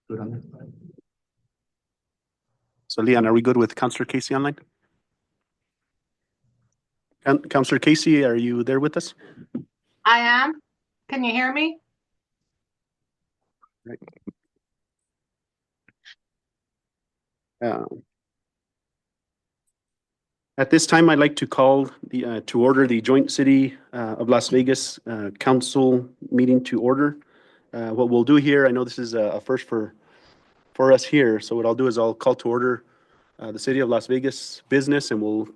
Good on that. So Leon, are we good with Councillor Casey online? Councillor Casey, are you there with us? I am. Can you hear me? Right. At this time, I'd like to call to order the joint City of Las Vegas Council meeting to order. What we'll do here, I know this is a first for us here, so what I'll do is I'll call to order the City of Las Vegas business, and we'll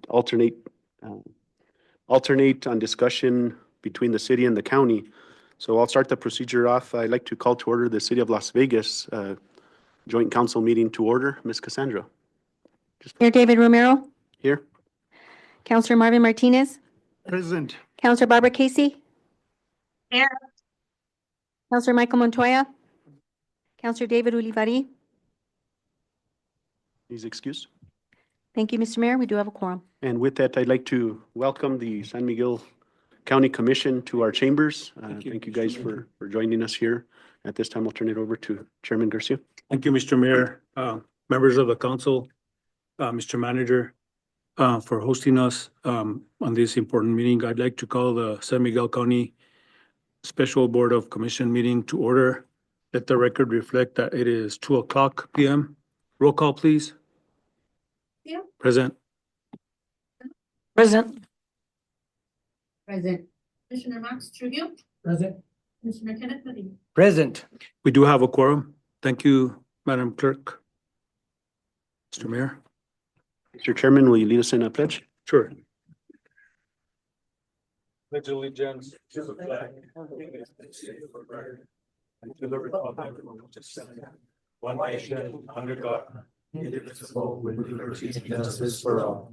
alternate on discussion between the city and the county. So I'll start the procedure off. I'd like to call to order the City of Las Vegas joint council meeting to order. Ms. Cassandra. Mayor David Romero, Here. Councillor Marvin Martinez, Present. Councillor Barbara Casey, Here. Councillor Michael Montoya, Councillor David Ulivari. Please excuse. Thank you, Mr. Mayor. We do have a quorum. And with that, I'd like to welcome the San Miguel County Commission to our chambers. Thank you guys for joining us here. At this time, I'll turn it over to Chairman Garcia. Thank you, Mr. Mayor, members of the council, Mr. Manager, for hosting us on this important meeting. I'd like to call the San Miguel County Special Board of Commission meeting to order. Let the record reflect that it is 2:00 p.m. Roll call, please. Yeah. Present. Present. Present. Commissioner Max Trujillo. Present. Commissioner Kenneth Medina. Present. We do have a quorum. Thank you, Madam Clerk. Mr. Mayor. Mr. Chairman, will you lead us in a pledge? Sure. Pledge allegiance to the flag of the United States of America and to the republic for which it stands, one nation under God, indivisible, with liberty and justice for all.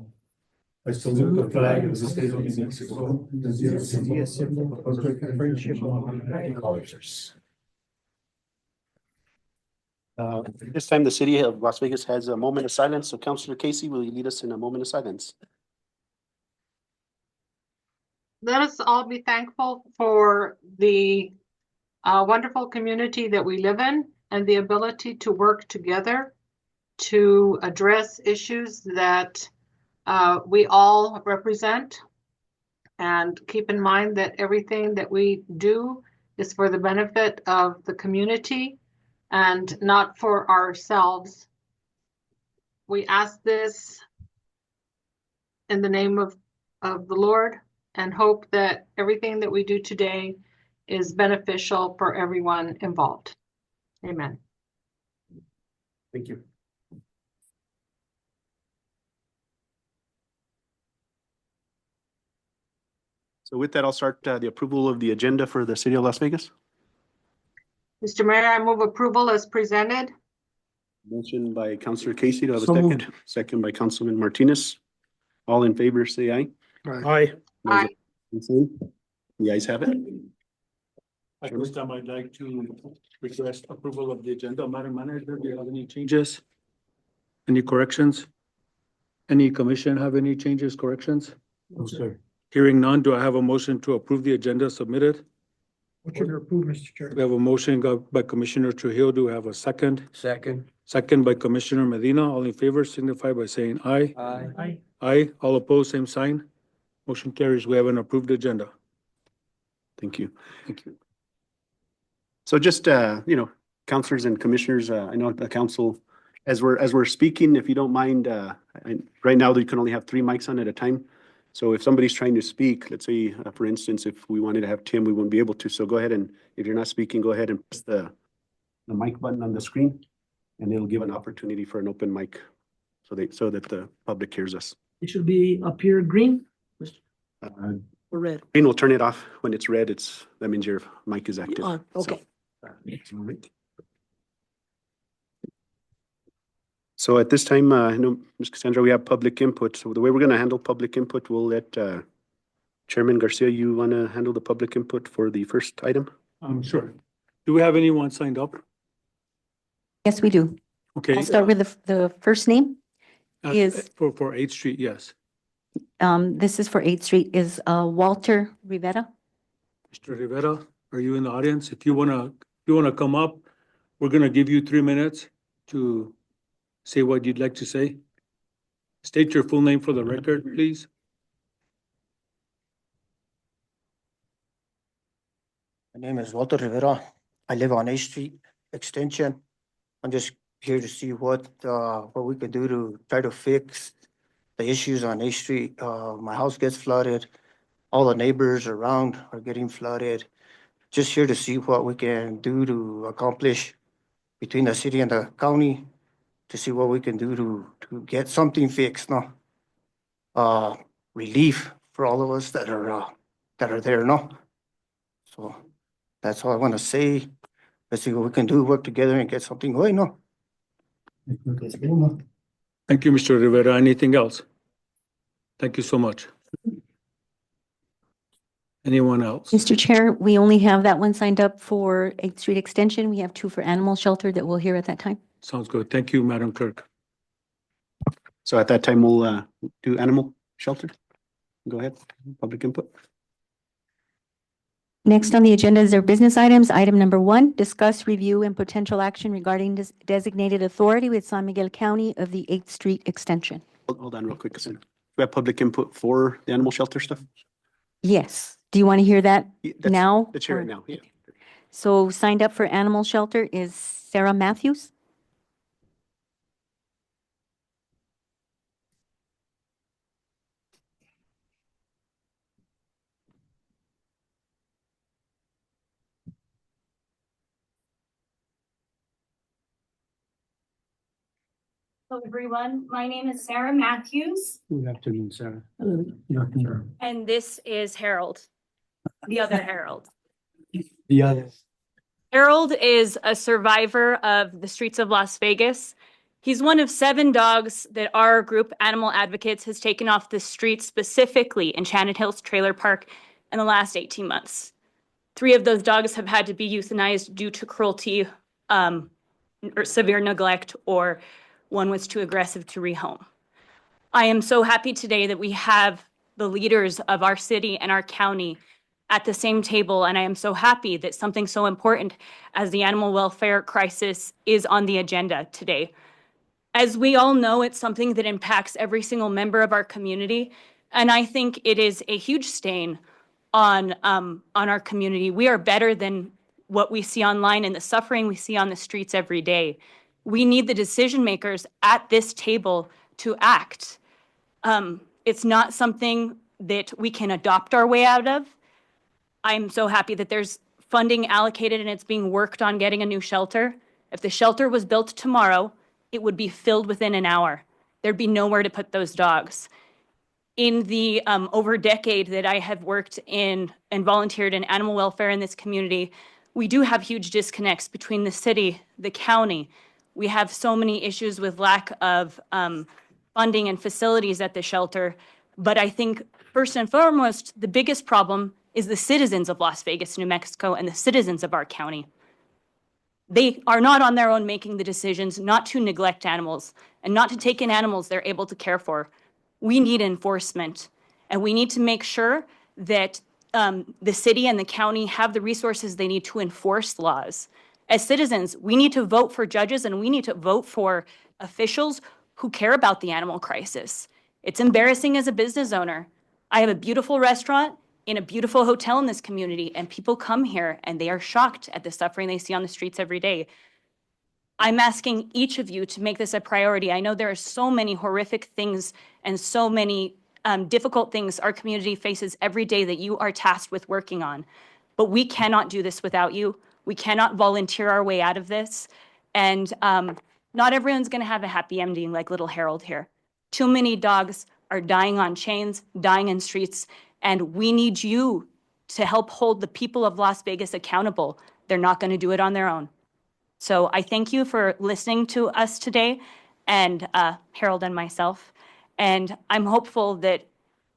I salute the flag of the state of New Mexico, the symbol of friendship among cultures. This time, the City of Las Vegas has a moment of silence. So Councillor Casey, will you lead us in a moment of silence? Let us all be thankful for the wonderful community that we live in and the ability to work together to address issues that we all represent. And keep in mind that everything that we do is for the benefit of the community and not for ourselves. We ask this in the name of the Lord and hope that everything that we do today is beneficial for everyone involved. Amen. Thank you. So with that, I'll start the approval of the agenda for the City of Las Vegas. Mr. Mayor, I move approval as presented. Motion by Councillor Casey. Do I have a So second? moved. Second by Councilman Martinez. All in favor, say aye. Aye. Those Aye. opposed, same. The ayes have it. At this time, I'd like to request approval of the agenda. Madam Manager, do you have any changes? Any corrections? Any commission have any changes, corrections? No, sir. Hearing none, do I have a motion to approve the agenda submitted? Motion to approve, Mr. Chair. We have a motion by Commissioner Trujillo. Do we have a second? Second. Second by Commissioner Medina. All in favor signify by saying aye. Aye. Aye. All opposed, same sign. Motion carries. We have an approved agenda. Thank you. Thank you. So just, counselors and commissioners, I know the council, as we're speaking, if you don't mind, right now you can only have 3 mics on at a time. So if somebody's trying to speak, let's say, for instance, if we wanted to have Tim, we wouldn't be able to. So go ahead and, if you're not speaking, go ahead and press the mic button on the screen, and it'll give an opportunity for an open mic so that the public hears us. It should be up here green Uh, or red? Green will turn it off. When it's red, that means your mic is active. Oh, okay. So at this time, Ms. Cassandra, we have public input. So the way we're going to handle public input, we'll let Chairman Garcia, you want to handle the public input for the first item? Sure. Do we have anyone signed up? Yes, we do. Okay. I'll start with the first name. is- For 8th Street, yes. This is for 8th Street, is Walter Rivera. Mr. Rivera, are you in the audience? If you wanna come up, we're gonna give you 3 minutes to say what you'd like to say. State your full name for the record, please. My name is Walter Rivera. I live on 8th Street Extension. I'm just here to see what we can do to try to fix the issues on 8th Street. My house gets flooded. All the neighbors around are getting flooded. Just here to see what we can do to accomplish between the city and the county, to see what we can do to get something fixed, no? Relief for all of us that are there, no? So that's all I want to say. Let's see what we can do, work together and get something going, no? Thank you, Mr. Rivera. Anything else? Thank you so much. Anyone else? Mr. Chair, we only have that one signed up for 8th Street Extension. We have 2 for Animal Shelter that we'll hear at that time. Sounds good. Thank you, Madam Clerk. So at that time, we'll do animal shelter. Go ahead, public input. Next on the agenda is their business items. Item number 1, discuss, review, and potential action regarding designated authority with San Miguel County of the 8th Street Extension. Hold on real quick, Cassandra. We have public input for the animal shelter stuff? Yes. Do you want to hear that Yeah, that's- now? Let's hear or- it now, yeah. So signed up for Animal Shelter is Sarah Matthews. Hello, everyone. My name is Sarah Matthews, Good afternoon, Sarah. and this is Harold, the other Harold. The others. Harold is a survivor of the streets of Las Vegas. He's one of 7 dogs that our group, Animal Advocates, has taken off the streets, specifically Enchanted Hills Trailer Park, in the last 18 months. 3 of those dogs have had to be euthanized due to cruelty, or severe neglect, or one was too aggressive to rehome. I am so happy today that we have the leaders of our city and our county at the same table, and I am so happy that something so important as the animal welfare crisis is on the agenda today. As we all know, it's something that impacts every single member of our community, and I think it is a huge stain on our community. We are better than what we see online and the suffering we see on the streets every day. We need the decision makers at this table to act. It's not something that we can adopt our way out of. I'm so happy that there's funding allocated and it's being worked on getting a new shelter. If the shelter was built tomorrow, it would be filled within an hour. There'd be nowhere to put those dogs. In the over a decade that I have worked in and volunteered in animal welfare in this community, we do have huge disconnects between the city, the county. We have so many issues with lack of funding and facilities at the shelter. But I think first and foremost, the biggest problem is the citizens of Las Vegas, New Mexico, and the citizens of our county. They are not on their own making the decisions not to neglect animals and not to take in animals they're able to care for. We need enforcement, and we need to make sure that the city and the county have the resources they need to enforce laws. As citizens, we need to vote for judges and we need to vote for officials who care about the animal crisis. It's embarrassing as a business owner. I have a beautiful restaurant in a beautiful hotel in this community, and people come here and they are shocked at the suffering they see on the streets every day. I'm asking each of you to make this a priority. I know there are so many horrific things and so many difficult things our community faces every day that you are tasked with working on. But we cannot do this without you. We cannot volunteer our way out of this. And not everyone's going to have a happy ending like little Harold here. Too many dogs are dying on chains, dying in streets, and we need you to help hold the people of Las Vegas accountable. They're not going to do it on their own. So I thank you for listening to us today, and Harold and myself. And I'm hopeful that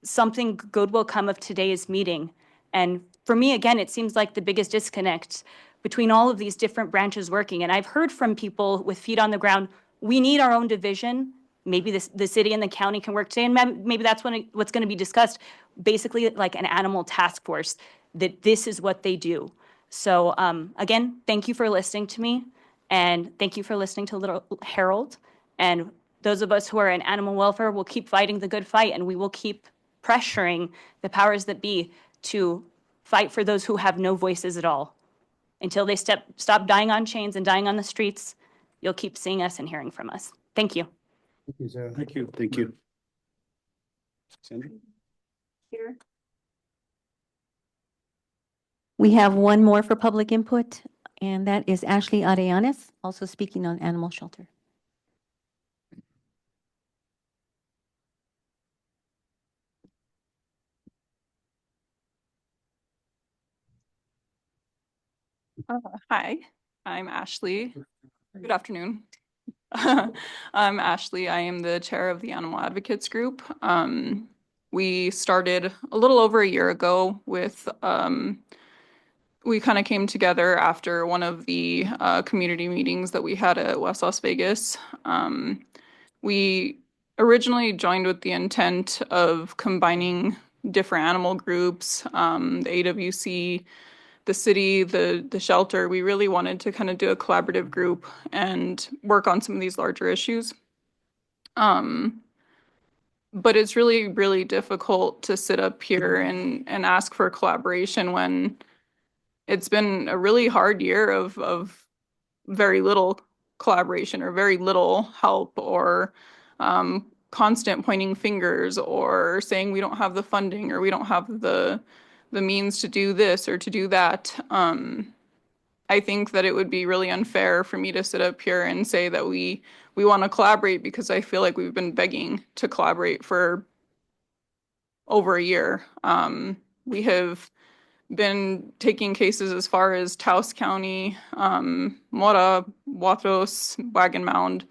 something good will come of today's meeting. And for me, again, it seems like the biggest disconnect between all of these different branches working. And I've heard from people with feet on the ground, we need our own division. Maybe the city and the county can work today, and maybe that's what's going to be discussed, basically like an animal task force, that this is what they do. So again, thank you for listening to me, and thank you for listening to little Harold. And those of us who are in animal welfare will keep fighting the good fight, and we will keep pressuring the powers that be to fight for those who have no voices at all. Until they stop dying on chains and dying on the streets, you'll keep seeing us and hearing from us. Thank you. Thank you, Sarah. Thank you. Thank you. Sandra? Here. We have one more for public input, and that is Ashley Arellanes, also speaking on animal shelter. Hi, I'm Ashley. Good afternoon. I'm Ashley. I am the chair of the Animal Advocates Group. We started a little over a year ago with, we kind of came together after one of the community meetings that we had at West Las Vegas. We originally joined with the intent of combining different animal groups, the AWC, the city, the shelter. We really wanted to kind of do a collaborative group and work on some of these larger issues. But it's really, really difficult to sit up here and ask for collaboration when it's been a really hard year of very little collaboration or very little help, or constant pointing fingers or saying we don't have the funding or we don't have the means to do this or to do that. I think that it would be really unfair for me to sit up here and say that we want to collaborate, because I feel like we've been begging to collaborate for over a year. We have been taking cases as far as Taos County, Mora, Huatros, Wagon Mound,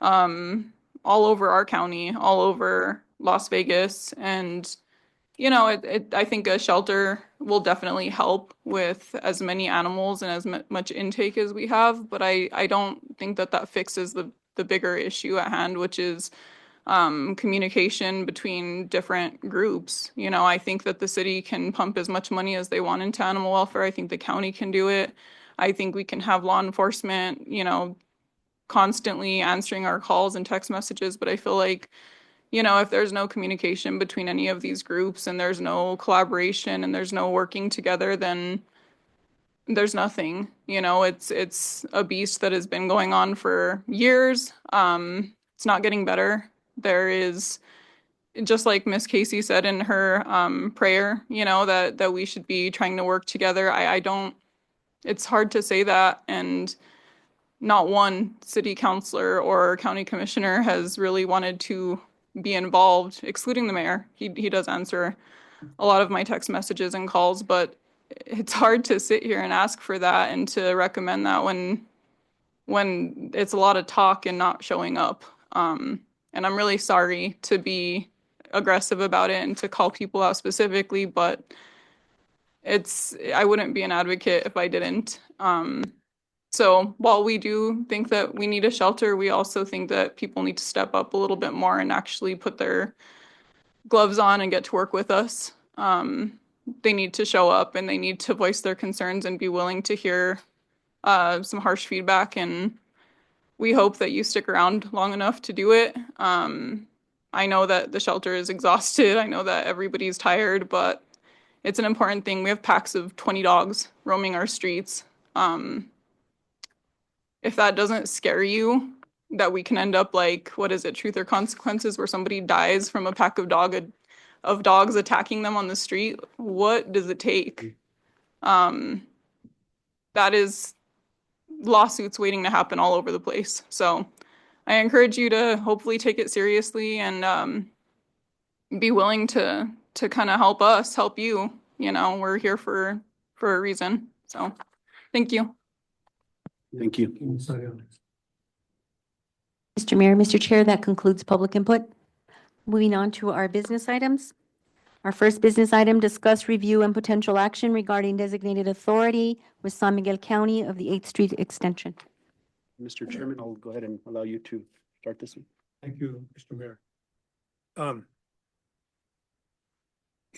all over our county, all over Las Vegas. And you know, I think a shelter will definitely help with as many animals and as much intake as we have, but I don't think that fixes the bigger issue at hand, which is communication between different groups. You know, I think that the city can pump as much money as they want into animal welfare. I think the county can do it. I think we can have law enforcement, you know, constantly answering our calls and text messages, but I feel like, you know, if there's no communication between any of these groups and there's no collaboration and there's no working together, then there's nothing. You know, it's a beast that has been going on for years. It's not getting better. There is, just like Miss Casey said in her prayer, you know, that we should be trying to work together. I don't, it's hard to say that, and not one city councilor or county commissioner has really wanted to be involved, excluding the mayor. He does answer a lot of my text messages and calls, but it's hard to sit here and ask for that and to recommend that when it's a lot of talk and not showing up. And I'm really sorry to be aggressive about it and to call people out specifically, but I wouldn't be an advocate if I didn't. So while we do think that we need a shelter, we also think that people need to step up a little bit more and actually put their gloves on and get to work with us. They need to show up and they need to voice their concerns and be willing to hear some harsh feedback. And we hope that you stick around long enough to do it. I know that the shelter is exhausted. I know that everybody's tired, but it's an important thing. We have packs of 20 dogs roaming our streets. If that doesn't scare you, that we can end up like, what is it, Truth or Consequences, where somebody dies from a pack of dogs attacking them on the street, what does it take? That is lawsuits waiting to happen all over the place. So I encourage you to hopefully take it seriously and be willing to kind of help us, help you. You know, we're here for a reason. So thank you. Thank you. Mr. Mayor, Mr. Chair, that concludes public input. Moving on to our business items. Our first business item, discuss, review, and potential action regarding designated authority with San Miguel County of the 8th Street Extension. Mr. Chairman, I'll go ahead and allow you to start this one. Thank you, Mr. Mayor. You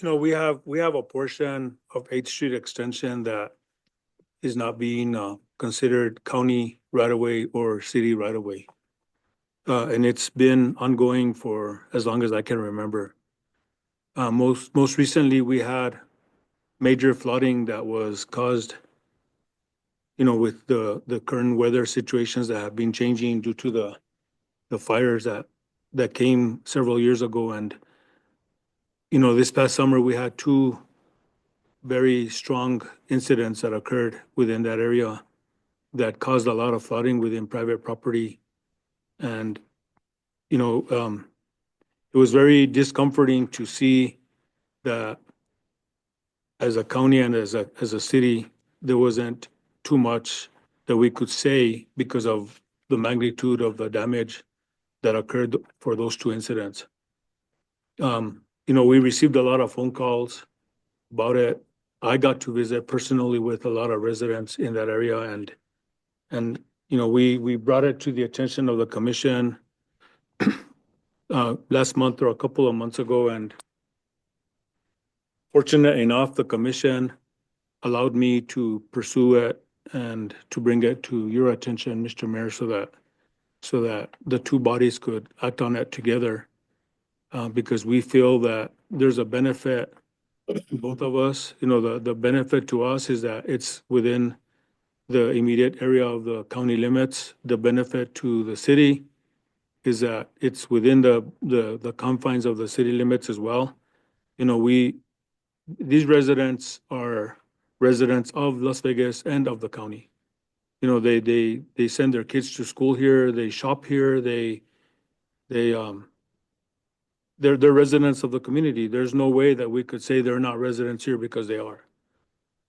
know, we have a portion of 8th Street Extension that is not being considered county right-of-way or city right-of-way. And it's been ongoing for as long as I can remember. Most recently, we had major flooding that was caused, you know, with the current weather situations that have been changing due to the fires that came several years ago. And, you know, this past summer, we had two very strong incidents that occurred within that area that caused a lot of flooding within private property. And, you know, it was very discomforting to see that as a county and as a city, there wasn't too much that we could say because of the magnitude of the damage that occurred for those two incidents. You know, we received a lot of phone calls about it. I got to visit personally with a lot of residents in that area, and you know, we brought it to the attention of the commission last month or a couple of months ago, and fortunate enough, the commission allowed me to pursue it and to bring it to your attention, Mr. Mayor, so that the two bodies could act on it together, because we feel that there's a benefit to both of us. You know, the benefit to us is that it's within the immediate area of the county limits. The benefit to the city is that it's within the confines of the city limits as well. You know, these residents are residents of Las Vegas and of the county. You know, they send their kids to school here, they shop here, they're residents of the community. There's no way that we could say they're not residents here, because they are.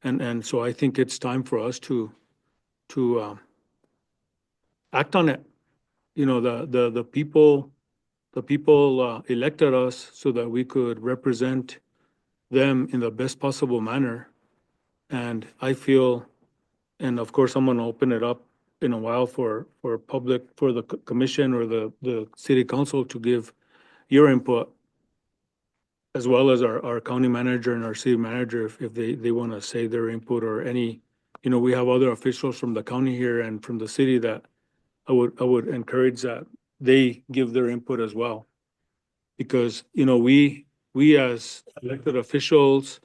And so I think it's time for us to act on it. You know, the people elected us so that we could represent them in the best possible manner. And I feel, and of course, I'm gonna open it up in a while for the commission or the city council to give your input, as well as our county manager and our city manager, if they want to say their input, or any, you know, we have other officials from the county here and from the city that I would encourage that they give their input as well. Because, you know, we as elected officials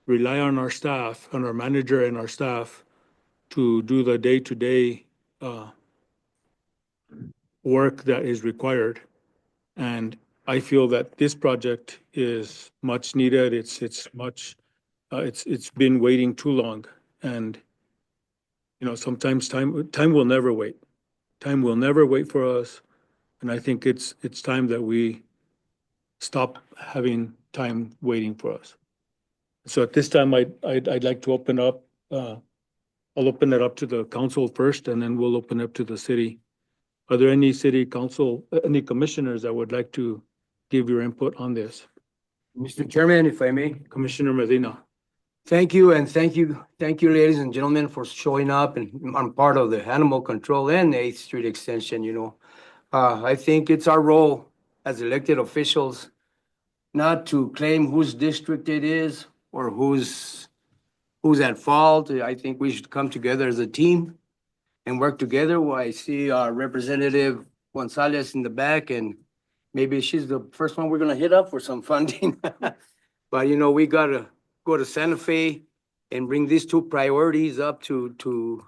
rely on our staff, on our manager and our staff to do the day-to-day work that is required. And I feel that this project is much needed. It's been waiting too long. And, you know, sometimes time will never wait. Time will never wait for us. And I think it's time that we stop having time waiting for us. So at this time, I'd like to open up, I'll open it up to the council first, and then we'll open up to the city Are there any city council, any commissioners that would like to give your input on this? Mr. Chairman, if I may, Commissioner Medina. thank you and thank you, ladies and gentlemen, for showing up, and I'm part of the animal control and the 8th Street Extension, you know. I think it's our role as elected officials not to claim whose district it is or who's at fault. I think we should come together as a team and work together. Well, I see Representative Gonzalez in the back, and maybe she's the first one we're gonna hit up for some funding. But, you know, we gotta go to Santa Fe and bring these two priorities up to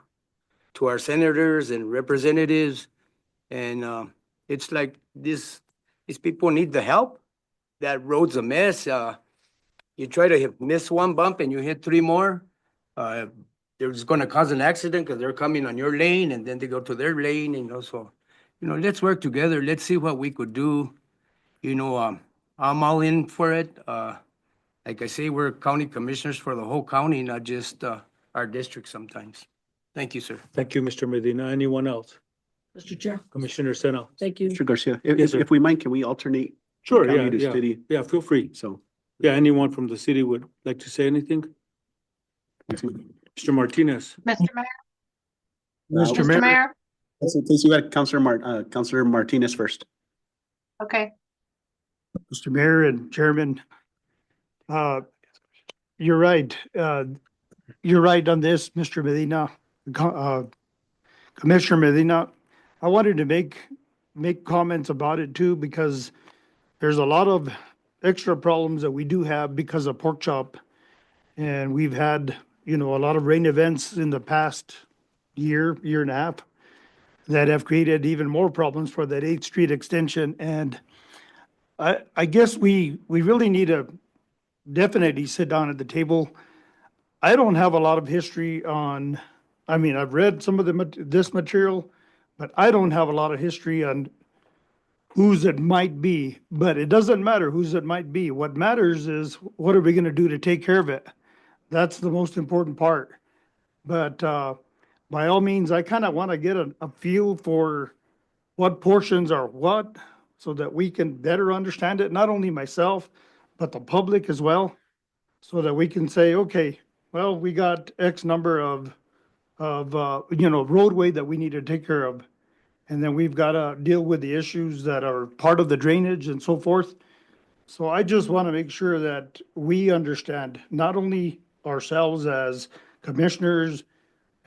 our senators and representatives. And it's like these people need the help. That road's a mess. You try to miss one bump and you hit 3 more. They're just gonna cause an accident because they're coming on your lane and then they go to their lane, you know, so, you know, let's work together. Let's see what we could do. You know, I'm all in for it. Like I say, we're county commissioners for the whole county, not just our district sometimes. Thank you, sir. Thank you, Mr. Medina. Anyone else? Mr. Chair, Commissioner Sena. thank you. Mr. Garcia, Yes, sir. if we mind, can we alternate Sure, county yeah, to yeah. city? Yeah, feel free. So, Yeah, anyone from the city would like to say anything? Mr. Martinez. Mr. Mayor? Mr. Mr. Mayor? so please, you got Councilor Martinez first. Okay. Mr. Mayor and Chairman, you're right. You're right on this, Mr. Medina, Commissioner Medina. I wanted to make comments about it too, because there's a lot of extra problems that we do have because of pork chop. And we've had, you know, a lot of rain events in the past year and a half that have created even more problems for that 8th Street extension. And I guess we really need to definitely sit down at the table. I don't have a lot of history on, I mean, I've read some of this material, but I don't have a lot of history on whose it might be. But it doesn't matter whose it might be. What matters is what are we going to do to take care of it? That's the most important part. But by all means, I kind of want to get a feel for what portions are what, so that we can better understand it, not only myself, but the public as well, so that we can say, okay, well, we got X number of you know, roadway that we need to take care of. And then we've got to deal with the issues that are part of the drainage and so forth. So I just want to make sure that we understand, not only ourselves as commissioners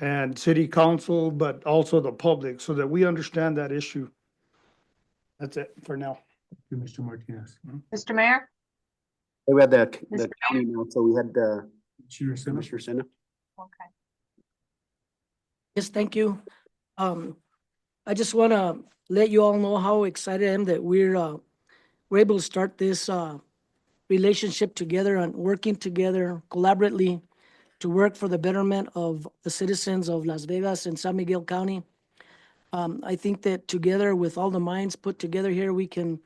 and city council, but also the public, so that we understand that issue. That's it for now. Thank you, Mr. Martinez. Mr. Mayor? We had the Mr. county now, so we had Commissioner Sena. Commissioner Sena. Okay. Yes, thank you. I just want to let you all know how excited I am that we're able to start this relationship together and working together collaboratively to work for the betterment of the citizens of Las Vegas and San Miguel County. I think that together, with all the minds put together here, we can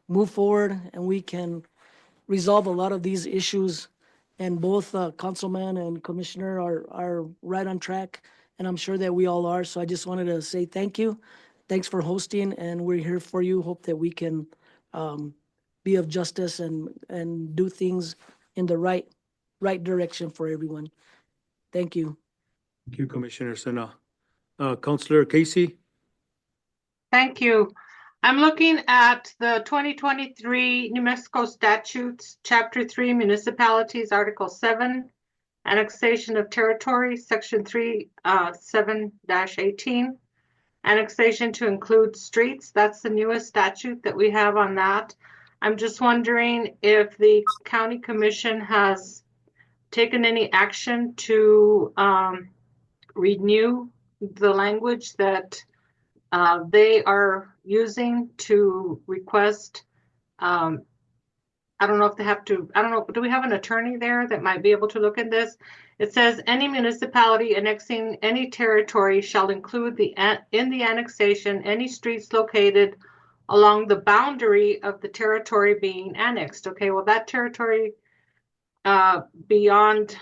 move forward and we can resolve a lot of these issues. And both councilman and commissioner are right on track, and I'm sure that we all are. So I just wanted to say thank you. Thanks for hosting, and we're here for you. Hope that we can be of justice and do things in the right direction for everyone. Thank you. Thank you, Commissioner Sena. Councilor Casey. Thank you. I'm looking at the 2023 New Mexico Statutes, Chapter 3, Municipalities, Article 7, Annexation of Territory, Section 3, 7-18. Annexation to include streets. That's the newest statute that we have on that. I'm just wondering if the county commission has taken any action to renew the language that they are using to request. I don't know if they have to, I don't know, do we have an attorney there that might be able to look at this? It says any municipality annexing any territory shall include in the annexation any streets located along the boundary of the territory being annexed. Okay, well, that territory beyond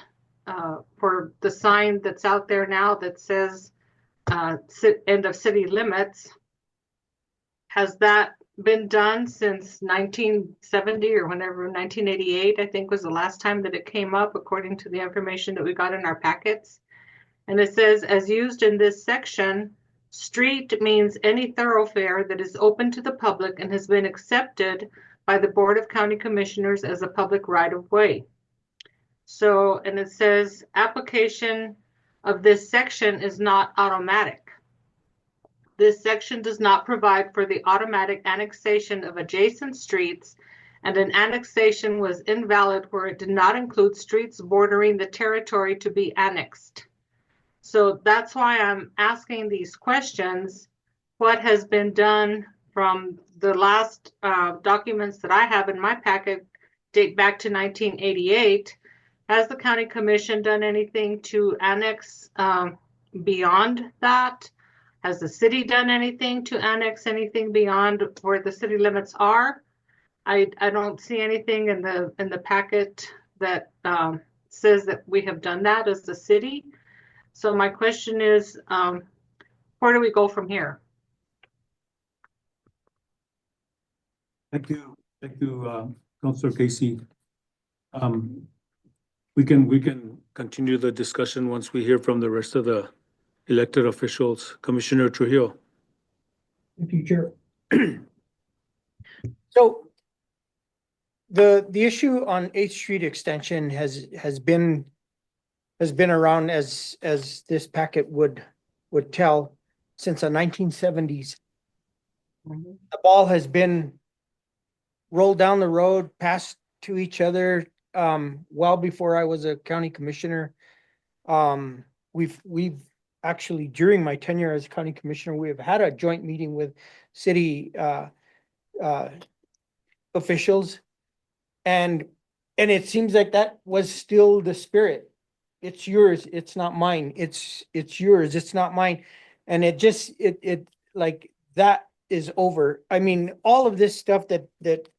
for the sign that's out there now that says end of city limits, Has that been done since 1970 or whenever, 1988, I think was the last time that it came up, according to the information that we got in our packets. And it says, as used in this section, street means any thoroughfare that is open to the public and has been accepted by the Board of County Commissioners as a public right-of-way. So, and it says, application of this section is not automatic. This section does not provide for the automatic annexation of adjacent streets, and an annexation was invalid where it did not include streets bordering the territory to be annexed. So that's why I'm asking these questions. What has been done from the last documents that I have in my packet date back to 1988? Has the county commission done anything to annex beyond that? Has the city done anything to annex anything beyond where the city limits are? I don't see anything in the packet that says that we have done that as the city. So my question is, where do we go from here? Thank you, Councilor Casey. We can continue the discussion once we hear from the rest of the elected officials. Commissioner Trujillo. Thank you, Chair. So the issue on 8th Street Extension has been around as this packet would tell since the 1970s. The ball has been rolled down the road, passed to each other well before I was a county commissioner. We've actually, during my tenure as county commissioner, we have had a joint meeting with city officials, and it seems like that was still the spirit. It's yours, it's not mine. It's yours, it's not mine. And it like that is over. I mean, all of this stuff that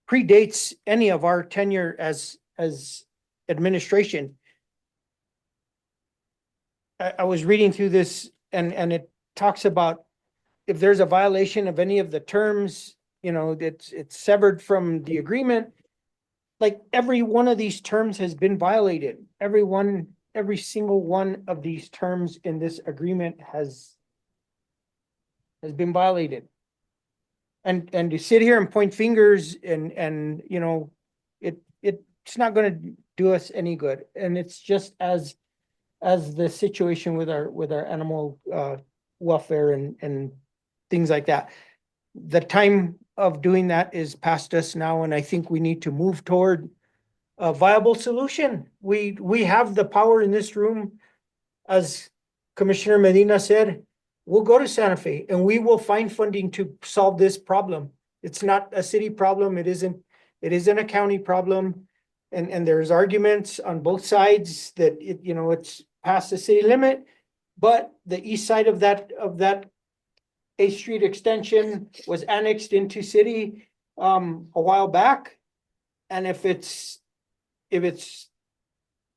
predates any of our tenure as administration. I was reading through this and it talks about if there's a violation of any of the terms, you know, it's severed from the agreement. Like every one of these terms has been violated. Every single one of these terms in this agreement has been violated. And to sit here and point fingers and you know, it's not going to do us any good. And it's just as the situation with our animal welfare and things like that. The time of doing that is past us now, and I think we need to move toward a viable solution. We have the power in this room, as Commissioner Medina said. We'll go to Santa Fe and we will find funding to solve this problem. It's not a city problem. It isn't a county problem. And there's arguments on both sides that it's past the city limit, but the east side of that 8th Street Extension was annexed into city a while back. And if it's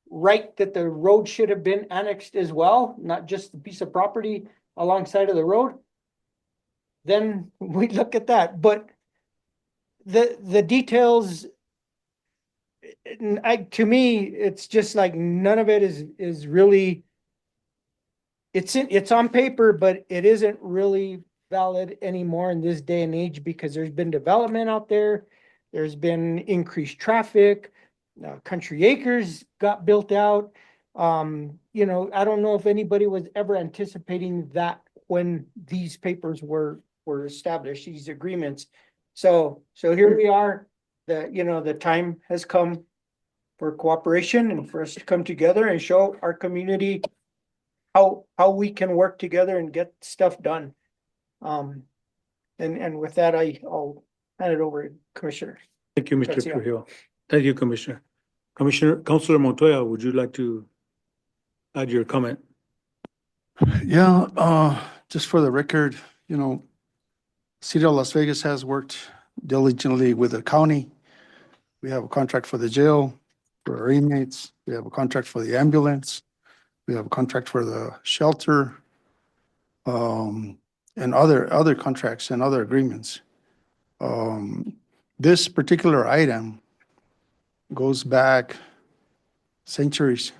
right that the road should have been annexed as well, not just the piece of property alongside of the road, then we look at that. But the details, to me, it's just like none of it is really, it's on paper, but it isn't really valid anymore in this day and age because there's been development out there. There's been increased traffic. Country Acres got built out. I don't know if anybody was ever anticipating that when these papers were established, these agreements. So here we are. The time has come for cooperation and for us to come together and show our community how we can work together and get stuff done. And with that, I'll hand it over to Commissioner. Thank you, Mr. Trujillo. Thank you, Commissioner. Councilor Montoya, would you like to add your comment? Yeah, just for the record, City of Las Vegas has worked diligently with the county. We have a contract for the jail, for our inmates. We have a contract for the ambulance. We have a contract for the shelter. And and other contracts and other agreements. This particular item goes back centuries.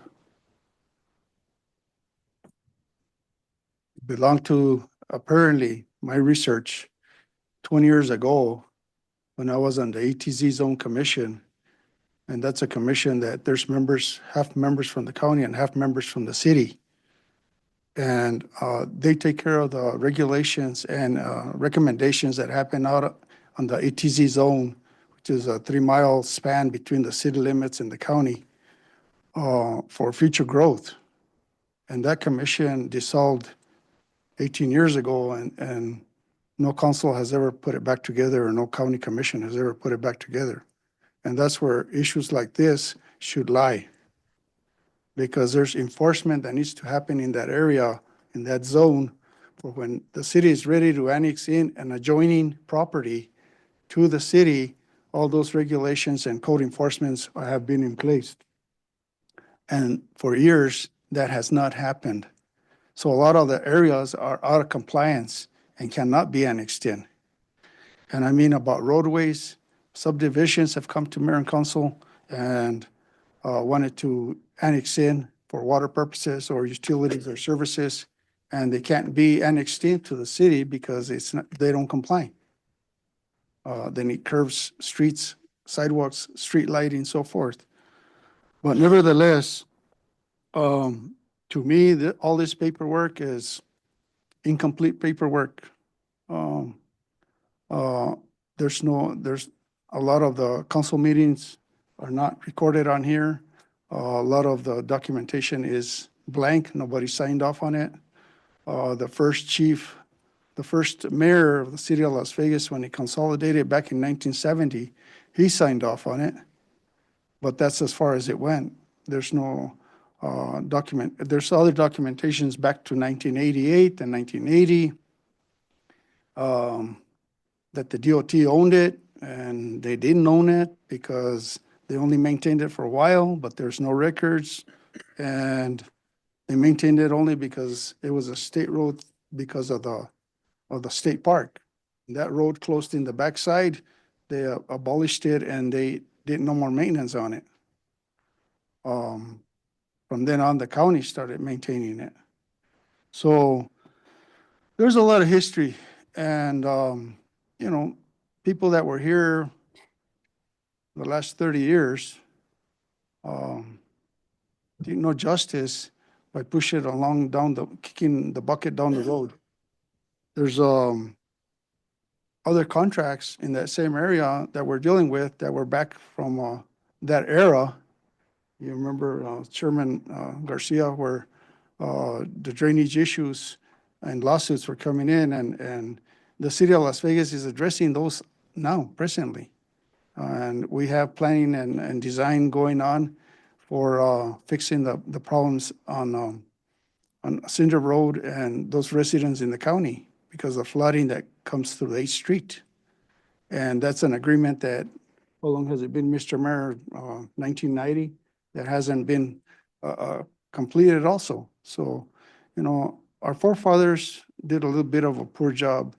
Belonged to, apparently, my research 20 years ago when I was on the ATZ Zone Commission. And that's a commission that there's members, half members from the county and half members from the city. And they take care of the regulations and recommendations that happen out on the ATZ zone, which is a 3-mile span between the city limits and the county for future growth. And that commission dissolved 18 years ago, and no council has ever put it back together, or no county commission has ever put it back together. And that's where issues like this should lie, because there's enforcement that needs to happen in that area, in that zone, for when the city is ready to annex in an adjoining property to the city, all those regulations and code enforcements have been in place. And for years, that has not happened. So a lot of the areas are out of compliance and cannot be annexed in. And I mean about roadways, subdivisions have come to mayor and council and wanted to annex in for water purposes or utilities or services, and they can't be annexed into the city because it's not, they don't comply. They need curbs, streets, sidewalks, street lighting, so forth. But nevertheless, to me, all this paperwork is incomplete paperwork. There's a lot of the council meetings are not recorded on here. A lot of the documentation is blank. Nobody signed off on it. The first mayor of the city of Las Vegas, when he consolidated back in 1970, he signed off on it. But that's as far as it went. There's no there's other documentations back to 1988 and 1980 that the DOT owned it, and they didn't own it because they only maintained it for a while, but there's no records. And they maintained it only because it was a state road because of the state park. That road closed in the backside. They abolished it and they did no more maintenance on it. From then on, the county started maintaining it. So there's a lot of history, and people that were here the last 30 years didn't know justice by pushing it along kicking the bucket down the road. There's other contracts in that same area that we're dealing with that were back from that era. You remember Chairman Garcia, where the drainage issues and lawsuits were coming in, and the city of Las Vegas is addressing those now, presently. And we have planning and design going on for fixing the problems on Cinder Road and those residents in the county because of flooding that comes through 8th Street. And that's an agreement that, how long has it been, Mr. Mayor? 1990? That hasn't been completed also. So, our forefathers did a little bit of a poor job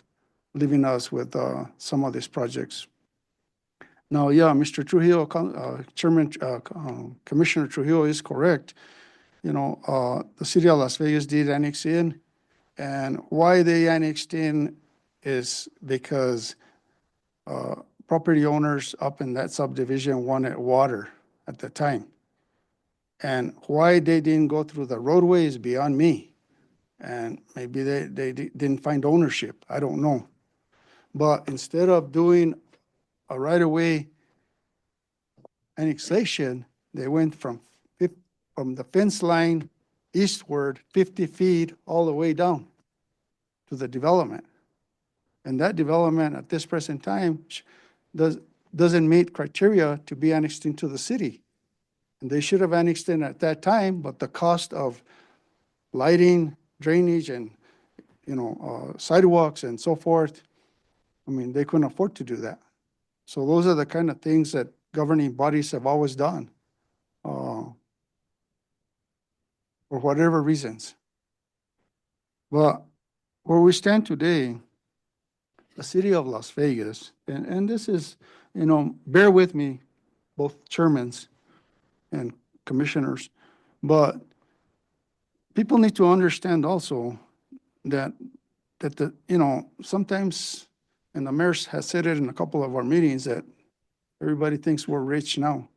leaving us with some of these projects. Now, yeah, Mr. Trujillo, Commissioner Trujillo is correct. The city of Las Vegas did annex in, and why they annexed in is because property owners up in that subdivision wanted water at the time. And why they didn't go through the roadway is beyond me. And maybe they didn't find ownership. I don't know. But instead of doing a right-of-way annexation, they went from the fence line eastward 50 feet all the way down to the development. And that development at this present time doesn't meet criteria to be annexed into the city. And they should have annexed in at that time, but the cost of lighting, drainage, and sidewalks and so forth, they couldn't afford to do that. So those are the kind of things that governing bodies have always done, for whatever reasons. But where we stand today, the city of Las Vegas, and this is, bear with me, both chairmans and commissioners, but people need to understand also that sometimes, and the mayor has said it in a couple of our meetings, that everybody thinks we're rich now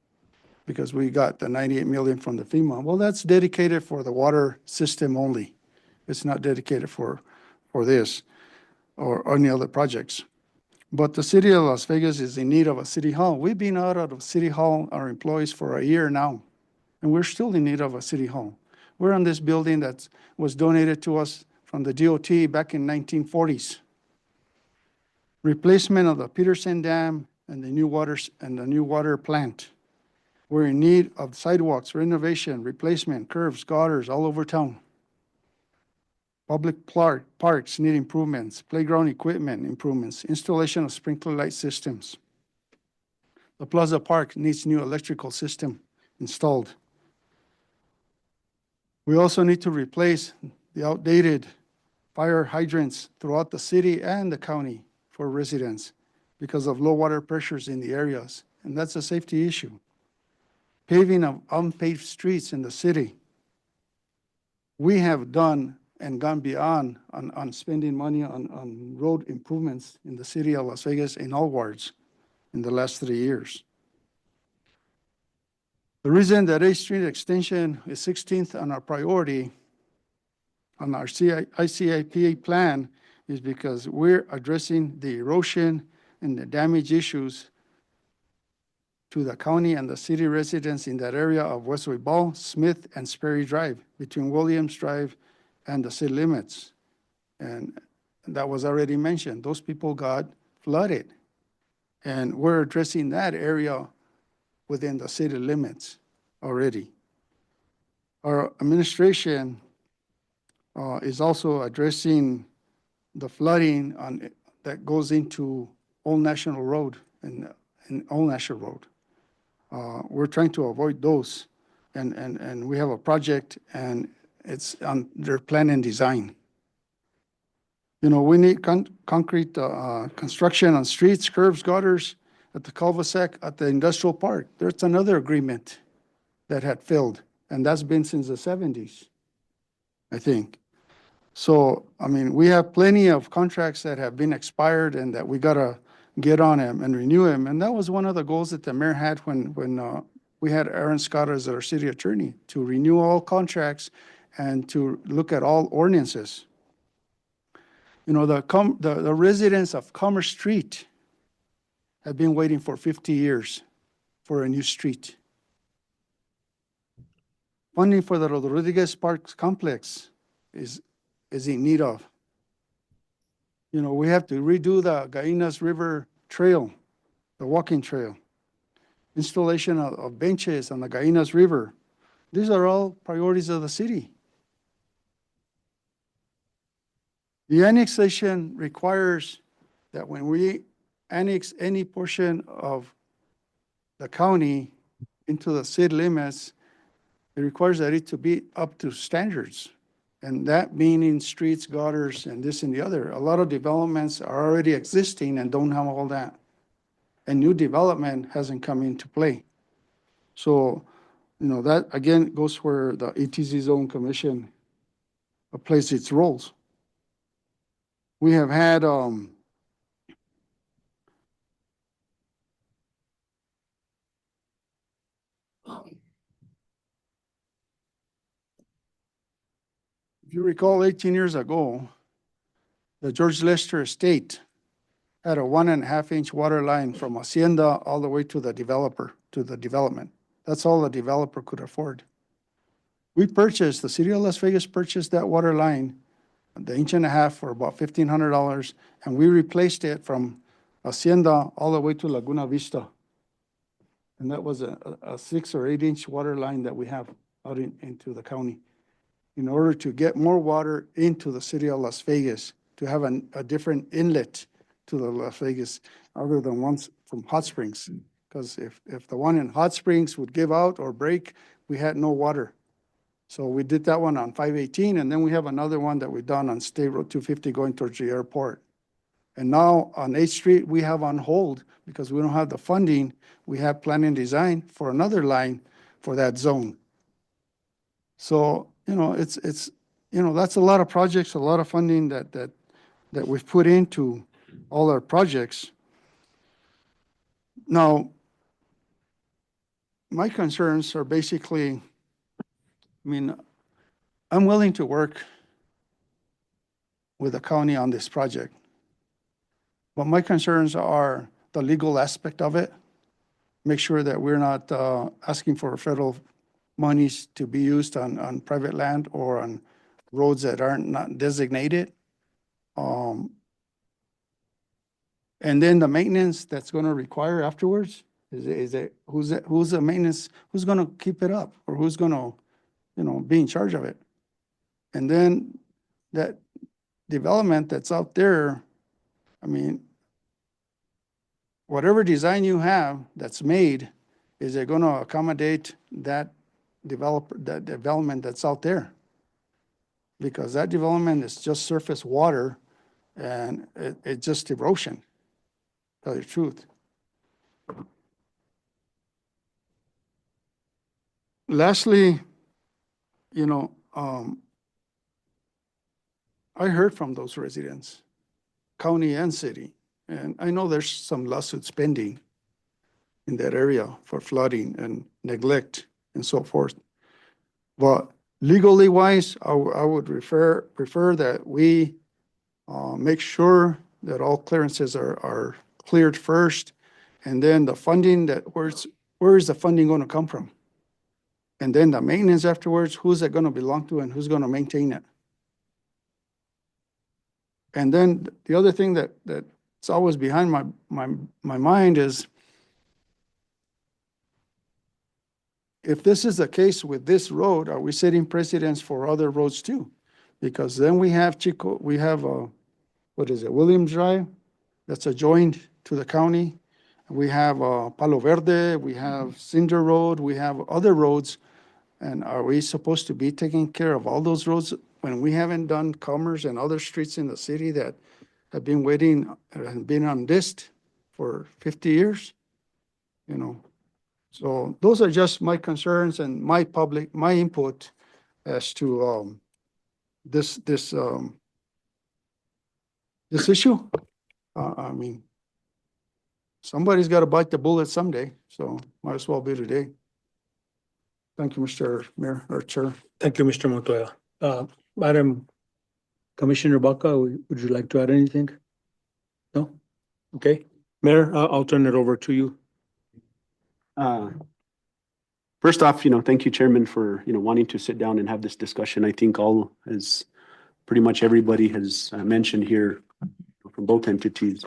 because we got the 98 million from the FEMA. Well, that's dedicated for the water system only. It's not dedicated for this or any other projects. But the city of Las Vegas is in need of a city hall. We've been out of city hall, our employees, for a year now, and we're still in need of a city hall. We're on this building that was donated to us from the DOT back in 1940s. Replacement of the Peterson Dam and the new water plant. We're in need of sidewalks, renovation, replacement, curves, gutters all over town. Public parks need improvements, playground equipment improvements, installation of sprinkler light systems. The Plaza Park needs new electrical system installed. We also need to replace the outdated fire hydrants throughout the city and the county for residents because of low water pressures in the areas, and that's a safety issue. Paving of unpaved streets in the city. We have done and gone beyond on spending money on road improvements in the city of Las Vegas in all wards in the last 3 years. The reason that 8th Street Extension is 16th on our priority on our ICIP plan is because we're addressing the erosion and the damage issues to the county and the city residents in that area of Westway Ball, Smith, and Sperry Drive between Williams Drive and the city limits. And that was already mentioned. Those people got flooded. And we're addressing that area within the city limits already. Our administration is also addressing the flooding that goes into Old National Road and Old National Road. We're trying to avoid those. And we have a project, and it's on their plan and design. We need concrete construction on streets, curbs, gutters, at the cul-de-sac, at the industrial park. There's another agreement that had failed, and that's been since the 70s, I think. So, we have plenty of contracts that have been expired and that we got to get on them and renew them. And that was one of the goals that the mayor had when we had Aaron Scott as our city attorney, to renew all contracts and to look at all ordinances. The residents of Commerce Street have been waiting for 50 years for a new street. Funding for the Rodriguez Park complex is in need of. We have to redo the Gainas River Trail, the walking trail. Installation of benches on the Gainas River. These are all priorities of the city. The annexation requires that when we annex any portion of the county into the city limits, it requires that it to be up to standards. And that meaning streets, gutters, and this and the other. A lot of developments are already existing and don't have all that. And new development hasn't come into play. So, that again goes where the ETZ Zone Commission plays its roles. We have had if you recall, 18 years ago, the George Lester Estate had a 1.5-inch water line from Hacienda all the way to the developer, to the development. That's all the developer could afford. The city of Las Vegas purchased that water line, the 1.5 inches for about $1,500, and we replaced it from Hacienda all the way to Laguna Vista. And that was a 6 or 8-inch water line that we have out into the county, in order to get more water into the city of Las Vegas, to have a different inlet to the Las Vegas other than ones from Hot Springs. Because if the one in Hot Springs would give out or break, we had no water. So we did that one on 518, and then we have another one that we done on State Road 250 going towards the airport. And now on 8th Street, we have on hold because we don't have the funding. We have plan and design for another line for that zone. So, it's, that's a lot of projects, a lot of funding that we've put into all our projects. Now, my concerns are basically, I'm willing to work with the county on this project. But my concerns are the legal aspect of it. Make sure that we're not asking for federal monies to be used on private land or on roads that aren't not designated. And then the maintenance that's going to require afterwards, who's the maintenance, who's going to keep it up, or who's going to, be in charge of it? And then that development that's out there, whatever design you have that's made, is it going to accommodate that development that's out there? Because that development is just surface water, and it's just erosion, to tell you the truth. Lastly, I heard from those residents, county and city, and I know there's some lawsuits pending in that area for flooding and neglect and so forth. But legally wise, I would prefer that we make sure that all clearances are cleared first, and then the funding, where is the funding going to come from? And then the maintenance afterwards, who's it going to belong to and who's going to maintain it? And then the other thing that's always behind my mind is, if this is the case with this road, are we setting precedents for other roads too? Because then we have Williams Drive, that's adjoined to the county. We have Palo Verde, we have Cinder Road, we have other roads. And are we supposed to be taking care of all those roads when we haven't done Commerce and other streets in the city that have been waiting and been on list for 50 years? So those are just my concerns and my input as to this issue. Somebody's got to bite the bullet someday, so might as well be today. Thank you, Mr. Mayor, or Chair. Thank you, Mr. Montoya. Madam Commissioner Baca, would you like to add anything? No? Okay. Mayor, I'll turn it over to you. First off, thank you, Chairman, for, wanting to sit down and have this discussion. I think as pretty much everybody has mentioned here from both entities,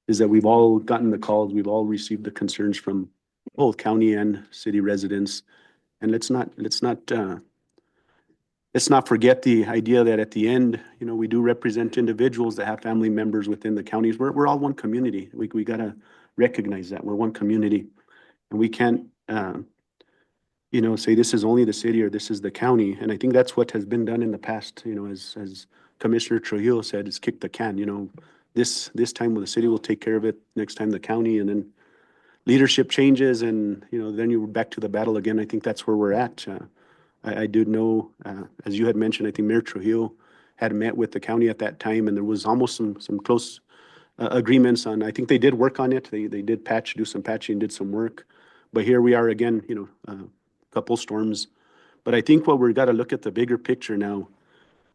is that we've all gotten the calls, we've all received the concerns from both county and city residents. And let's not forget the idea that at the end, we do represent individuals that have family members within the counties. We're all one community. We got to recognize that we're one community, and we can't, say this is only the city or this is the county. And I think that's what has been done in the past. As Commissioner Trujillo said, is kick the can. This time the city will take care of it. Next time the county, and then leadership changes, and then you're back to the battle again. I think that's where we're at. I do know, as you had mentioned, I think Mayor Trujillo had met with the county at that time, and there was almost some close agreements on. I think they did work on it. They did do some patching, did some work, but here we are again. A couple storms, but I think what we've got to look at the bigger picture now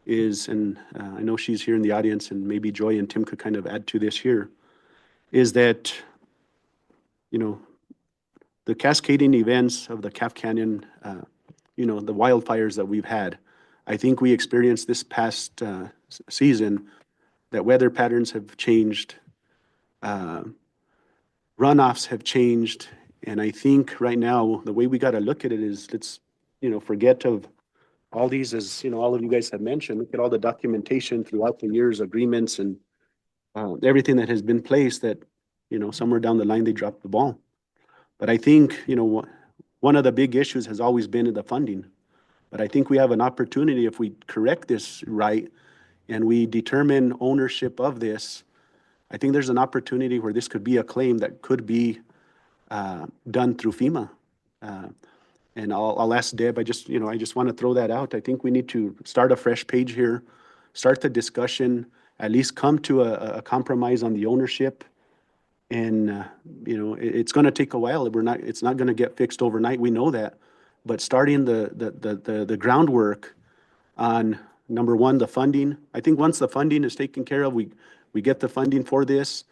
is, and I know she's here in the audience, and maybe Joy and Tim could kind of add to this here, is that the cascading events of the Calf Canyon, the wildfires that we've had. I think we experienced this past season that weather patterns have changed, runoffs have changed, and I think right now the way we got to look at it is, let's forget of all these, as all of you guys have mentioned. Look at all the documentation throughout the years, agreements, and everything that has been placed that somewhere down the line they dropped the ball. But I think one of the big issues has always been the funding. But I think we have an opportunity if we correct this right and we determine ownership of this. I think there's an opportunity where this could be a claim that could be done through FEMA. And I'll ask Deb, I just want to throw that out. I think we need to start a fresh page here, start the discussion, at least come to a compromise on the ownership. And, it's going to take a while. It's not going to get fixed overnight. We know that. But starting the groundwork on, number one, the funding. I think once the funding is taken care of, we get the funding for this.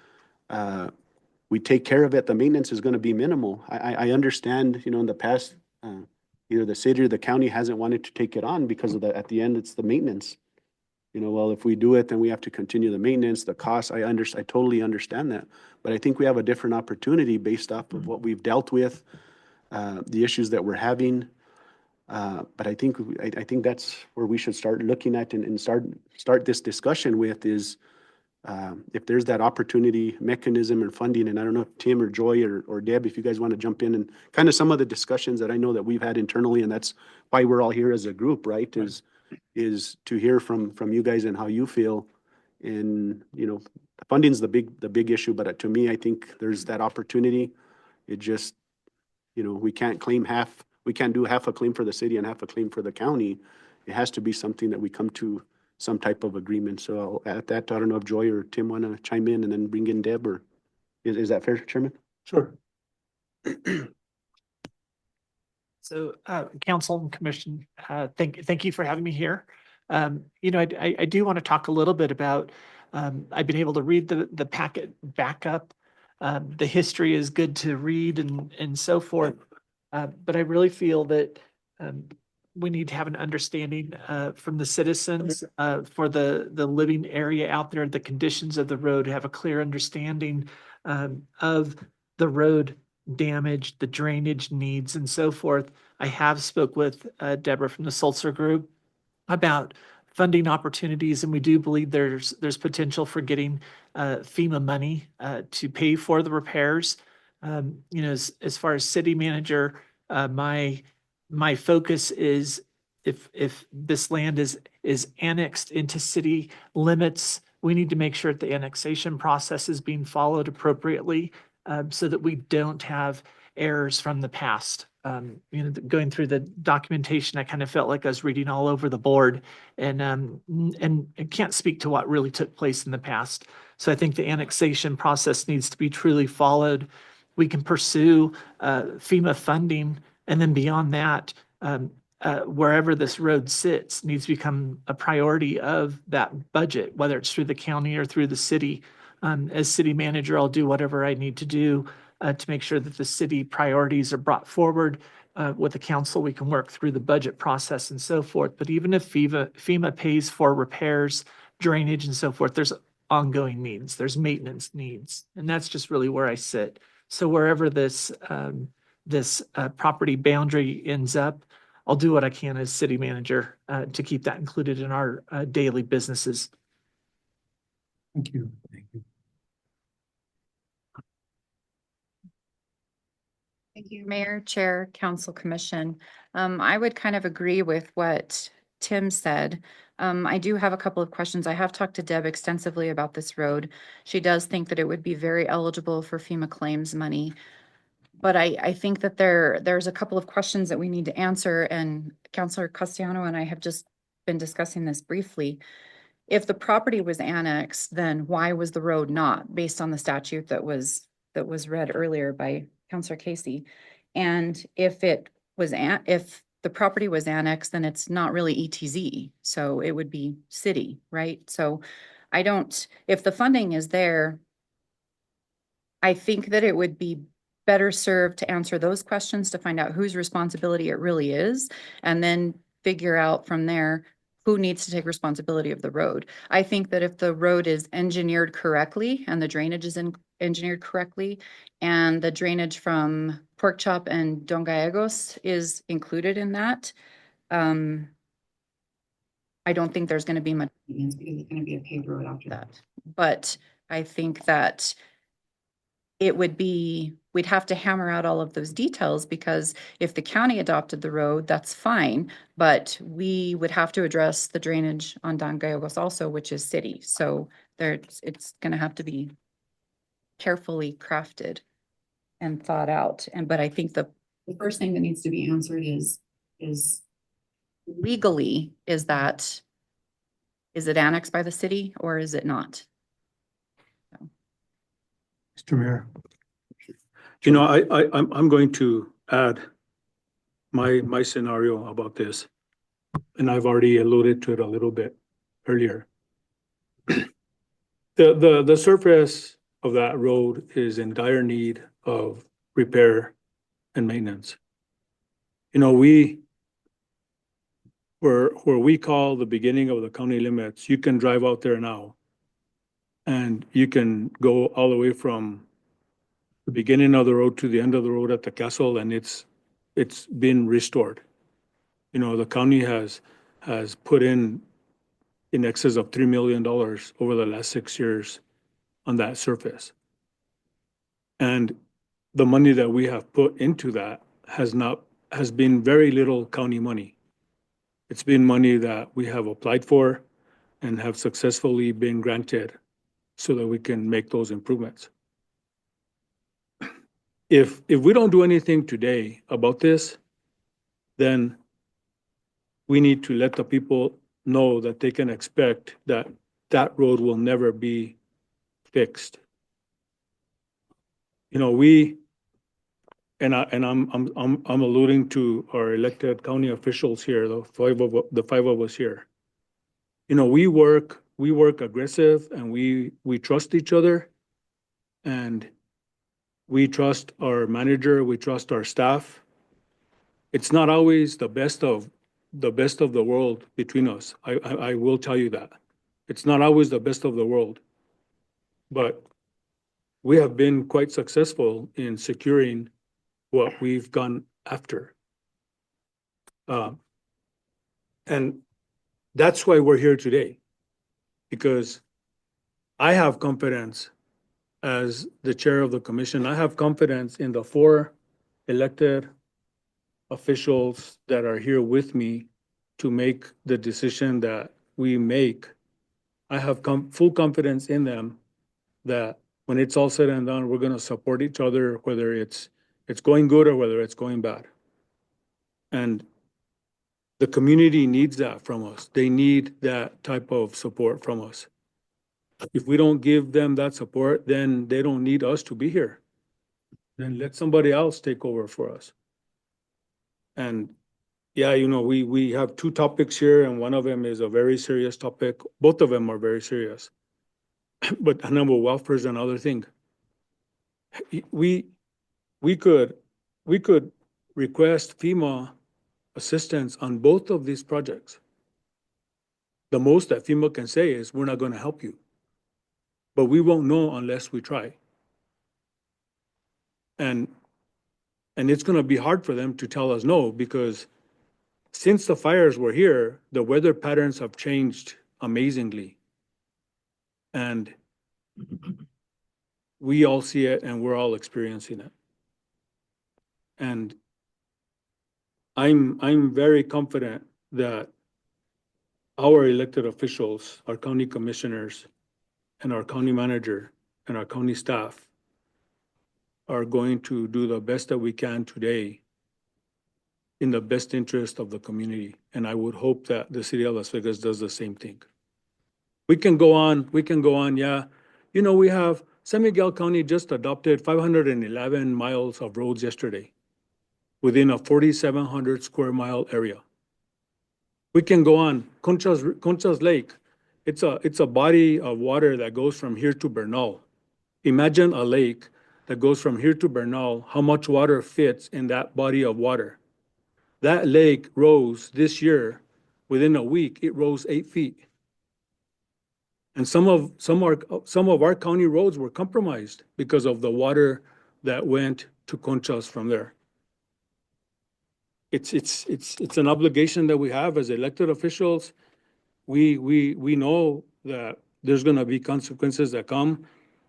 We take care of it. The maintenance is going to be minimal. I understand, in the past, either the city or the county hasn't wanted to take it on because of at the end, it's the maintenance. Well, if we do it, then we have to continue the maintenance, the costs. I totally understand that. But I think we have a different opportunity based off of what we've dealt with, the issues that we're having. But I think that's where we should start looking at and start this discussion with is if there's that opportunity mechanism and funding. And I don't know if Tim or Joy or Deb, if you guys want to jump in and kind of some of the discussions that I know that we've had internally, and that's why we're all here as a group, right? Is to hear from you guys and how you feel. And, the funding's the big issue, but to me, I think there's that opportunity. It just, we can't do half a claim for the city and half a claim for the county. It has to be something that we come to some type of agreement. So at that, I don't know if Joy or Tim want to chime in and then bring in Deb, or is that fair, Chairman? Sure. So, Council and Commission, thank you for having me here. I do want to talk a little bit about, I've been able to read the packet back up. The history is good to read and so forth. But I really feel that we need to have an understanding from the citizens for the living area out there, the conditions of the road, have a clear understanding of the road damage, the drainage needs, and so forth. I have spoke with Deborah from the Sulzer Group about funding opportunities, and we do believe there's potential for getting FEMA money to pay for the repairs. As far as city manager, my focus is if this land is annexed into city limits, we need to make sure that the annexation process is being followed appropriately. So that we don't have errors from the past. Going through the documentation, I kind of felt like I was reading all over the board, and I can't speak to what really took place in the past. So I think the annexation process needs to be truly followed. We can pursue FEMA funding, and then beyond that, wherever this road sits needs to become a priority of that budget, whether it's through the county or through the city. As city manager, I'll do whatever I need to do to make sure that the city priorities are brought forward. With the council, we can work through the budget process and so forth. But even if FEMA pays for repairs, drainage, and so forth, there's ongoing needs, there's maintenance needs. And that's just really where I sit. So wherever this property boundary ends up, I'll do what I can as city manager to keep that included in our daily businesses. Thank you. Thank you, Mayor, Chair, Council, Commission. I would kind of agree with what Tim said. I do have a couple of questions. I have talked to Deb extensively about this road. She does think that it would be very eligible for FEMA claims money. But I think that there's a couple of questions that we need to answer, and Councilor Castellano and I have just been discussing this briefly. If the property was annexed, then why was the road not, based on the statute that was read earlier by Councilor Casey? And if the property was annexed, then it's not really ETZ, so it would be city, right? So if the funding is there, I think that it would be better served to answer those questions, to find out whose responsibility it really is, and then figure out from there who needs to take responsibility of the road. I think that if the road is engineered correctly and the drainage is engineered correctly, and the drainage from Pork Chop and Don Gallegos is included in that, I don't think there's going to be much maintenance because it's going to be a paved road after that. But I think that it would be we'd have to hammer out all of those details, because if the county adopted the road, that's fine, but we would have to address the drainage on Don Gallegos also, which is city. So it's gonna have to be carefully crafted and thought out. But I think the first thing that needs to be answered is legally, is it annexed by the city or is it not? Mr. Mayor. You know, I'm going to add my scenario about this, and I've already alluded to it a little bit earlier. The surface of that road is in dire need of repair and maintenance. You know, where we call the beginning of the county limits, you can drive out there now and you can go all the way from the beginning of the road to the end of the road at the castle, and it's been restored. You know, the county has put in excess of $3 million over the last 6 years on that surface. And the money that we have put into that has been very little county money. It's been money that we have applied for and have successfully been granted so that we can make those improvements. If we don't do anything today about this, then we need to let the people know that they can expect that that road will never be fixed. You know, I'm alluding to our elected county officials here, the five of us here. You know, we work aggressive, and we trust each other, and we trust our manager, we trust our staff. It's not always the best of the world between us. I will tell you that. It's not always the best of the world. But we have been quite successful in securing what we've gone after. And that's why we're here today, because I have confidence as the chair of the commission. I have confidence in the 4 elected officials that are here with me to make the decision that we make. I have full confidence in them that when it's all said and done, we're going to support each other, whether it's going good or whether it's going bad. And the community needs that from us. They need that type of support from us. If we don't give them that support, then they don't need us to be here. Then let somebody else take over for us. And yeah, you know, we have 2 topics here, and one of them is a very serious topic. Both of them are very serious. But animal welfare is another thing. We could request FEMA assistance on both of these projects. The most that FEMA can say is, we're not going to help you. But we won't know unless we try. And it's going to be hard for them to tell us no, because since the fires were here, the weather patterns have changed amazingly. And we all see it, and we're all experiencing it. And I'm very confident that our elected officials, our county commissioners, and our county manager, and our county staff are going to do the best that we can today in the best interest of the community. And I would hope that the city of Las Vegas does the same thing. We can go on, yeah. You know, we have San Miguel County just adopted 511 miles of roads yesterday within a 4,700 square mile area. We can go on. Conchas Lake, it's a body of water that goes from here to Bernal. Imagine a lake that goes from here to Bernal, how much water fits in that body of water. That lake rose this year, within a week, it rose 8 feet. And some of our county roads were compromised because of the water that went to Conchas from there. It's an obligation that we have as elected officials. We know that there's going to be consequences that come.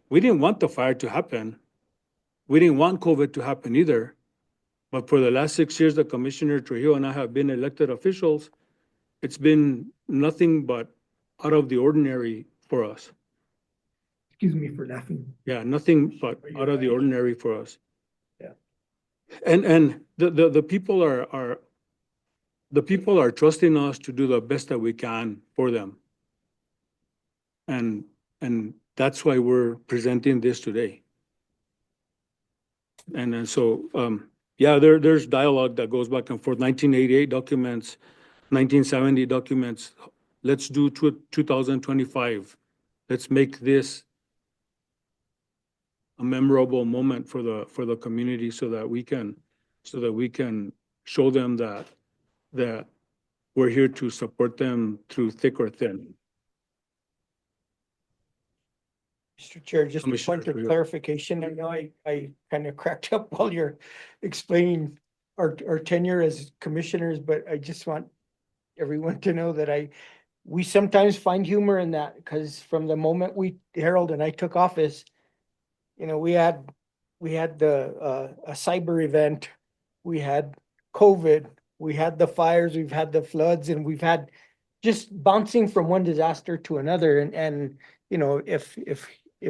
We didn't want the fire to happen, we didn't want COVID to happen either. But for the last 6 years, the Commissioner Trujillo and I have been elected officials. It's been nothing but out of the ordinary for us. Excuse me for laughing. Yeah, nothing but out of the ordinary for us. Yeah. And the people are trusting us to do the best that we can for them. And that's why we're presenting this today. And then so, yeah, there's dialogue that goes back and forth, 1988 documents, 1970 documents. Let's do 2025. Let's make this a memorable moment for the community so that we can show them that we're here to support them through thick or thin. Mr. Chair, just a Commissioner point of Trujillo. clarification. I know I kind of cracked up while you're explaining our tenure as commissioners, but I just want everyone to know that we sometimes find humor in that, because from the moment Harold and I took office, you know, we had a cyber event, we had COVID, we had the fires, we've had the floods, and we've had just bouncing from one disaster to another. And you know, if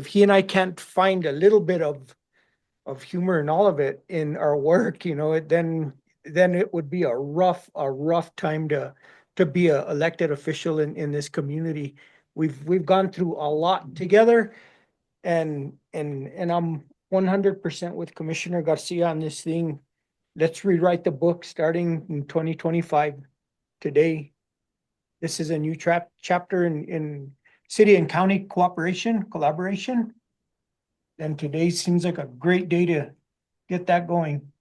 he and I can't find a little bit of humor in all of it in our work, you know, then it would be a rough time to be a elected official in this community. We've gone through a lot together, and I'm 100% with Commissioner Garcia on this thing. Let's rewrite the book starting in 2025. Today, this is a new chapter in city and county collaboration. And today seems like a great day to get that going.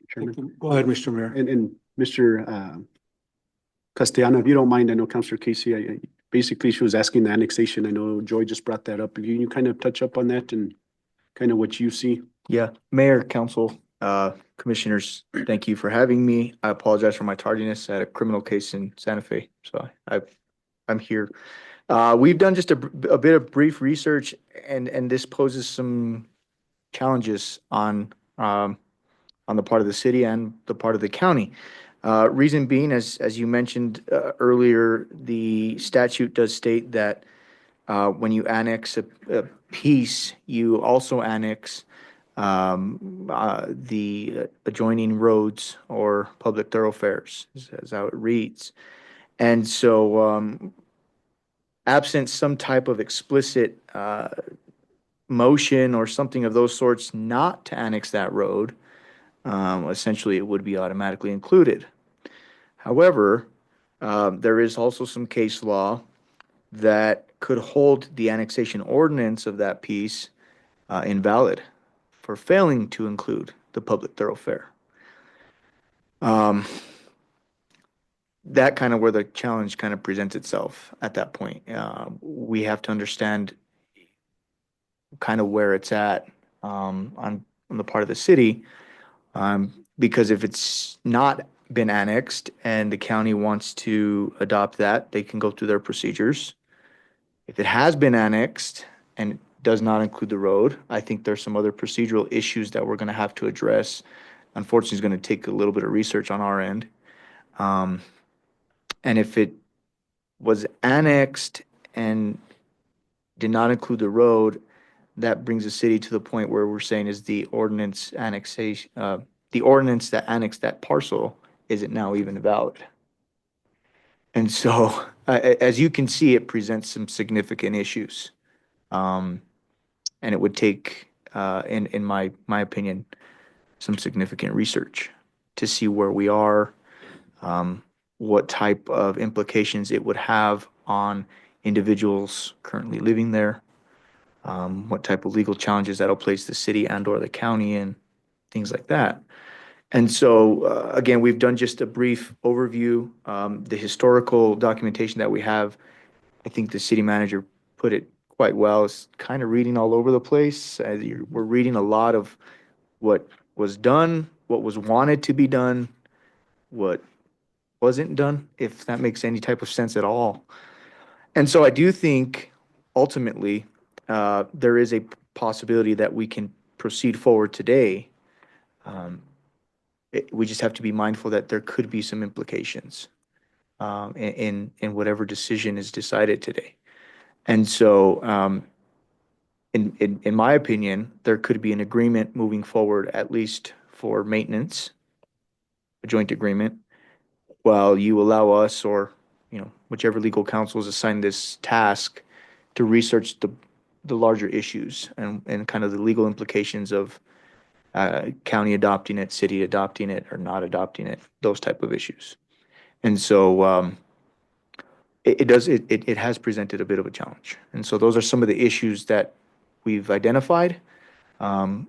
Chairman. Go ahead, Mr. Mayor. And Mr. Castellano, if you don't mind, I know Councilor Casey, basically she was asking the annexation. I know Joy just brought that up. Can you kind of touch up on that and kind of what you see? Yeah, Mayor, Council, Commissioners, thank you for having me. I apologize for my tardiness. I had a criminal case in Santa Fe, so I'm here. We've done just a bit of brief research, and this poses some challenges on the part of the city and the part of the county. Reason being, as you mentioned earlier, the statute does state that when you annex a piece, you also annex the adjoining roads or public thoroughfares, is how it reads. And so, absent some type of explicit motion or something of those sorts not to annex that road, essentially it would be automatically included. However, there is also some case law that could hold the annexation ordinance of that piece invalid for failing to include the public thoroughfare. That kind of where the challenge kind of presents itself at that point. We have to understand kind of where it's at on the part of the city, because if it's not been annexed and the county wants to adopt that, they can go through their procedures. If it has been annexed and it does not include the road, I think there's some other procedural issues that we're going to have to address. Unfortunately, it's going to take a little bit of research on our end. And if it was annexed and did not include the road, that brings the city to the point where we're saying is the ordinance annexation, the ordinance that annexed that parcel, is it now even valid? And so, as you can see, it presents some significant issues. And it would take, in my opinion, some significant research to see where we are, what type of implications it would have on individuals currently living there, what type of legal challenges that'll place the city and or the county in, things like that. And so, again, we've done just a brief overview. The historical documentation that we have, I think the city manager put it quite well. It's kind of reading all over the place. We're reading a lot of what was done, what was wanted to be done, what wasn't done, if that makes any type of sense at all. And so I do think, ultimately, there is a possibility that we can proceed forward today. We just have to be mindful that there could be some implications in whatever decision is decided today. And so, in my opinion, there could be an agreement moving forward, at least for maintenance, a joint agreement, while you allow us or, whichever legal counsel is assigned this task to research the larger issues and kind of the legal implications of county adopting it, city adopting it, or not adopting it, those type of issues. And so it has presented a bit of a challenge. And so those are some of the issues that we've identified.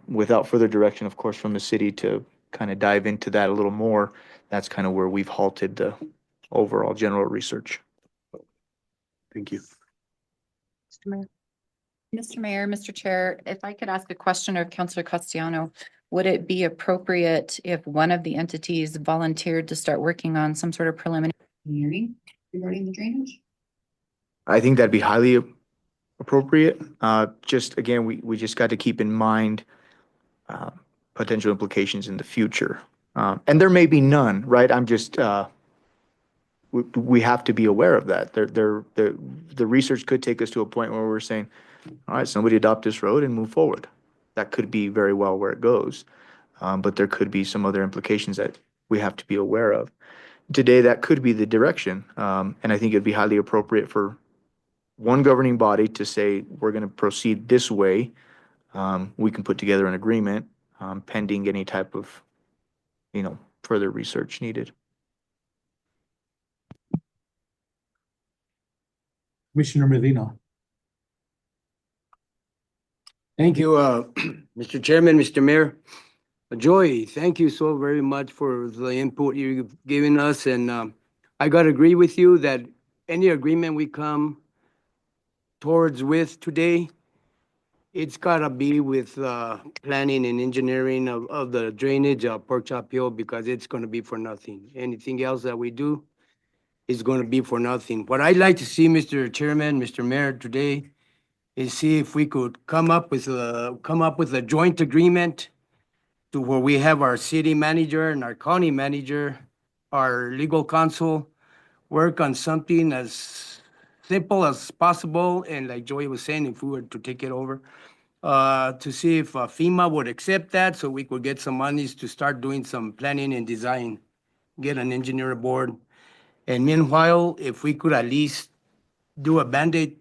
Without further direction, of course, from the city to kind of dive into that a little more, that's kind of where we've halted the overall general research. Thank you. Mr. Mayor. Mr. Mayor, Mr. Chair, if I could ask a question of Councilor Castellano, would it be appropriate if one of the entities volunteered to start working on some sort of preliminary engineering regarding the drainage? I think that'd be highly appropriate. Just again, we just got to keep in mind potential implications in the future. And there may be none, right? I'm just, we have to be aware of that. The research could take us to a point where we're saying, all right, somebody adopt this road and move forward. That could be very well where it goes. But there could be some other implications that we have to be aware of. Today, that could be the direction. And I think it'd be highly appropriate for one governing body to say, we're going to proceed this way. We can put together an agreement pending any type of, further research needed. Commissioner Medina. Thank you, Mr. Chairman, Mr. Mayor. Joy, thank you so very much for the input you've given us. And I got to agree with you that any agreement we come towards with today, it's got to be with planning and engineering of the drainage of Pork Chop Hill, because it's going to be for nothing. Anything else that we do is going to be for nothing. What I'd like to see, Mr. Chairman, Mr. Mayor, today is see if we could come up with a joint agreement to where we have our city manager and our county manager, our legal counsel, work on something as simple as possible. And like Joey was saying, if we were to take it over, to see if FEMA would accept that, so we could get some monies to start doing some planning and design, get an engineer aboard. And meanwhile, if we could at least do a Band-Aid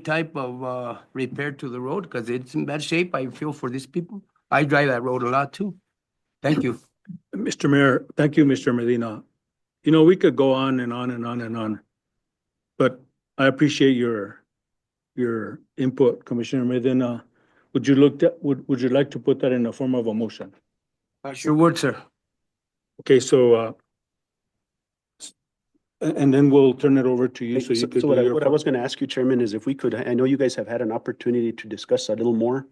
type of repair to the road, because it's in bad shape, I feel, for these people. I drive that road a lot too. Thank you. Mr. Mayor, thank you, Mr. Medina. We could go on and on and on and on, but I appreciate your input, Commissioner Medina. Would you like to put that in the form of a motion? I sure would, sir. Okay, so and then we'll turn it over to you so you could So do what your I was going to ask you, Chairman, is if we could, I know you guys have had an opportunity to discuss a little more.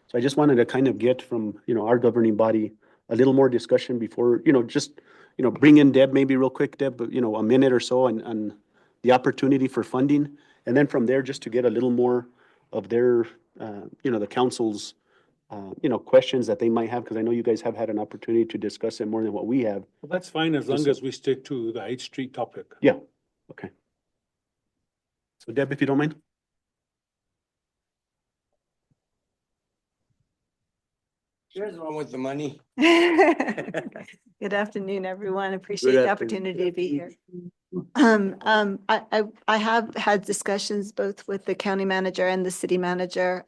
So I just wanted to kind of get from, our governing body a little more discussion before, just, bring in Deb maybe real quick, Deb, a minute or so on the opportunity for funding. And then from there, just to get a little more of their, the council's, questions that they might have, because I know you guys have had an opportunity to discuss it more than what we have. Well, that's fine as long as we stick to the 8th Street topic. Yeah, okay. So Deb, if you don't mind. Here's the one with the money. Good afternoon, everyone. Appreciate the opportunity to be here. I have had discussions both with the county manager and the city manager,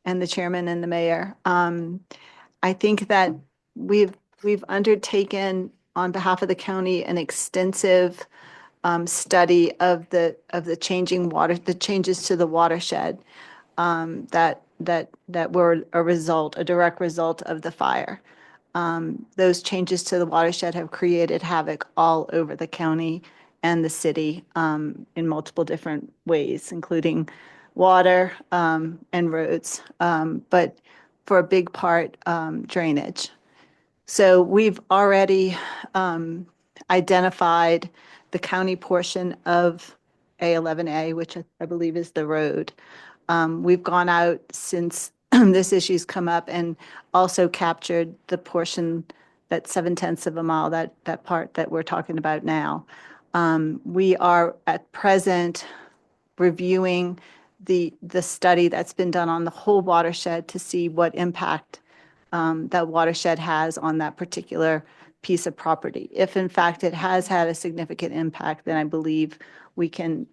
and the chairman and the mayor. I think that we've undertaken on behalf of the county an extensive study of the changes to the watershed that were a direct result of the fire. Those changes to the watershed have created havoc all over the county and the city in multiple different ways, including water and roads, but for a big part, drainage. So we've already identified the county portion of A11A, which I believe is the road, We've gone out since this issue's come up and also captured the portion, that 7/10 of a mile, that part that we're talking about now. We are at present reviewing the study that's been done on the whole watershed to see what impact that watershed has on that particular piece of property. If in fact it has had a significant impact, then I believe we can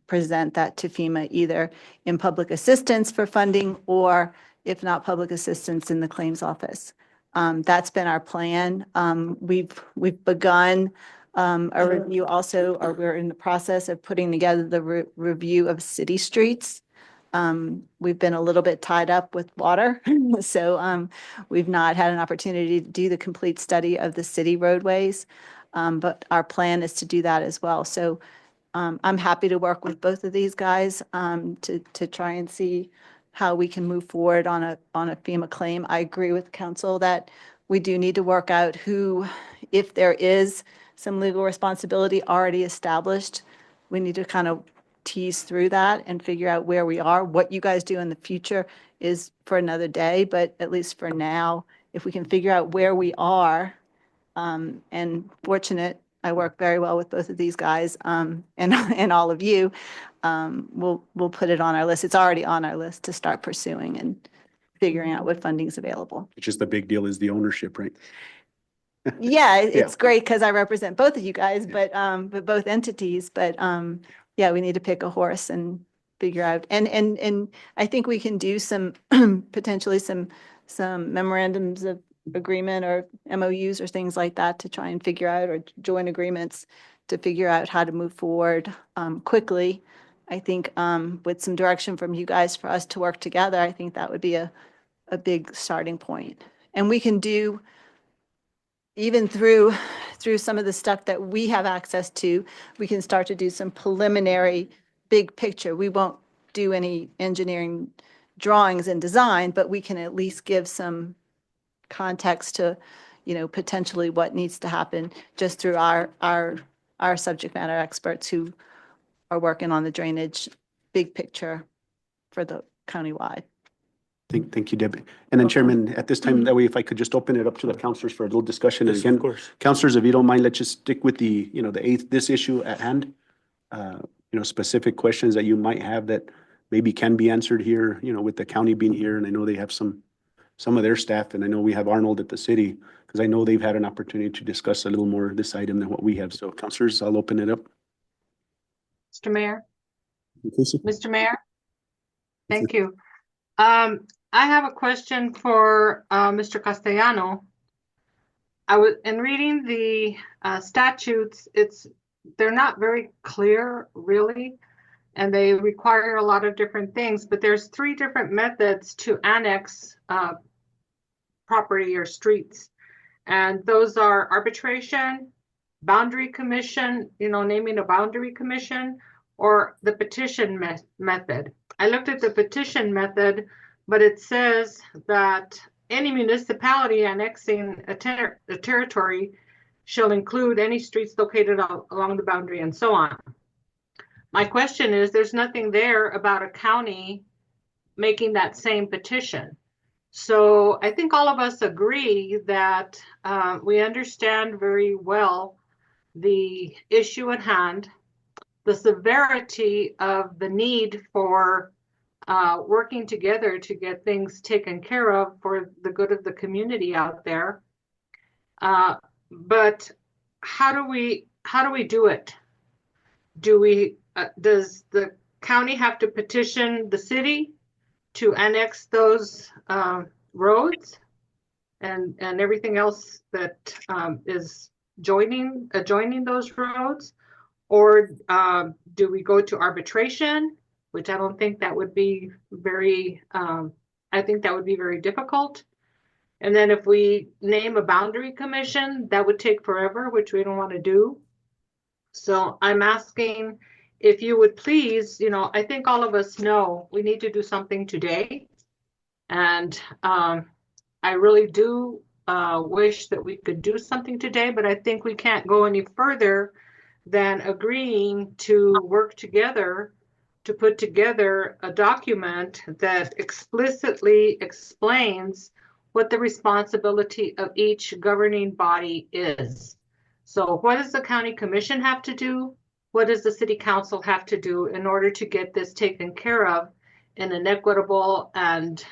present that to FEMA either in public assistance for funding, or if not public assistance, in the claims office. That's been our plan. We've begun a review also, or we're in the process of putting together the review of city streets. We've been a little bit tied up with water, so we've not had an opportunity to do the complete study of the city roadways, but our plan is to do that as well. So I'm happy to work with both of these guys to try and see how we can move forward on a FEMA claim. I agree with council that we do need to work out who, if there is some legal responsibility already established, we need to kind of tease through that and figure out where we are. What you guys do in the future is for another day, but at least for now, if we can figure out where we are, and fortunate, I work very well with both of these guys, and all of you, we'll put it on our list. It's already on our list to start pursuing and figuring out what funding is available. Which is the big deal, is the ownership, right? Yeah, it's great because I represent both of you guys, but both entities, but yeah, we need to pick a horse and figure out, and I think we can do some potentially some memorandums of agreement or MOUs or things like that to try and figure out, or joint agreements to figure out how to move forward quickly. I think with some direction from you guys for us to work together, I think that would be a big starting point. And we can do, even through some of the stuff that we have access to, we can start to do some preliminary big picture. We won't do any engineering drawings and design, but we can at least give some context to, potentially what needs to happen just through our subject matter experts who are working on the drainage big picture for the countywide. Thank you, Debbie. And then Chairman, at this time, that way, if I could just open it up to the councilors for a little discussion. And again, councilors, if you don't mind, let's just stick with this issue at hand. Specific questions that you might have that maybe can be answered here, with the county being here. And I know they have some of their staff, and I know we have Arnold at the city, because I know they've had an opportunity to discuss a little more this item than what we have. So councilors, I'll open it up. Mr. Mayor. Inclusive. Mr. Mayor. Thank you. I have a question for Mr. Castellano. In reading the statutes, they're not very clear, really, and they require a lot of different things, but there's 3 different methods to annex property or streets. And those are arbitration, boundary commission, naming a boundary commission, or the petition method. I looked at the petition method, but it says that any municipality annexing a territory shall include any streets located along the boundary and so on. My question is, there's nothing there about a county making that same petition. So I think all of us agree that we understand very well the issue at hand, the severity of the need for working together to get things taken care of for the good of the community out there. But how do we do it? Does the county have to petition the city to annex those roads and everything else that is adjoining those roads? Or do we go to arbitration, which I don't think that would be very, I think that would be very difficult. And then if we name a boundary commission, that would take forever, which we don't want to do. So I'm asking if you would please, I think all of us know we need to do something today. And I really do wish that we could do something today, but I think we can't go any further than agreeing to work together to put together a document that explicitly explains what the responsibility of each governing body is. So what does the county commission have to do? What does the city council have to do in order to get this taken care of in an equitable and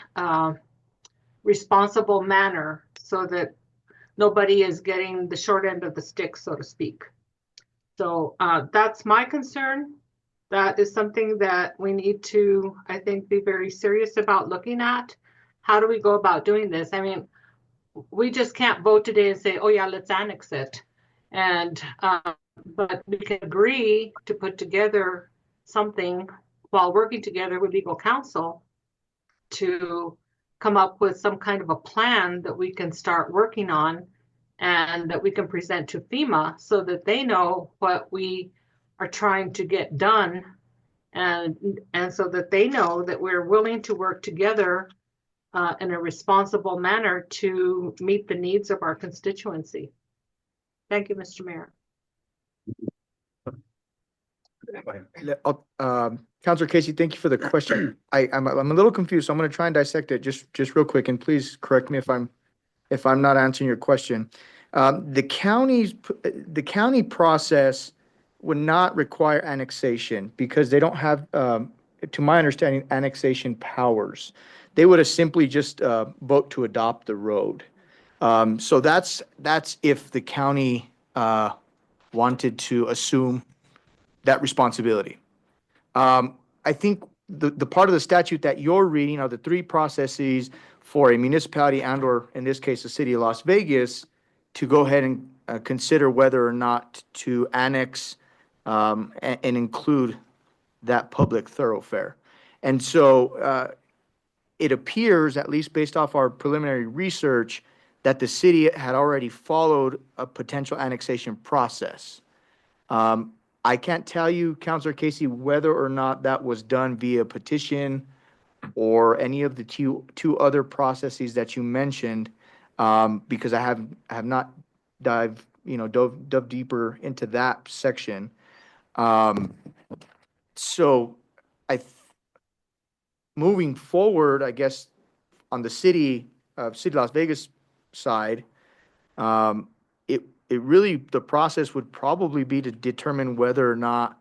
responsible manner so that nobody is getting the short end of the stick, so to speak. So that's my concern. That is something that we need to, I think, be very serious about looking at. How do we go about doing this? I mean, we just can't vote today and say, oh yeah, let's annex it. And but we can agree to put together something while working together with legal counsel to come up with some kind of a plan that we can start working on and that we can present to FEMA so that they know what we are trying to get done, and so that they know that we're willing to work together in a responsible manner to meet the needs of our constituency. Thank you, Mr. Mayor. Councilor Casey, thank you for the question. I'm a little confused, so I'm going to try and dissect it just real quick, and please correct me if I'm not answering your question. The county process would not require annexation because they don't have, to my understanding, annexation powers. They would have simply just vote to adopt the road. So that's if the county wanted to assume that responsibility. I think the part of the statute that you're reading are the three processes for a municipality and, or in this case, the city of Las Vegas to go ahead and consider whether or not to annex and include that public thoroughfare. And so it appears, at least based off our preliminary research, that the city had already followed a potential annexation process. I can't tell you, Councilor Casey, whether or not that was done via petition or any of the two other processes that you mentioned, because I have not dove deeper into that section. So moving forward, I guess on the city of Las Vegas side, it really, the process would probably be to determine whether or not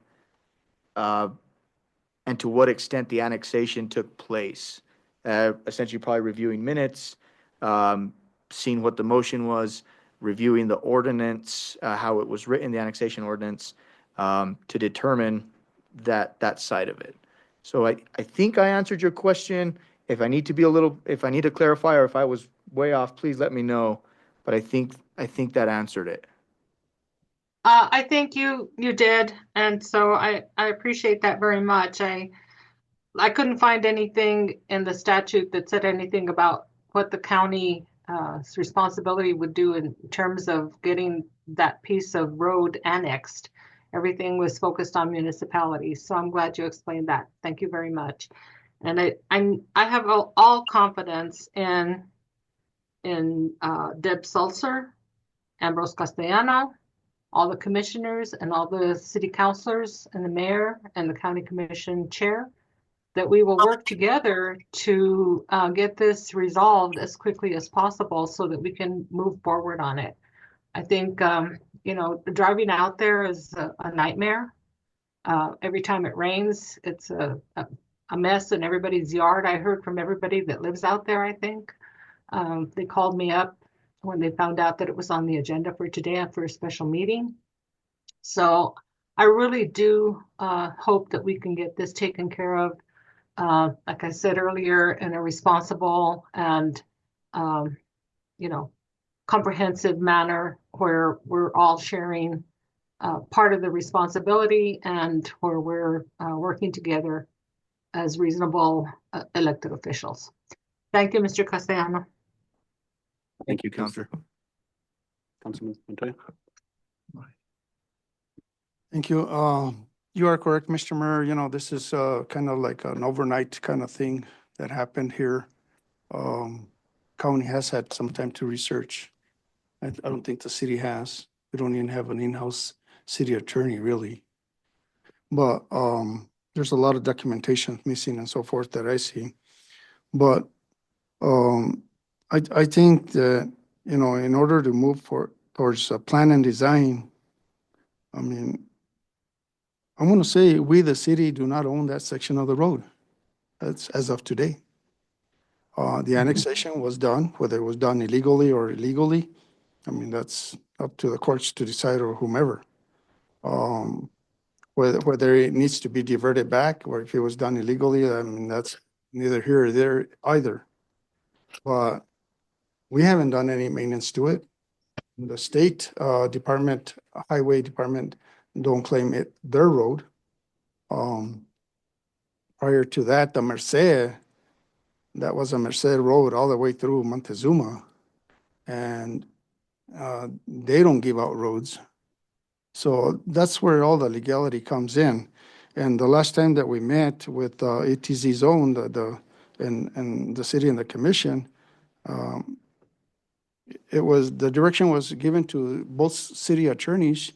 and to what extent the annexation took place. Essentially probably reviewing minutes, seeing what the motion was, reviewing the ordinance, how it was written, the annexation ordinance, to determine that side of it. So I think I answered your question. If I need to clarify, or if I was way off, please let me know. But I think that answered it. I think you did, and so I appreciate that very much. I couldn't find anything in the statute that said anything about what the county's responsibility would do in terms of getting that piece of road annexed. Everything was focused on municipalities, so I'm glad you explained that. Thank you very much. And I have all confidence in Deb Sulzer, Ambrose Castellano, all the commissioners and all the city councilors and the mayor and the county commission chair, that we will work together to get this resolved as quickly as possible so that we can move forward on it. I think, driving out there is a nightmare. Every time it rains, it's a mess in everybody's yard. I heard from everybody that lives out there, I think. They called me up when they found out that it was on the agenda for today for a special meeting. So I really do hope that we can get this taken care of, like I said earlier, in a responsible and, comprehensive manner where we're all sharing part of the responsibility and where we're working together as reasonable elected officials. Thank you, Mr. Castellano. Thank you, Councilor. Councilman Montoya. Thank you. You are correct, Mr. Mayor. This is kind of like an overnight kind of thing that happened here. County has had some time to research. I don't think the city has. We don't even have an in-house city attorney, really. But there's a lot of documentation missing and so forth that I see. But I think that, you know, in order to move towards a plan and design, I mean, I'm gonna say we, the city, do not own that section of the road. That's as of today. The annexation was done, whether it was done illegally or illegally. I mean, that's up to the courts to decide or whomever. Whether it needs to be diverted back or if it was done illegally, I mean, that's neither here or there either. But we haven't done any maintenance to it. The state department, highway department, don't claim it their road. Prior to that, the Merced, that was a Merced road all the way through Montezuma. And they don't give out roads. So that's where all the legality comes in. And the last time that we met with ATZ Zone, and the city and the commission, the direction was given to both city attorneys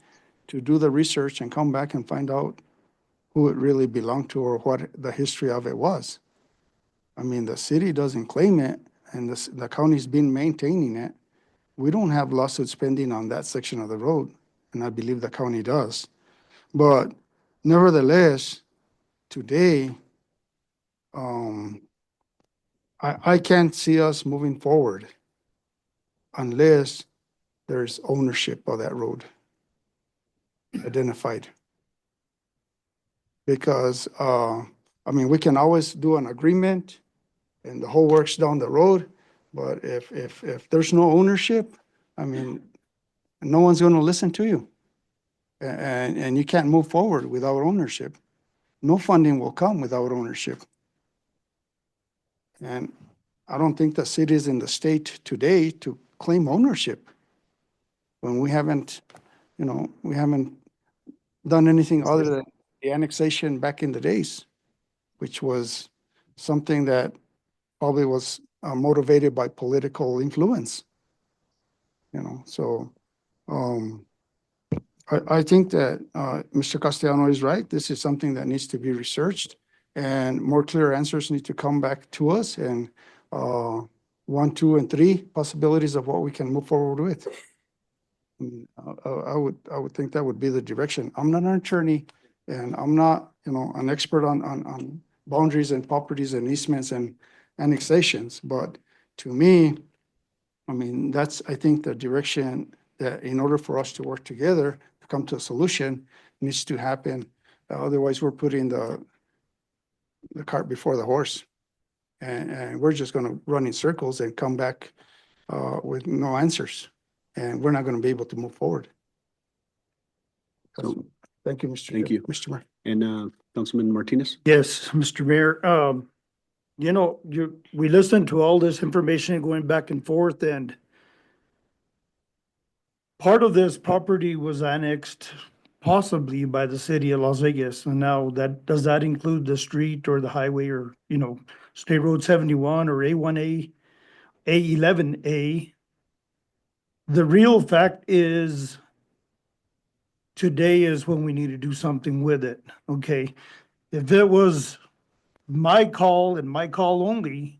to do the research and come back and find out who it really belonged to or what the history of it was. I mean, the city doesn't claim it, and the county's been maintaining it. We don't have lawsuits pending on that section of the road, and I believe the county does. But nevertheless, today, I can't see us moving forward unless there's ownership of that road identified. Because, I mean, we can always do an agreement and the whole works down the road, but if there's no ownership, I mean, no one's going to listen to you. And you can't move forward without ownership. No funding will come without ownership. And I don't think the city is in the state today to claim ownership when we haven't, you know, we haven't done anything other than the annexation back in the days, which was something that probably was motivated by political influence, you know. So I think that Mr. Castellano is right. This is something that needs to be researched, and more clear answers need to come back to us, and 1, 2, and 3 possibilities of what we can move forward with. I would think that would be the direction. I'm not an attorney, and I'm not, you know, an expert on boundaries and properties and easements and annexations. But to me, I mean, that's, I think, the direction that in order for us to work together to come to a solution needs to happen. Otherwise, we're putting the cart before the horse. And we're just going to run in circles and come back with no answers. And we're not going to be able to move forward. So, thank you, Mr. Thank you. Mr. Mayor. And Councilman Martinez? Yes, Mr. Mayor, you know, we listened to all this information going back and forth, and part of this property was annexed possibly by the city of Las Vegas. And now does that include the street or the highway or, you know, State Road 71 or A1A, A11A? The real fact is today is when we need to do something with it, okay? If it was my call and my call only,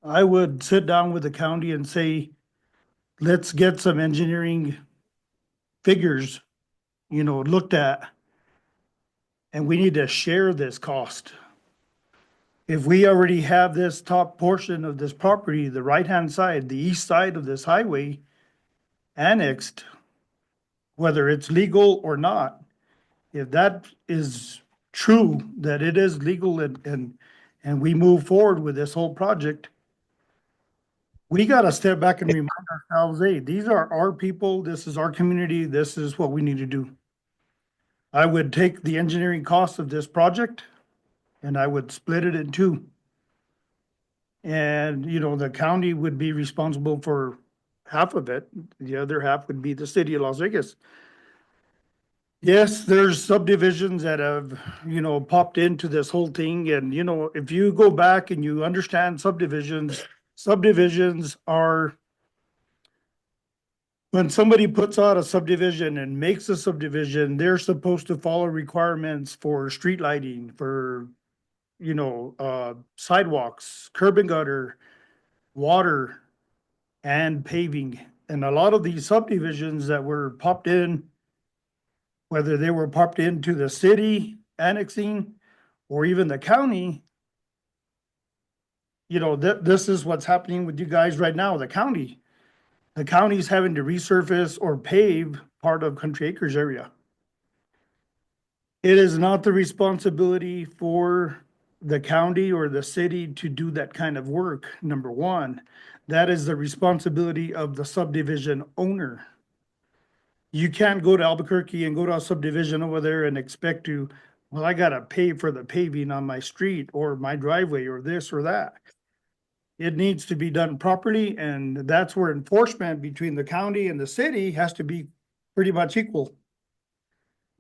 I would sit down with the county and say, let's get some engineering figures, you know, looked at, and we need to share this cost. If we already have this top portion of this property, the right-hand side, the east side of this highway annexed, whether it's legal or not, if that is true, that it is legal and we move forward with this whole project, we got to step back and remind ourselves, hey, these are our people, this is our community, this is what we need to do. I would take the engineering cost of this project and I would split it in two. And, you know, the county would be responsible for half of it. The other half would be the city of Las Vegas. Yes, there's subdivisions that have, you know, popped into this whole thing. And, you know, if you go back and you understand subdivisions are when somebody puts out a subdivision and makes a subdivision, they're supposed to follow requirements for street lighting, for, sidewalks, curb and gutter, water, and paving. And a lot of these subdivisions that were popped in, whether they were popped into the city annexing or even the county, this is what's happening with you guys right now, the county. The county's having to resurface or pave part of Country Acres area. It is not the responsibility for the county or the city to do that kind of work, number one. That is the responsibility of the subdivision owner. You can't go to Albuquerque and go to a subdivision over there and expect to, well, I gotta pay for the paving on my street or my driveway or this or that. It needs to be done properly, and that's where enforcement between the county and the city has to be pretty much equal.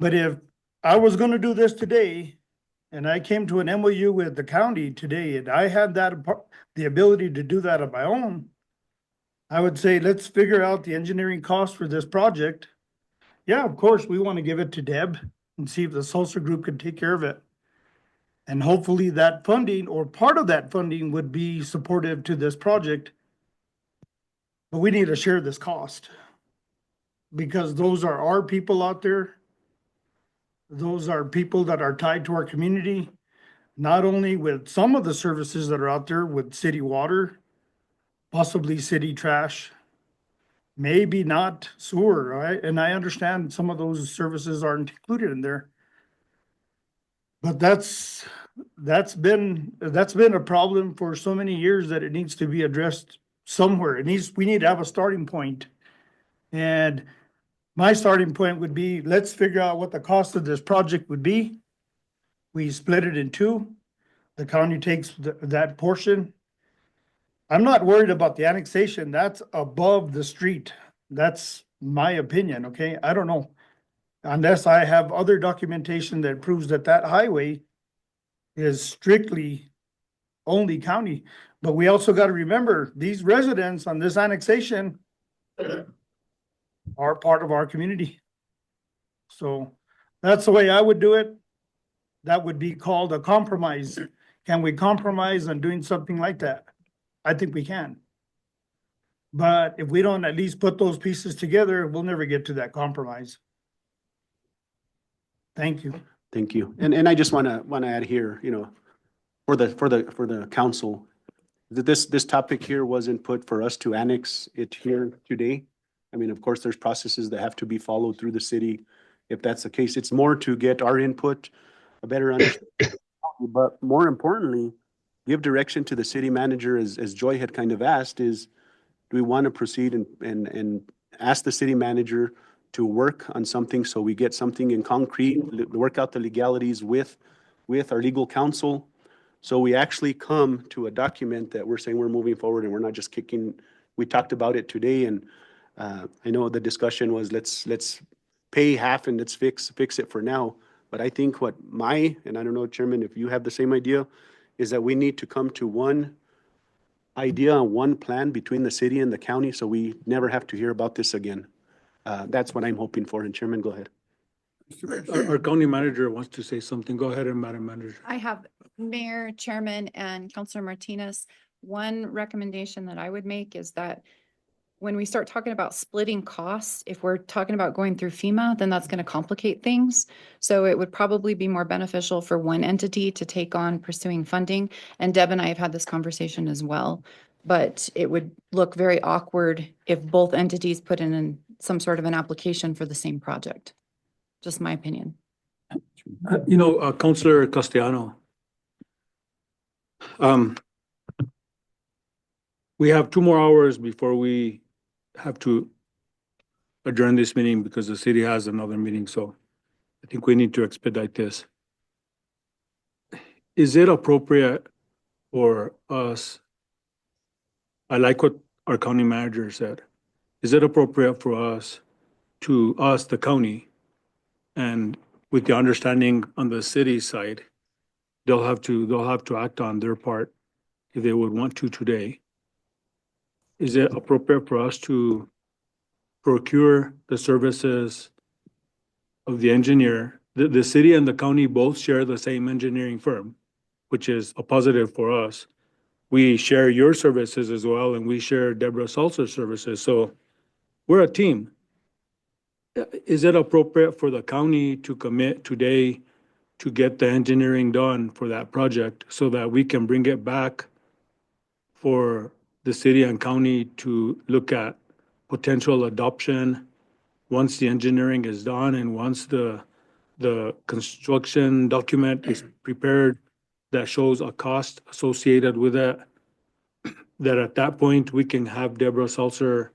But if I was gonna do this today, and I came to an MOU with the county today, and I had the ability to do that on my own, I would say, let's figure out the engineering cost for this project. Yeah, of course, we want to give it to Deb and see if the Sulzer Group can take care of it. And hopefully that funding or part of that funding would be supportive to this project. But we need to share this cost, because those are our people out there. Those are people that are tied to our community, not only with some of the services that are out there with city water, possibly city trash, maybe not sewer, right? And I understand some of those services aren't included in there. But that's been a problem for so many years that it needs to be addressed somewhere. We need to have a starting point. And my starting point would be, let's figure out what the cost of this project would be. We split it in two. The county takes that portion. I'm not worried about the annexation. That's above the street. That's my opinion, okay? I don't know. Unless I have other documentation that proves that that highway is strictly only county. But we also got to remember, these residents on this annexation are part of our community. So that's the way I would do it. That would be called a compromise. Can we compromise on doing something like that? I think we can. But if we don't at least put those pieces together, we'll never get to that compromise. Thank you. Thank you. And I just want to add here, for the council, that this topic here wasn't put for us to annex it here today. I mean, of course, there's processes that have to be followed through the city. If that's the case, it's more to get our input, a better understanding. But more importantly, give direction to the city manager, as Joy had kind of asked, is do we want to proceed and ask the city manager to work on something so we get something in concrete, work out the legalities with our legal counsel, so we actually come to a document that we're saying we're moving forward and we're not just kicking. We talked about it today, and I know the discussion was let's pay half and let's fix it for now. But I think and I don't know, Chairman, if you have the same idea, is that we need to come to one idea and one plan between the city and the county so we never have to hear about this again. That's what I'm hoping for. And Chairman, go ahead. Our county manager wants to say something. Go ahead, Madam Manager. I have Mayor, Chairman, and Councilor Martinez. One recommendation that I would make is that when we start talking about splitting costs, if we're talking about going through FEMA, then that's going to complicate things. So it would probably be more beneficial for one entity to take on pursuing funding. And Deb and I have had this conversation as well. But it would look very awkward if both entities put in some sort of an application for the same project. Just my opinion. Councilor Castellano. We have 2 more hours before we have to adjourn this meeting because the city has another meeting. So I think we need to expedite this. Is it appropriate for us? I like what our county manager said. Is it appropriate for us, the county, and with the understanding on the city side, they'll have to act on their part if they would want to today. Is it appropriate for us to procure the services of the engineer. The city and the county both share the same engineering firm, which is a positive for us. We share your services as well, and we share Deborah Salsa's services, so we're a team. Is it appropriate for the county to commit today to get the engineering done for that project so that we can bring it back for the city and county to look at potential adoption once the engineering is done and once the construction document is prepared that shows a cost associated with it, that at that point, we can have Deborah Salzer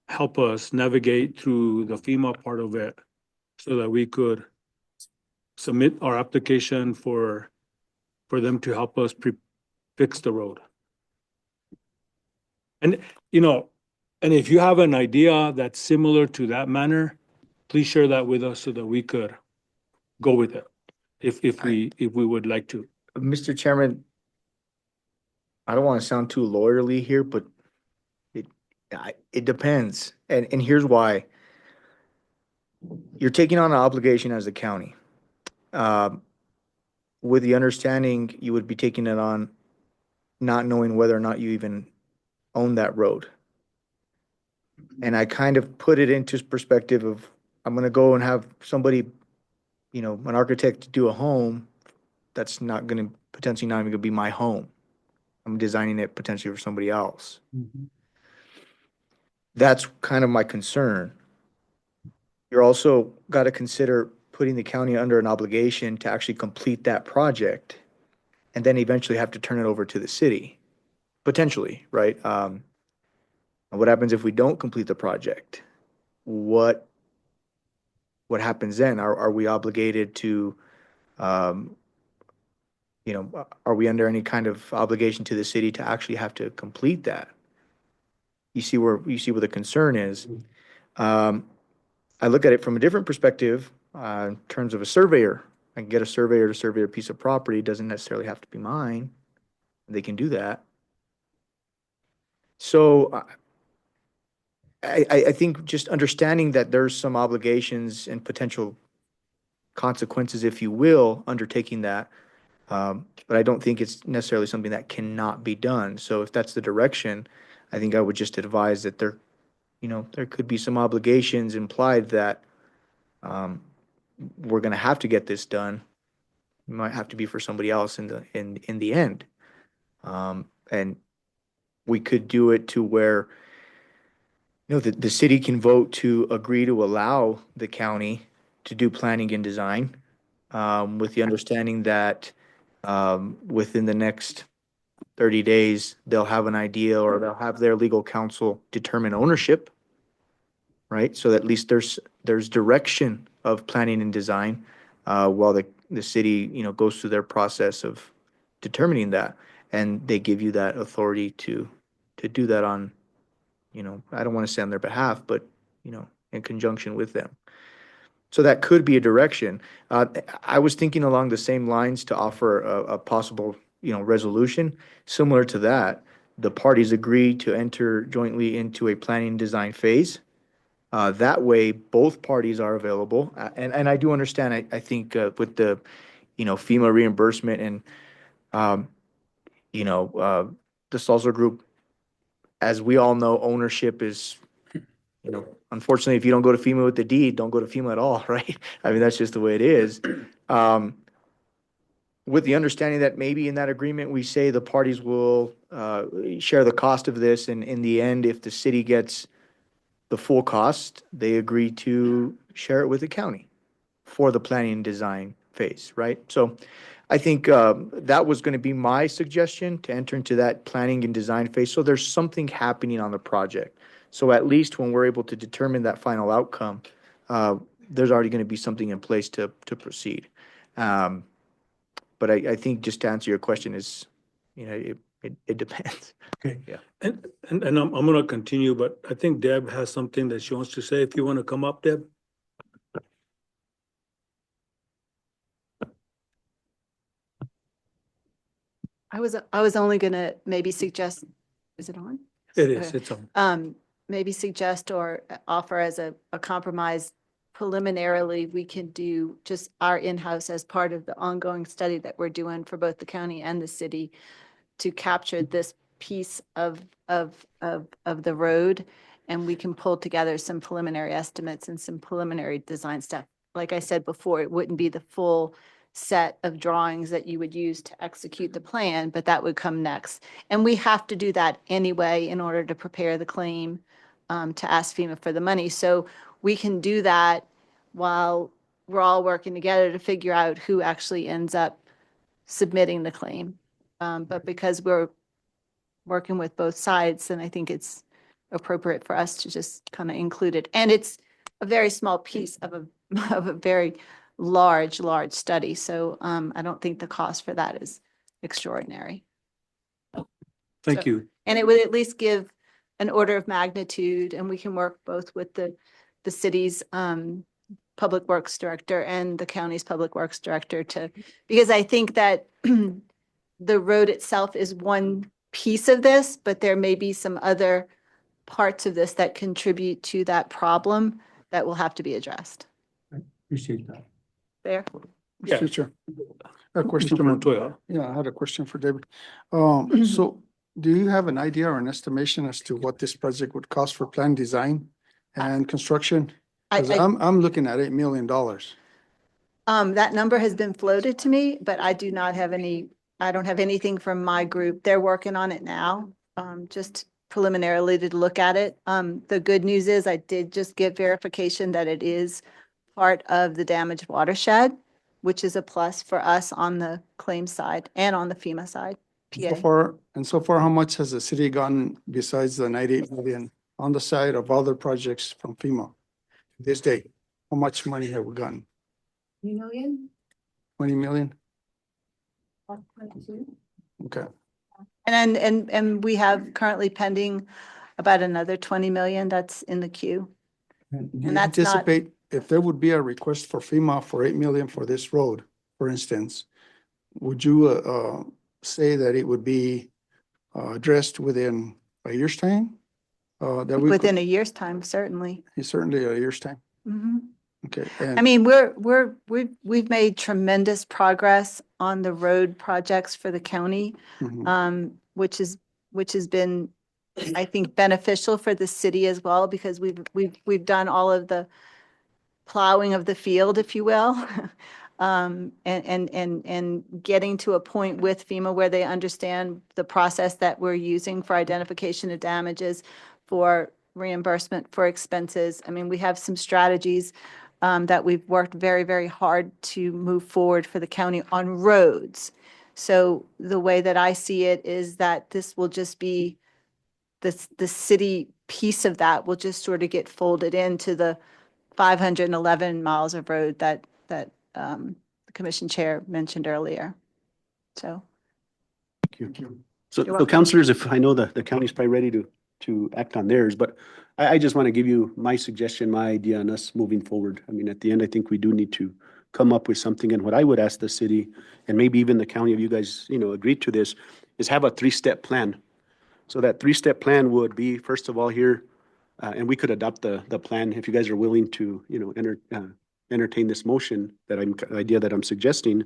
help us navigate through the FEMA part of it so that we could submit our application for them to help us fix the road. And, and if you have an idea that's similar to that manner, please share that with us so that we could go with it, if we would like to. Mr. Chairman, I don't want to sound too lawyerly here, but it depends. And here's why. You're taking on an obligation as a county. With the understanding you would be taking it on not knowing whether or not you even own that road. And I kind of put it into perspective of, I'm gonna go and have somebody, an architect do a home that's potentially not even gonna be my home. I'm designing it potentially for somebody else. That's kind of my concern. You're also got to consider putting the county under an obligation to actually complete that project and then eventually have to turn it over to the city, potentially, right? And what happens if we don't complete the project? What happens then? Are we obligated to, are we under any kind of obligation to the city to actually have to complete that? You see where the concern is. I look at it from a different perspective, in terms of a surveyor. I can get a surveyor to survey a piece of property. It doesn't necessarily have to be mine. They can do that. So I think just understanding that there's some obligations and potential consequences, if you will, undertaking that. But I don't think it's necessarily something that cannot be done. So if that's the direction, I think I would just advise that there could be some obligations implied that we're going to have to get this done. It might have to be for somebody else in the end. And we could do it to where the city can vote to agree to allow the county to do planning and design, with the understanding that within the next 30 days, they'll have an idea or they'll have their legal counsel determine ownership, right? So at least there's direction of planning and design, while the city, goes through their process of determining that. And they give you that authority to do that on, I don't want to say on their behalf, but, in conjunction with them. So that could be a direction. I was thinking along the same lines to offer a possible, resolution similar to that. The parties agree to enter jointly into a planning design phase. That way, both parties are available. And I do understand, I think, with the, FEMA reimbursement and, the Salsa Group, as we all know, ownership is, unfortunately, if you don't go to FEMA with the deed, don't go to FEMA at all, right? I mean, that's just the way it is. With the understanding that maybe in that agreement, we say the parties will share the cost of this, and in the end, if the city gets the full cost, they agree to share it with the county for the planning and design phase, right? So I think that was going to be my suggestion, to enter into that planning and design phase. So there's something happening on the project. So at least when we're able to determine that final outcome, there's already going to be something in place to proceed. But I think just to answer your question is, it depends. Okay. Yeah. And I'm going to continue, but I think Deb has something that she wants to say. If you want to come up, Deb. I was only gonna maybe suggest, is it on? It is, Okay. it's on. maybe suggest or offer as a compromise preliminarily, we can do just our in-house as part of the ongoing study that we're doing for both the county and the city to capture this piece of the road. And we can pull together some preliminary estimates and some preliminary design stuff. Like I said before, it wouldn't be the full set of drawings that you would use to execute the plan, but that would come next. And we have to do that anyway in order to prepare the claim to ask FEMA for the money. So we can do that while we're all working together to figure out who actually ends up submitting the claim. But because we're working with both sides, then I think it's appropriate for us to just kind of include it. And it's a very small piece of a very large study. So I don't think the cost for that is extraordinary. Thank you. And it would at least give an order of magnitude, and we can work both with the city's public works director and the county's public works director because I think that the road itself is one piece of this, but there may be some other parts of this that contribute to that problem that will have to be addressed. Appreciate that. There. Yeah. Mr. Chair. A question. Mr. Montoya. Yeah, I had a question for David. So do you have an idea or an estimation as to what this project would cost for plan design and construction? 'Cause I'm looking at $8 million. That number has been floated to me, but I do not have I don't have anything from my group. They're working on it now, just preliminarily to look at it. The good news is I did just get verification that it is part of the damaged watershed, which is a plus for us on the claim side and on the FEMA side. So far, how much has the city gotten besides the 98 million on the side of other projects from FEMA? This day, how much money have we gotten? 20 million? 20 million? Okay. And we have currently pending about another 20 million that's in the queue. Do you And that's not- anticipate if there would be a request for FEMA for 8 million for this road, for instance, would you say that it would be addressed within a year's time? That we Within a year's time, certainly. certainly a year's time. Mhm. Okay. I And mean, we've made tremendous progress on the road projects for the county, mhm. which has been, I think, beneficial for the city as well, because we've done all of the plowing of the field, if you will. And getting to a point with FEMA where they understand the process that we're using for identification of damages, for reimbursement for expenses. I mean, we have some strategies that we've worked very, very hard to move forward for the county on roads. So the way that I see it is that this will just be, the city piece of that will just sort of get folded into the 511 miles of road that the commission chair mentioned earlier. So. Thank you. So, You're so welcome. councilors, if I know the county's probably ready to act on theirs, but I just want to give you my suggestion, my idea on us moving forward. I mean, at the end, I think we do need to come up with something. And what I would ask the city, and maybe even the county, if you guys, agree to this, is have a 3-step plan. So that 3-step plan would be, first of all, here, and we could adopt the plan if you guys are willing to, entertain this motion idea that I'm suggesting,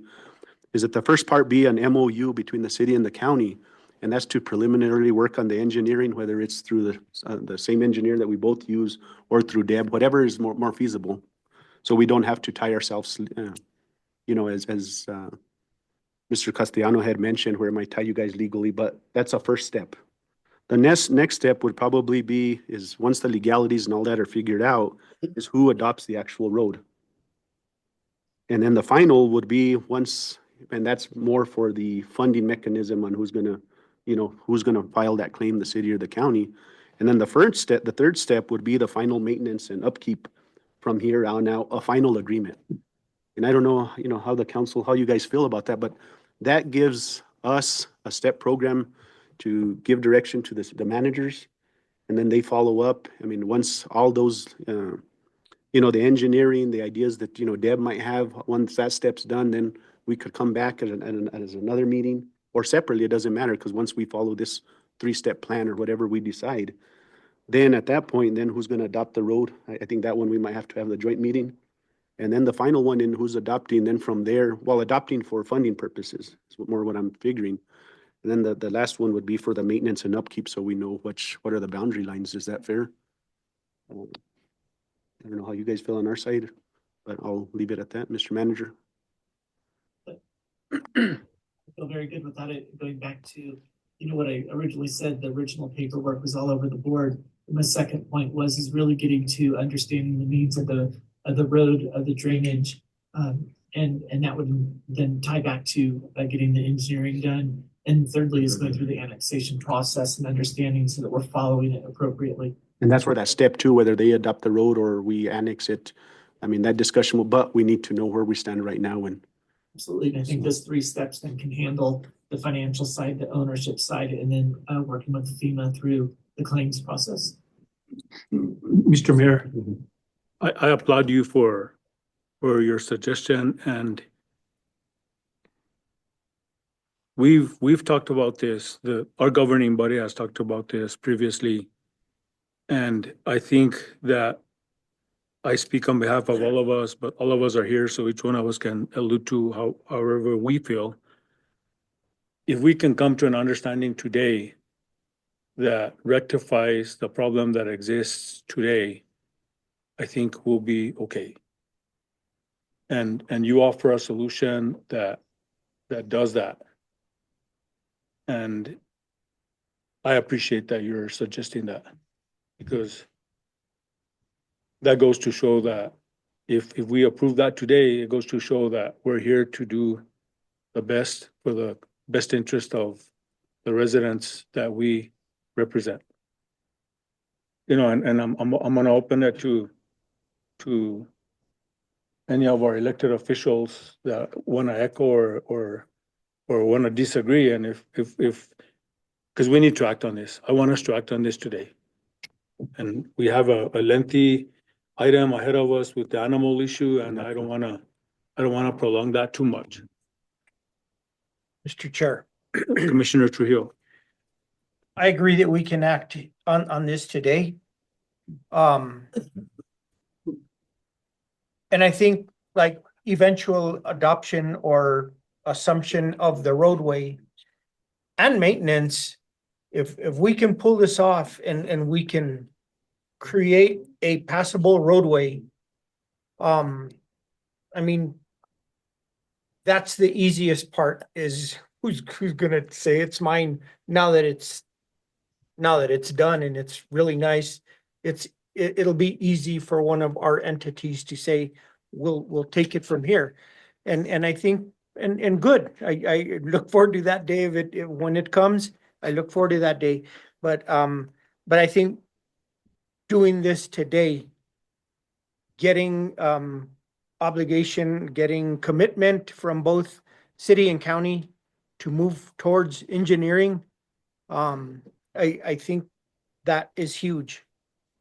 is that the first part be an MOU between the city and the county. And that's to preliminarily work on the engineering, whether it's through the same engineer that we both use or through Deb, whatever is more feasible. So we don't have to tie ourselves, as Mr. Castellano had mentioned, where it might tie you guys legally, but that's a first step. The next step would probably be is once the legalities and all that are figured out, is who adopts the actual road. And then the final would be once, and that's more for the funding mechanism on who's gonna file that claim, the city or the county. And then the third step would be the final maintenance and upkeep from here on out, a final agreement. And I don't know, how you guys feel about that, but that gives us a step program to give direction to the managers, and then they follow up. I mean, once all those, the engineering, the ideas that, Deb might have, once that step's done, then we could come back as another meeting or separately, it doesn't matter, because once we follow this 3-step plan or whatever we decide, Then at that point, then who's gonna adopt the road? I think that one we might have to have the joint meeting. And then the final one in who's adopting, then from there, well, adopting for funding purposes, is more what I'm figuring. And then the last one would be for the maintenance and upkeep, so we know what are the boundary lines. Is that fair? I don't know how you guys feel on our side, but I'll leave it at that, Mr. Manager. I feel very good without it going back to, what I originally said, the original paperwork was all over the board. And my second point is really getting to understanding the needs of the road, of the drainage. And that would then tie back to getting the engineering done. And thirdly is going through the annexation process and understanding so that we're following it appropriately. And that's where that step two, whether they adopt the road or we annex it, I mean, that discussion will, but we need to know where we stand right now and. Absolutely. And I think those 3 steps then can handle the financial side, the ownership side, and then working with FEMA through the claims process. Mr. Mayor, I applaud you for your suggestion, and we've talked about this. Our governing body has talked about this previously. And I think that I speak on behalf of all of us, but all of us are here, so each one of us can allude to however we feel. If we can come to an understanding today that rectifies the problem that exists today, I think we'll be okay. And you offer a solution that does that. And I appreciate that you're suggesting that, because that goes to show that if we approve that today, it goes to show that we're here to do the best for the best interest of the residents that we represent. And I'm gonna open it to any of our elected officials that want to echo or want to disagree. And if because we need to act on this. I want us to act on this today. And we have a lengthy item ahead of us with the animal issue, and I don't want to prolong that too much. Mr. Chair, Commissioner Trujillo. I agree that we can act on this today. And I think like eventual adoption or assumption of the roadway and maintenance, if we can pull this off and we can create a passable roadway, I mean, that's the easiest part, is who's gonna say it's mine now that it's done and it's really nice. It'll be easy for one of our entities to say, we'll take it from here. And I think, and good, I look forward to that day of it, when it comes. I look forward to that day. But I think doing this today, getting obligation, getting commitment from both city and county to move towards engineering, I think that is huge.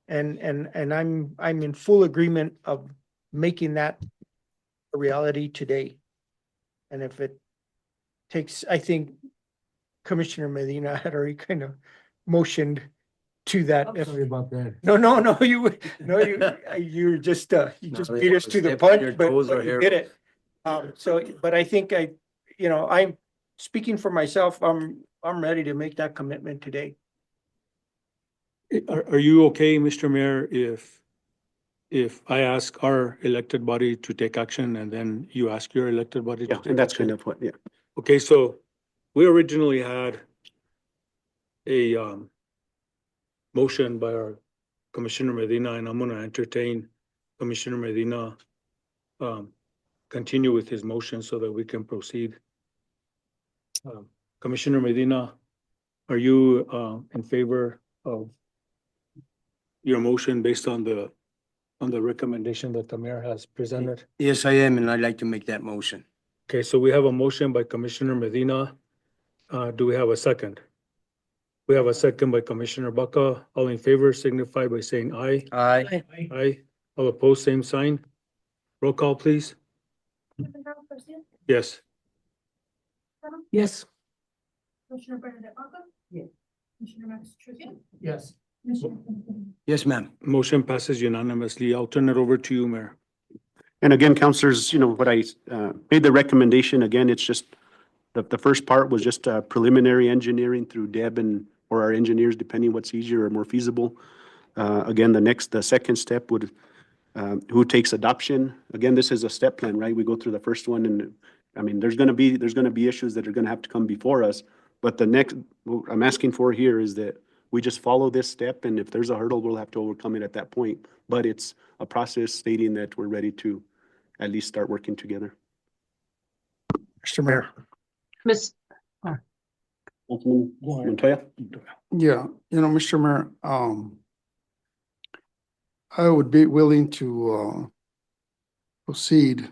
And I'm in full agreement of making that a reality today. And if it takes, I think Commissioner Medina had already kind of motioned to that. Sorry about that. No, you just beat us to the punch, but you did it. But I think I'm speaking for myself. I'm ready to make that commitment today. Are you okay, Mr. Mayor, if I ask our elected body to take action and then you ask your elected body to take And that's action? kind of what, yeah. Okay, so we originally had a motion by our Commissioner Medina, and I'm gonna entertain Commissioner Medina continue with his motion so that we can proceed. Commissioner Medina, are you in favor of your motion based on the recommendation that the mayor has presented? Yes, I am, and I'd like to make that motion. Okay, so we have a motion by Commissioner Medina. Do we have a second? We have a second by Commissioner Baca. All in favor signify by saying aye. Aye. Aye. All opposed, same sign. Roll call, please. Yes. Yes. Commissioner Bernadette Baca? Yes. Commissioner Max Trujillo? Yes. Yes, ma'am. Motion passes unanimously. I'll turn it over to you, Mayor. And again, counselors, what I made the recommendation, again, it's just, the first part was just preliminary engineering through Deb or our engineers, depending what's easier or more feasible. Again, the second step would, who takes adoption. Again, this is a step plan, right? We go through the first one and, I mean, there's gonna be issues that are gonna have to come before us. But the next, what I'm asking for here is that we just follow this step, and if there's a hurdle, we'll have to overcome it at that point. But it's a process stating that we're ready to at least start working together. Mr. Mayor. Miss, Councilman Montoya? Yeah, Mr. Mayor, I would be willing to proceed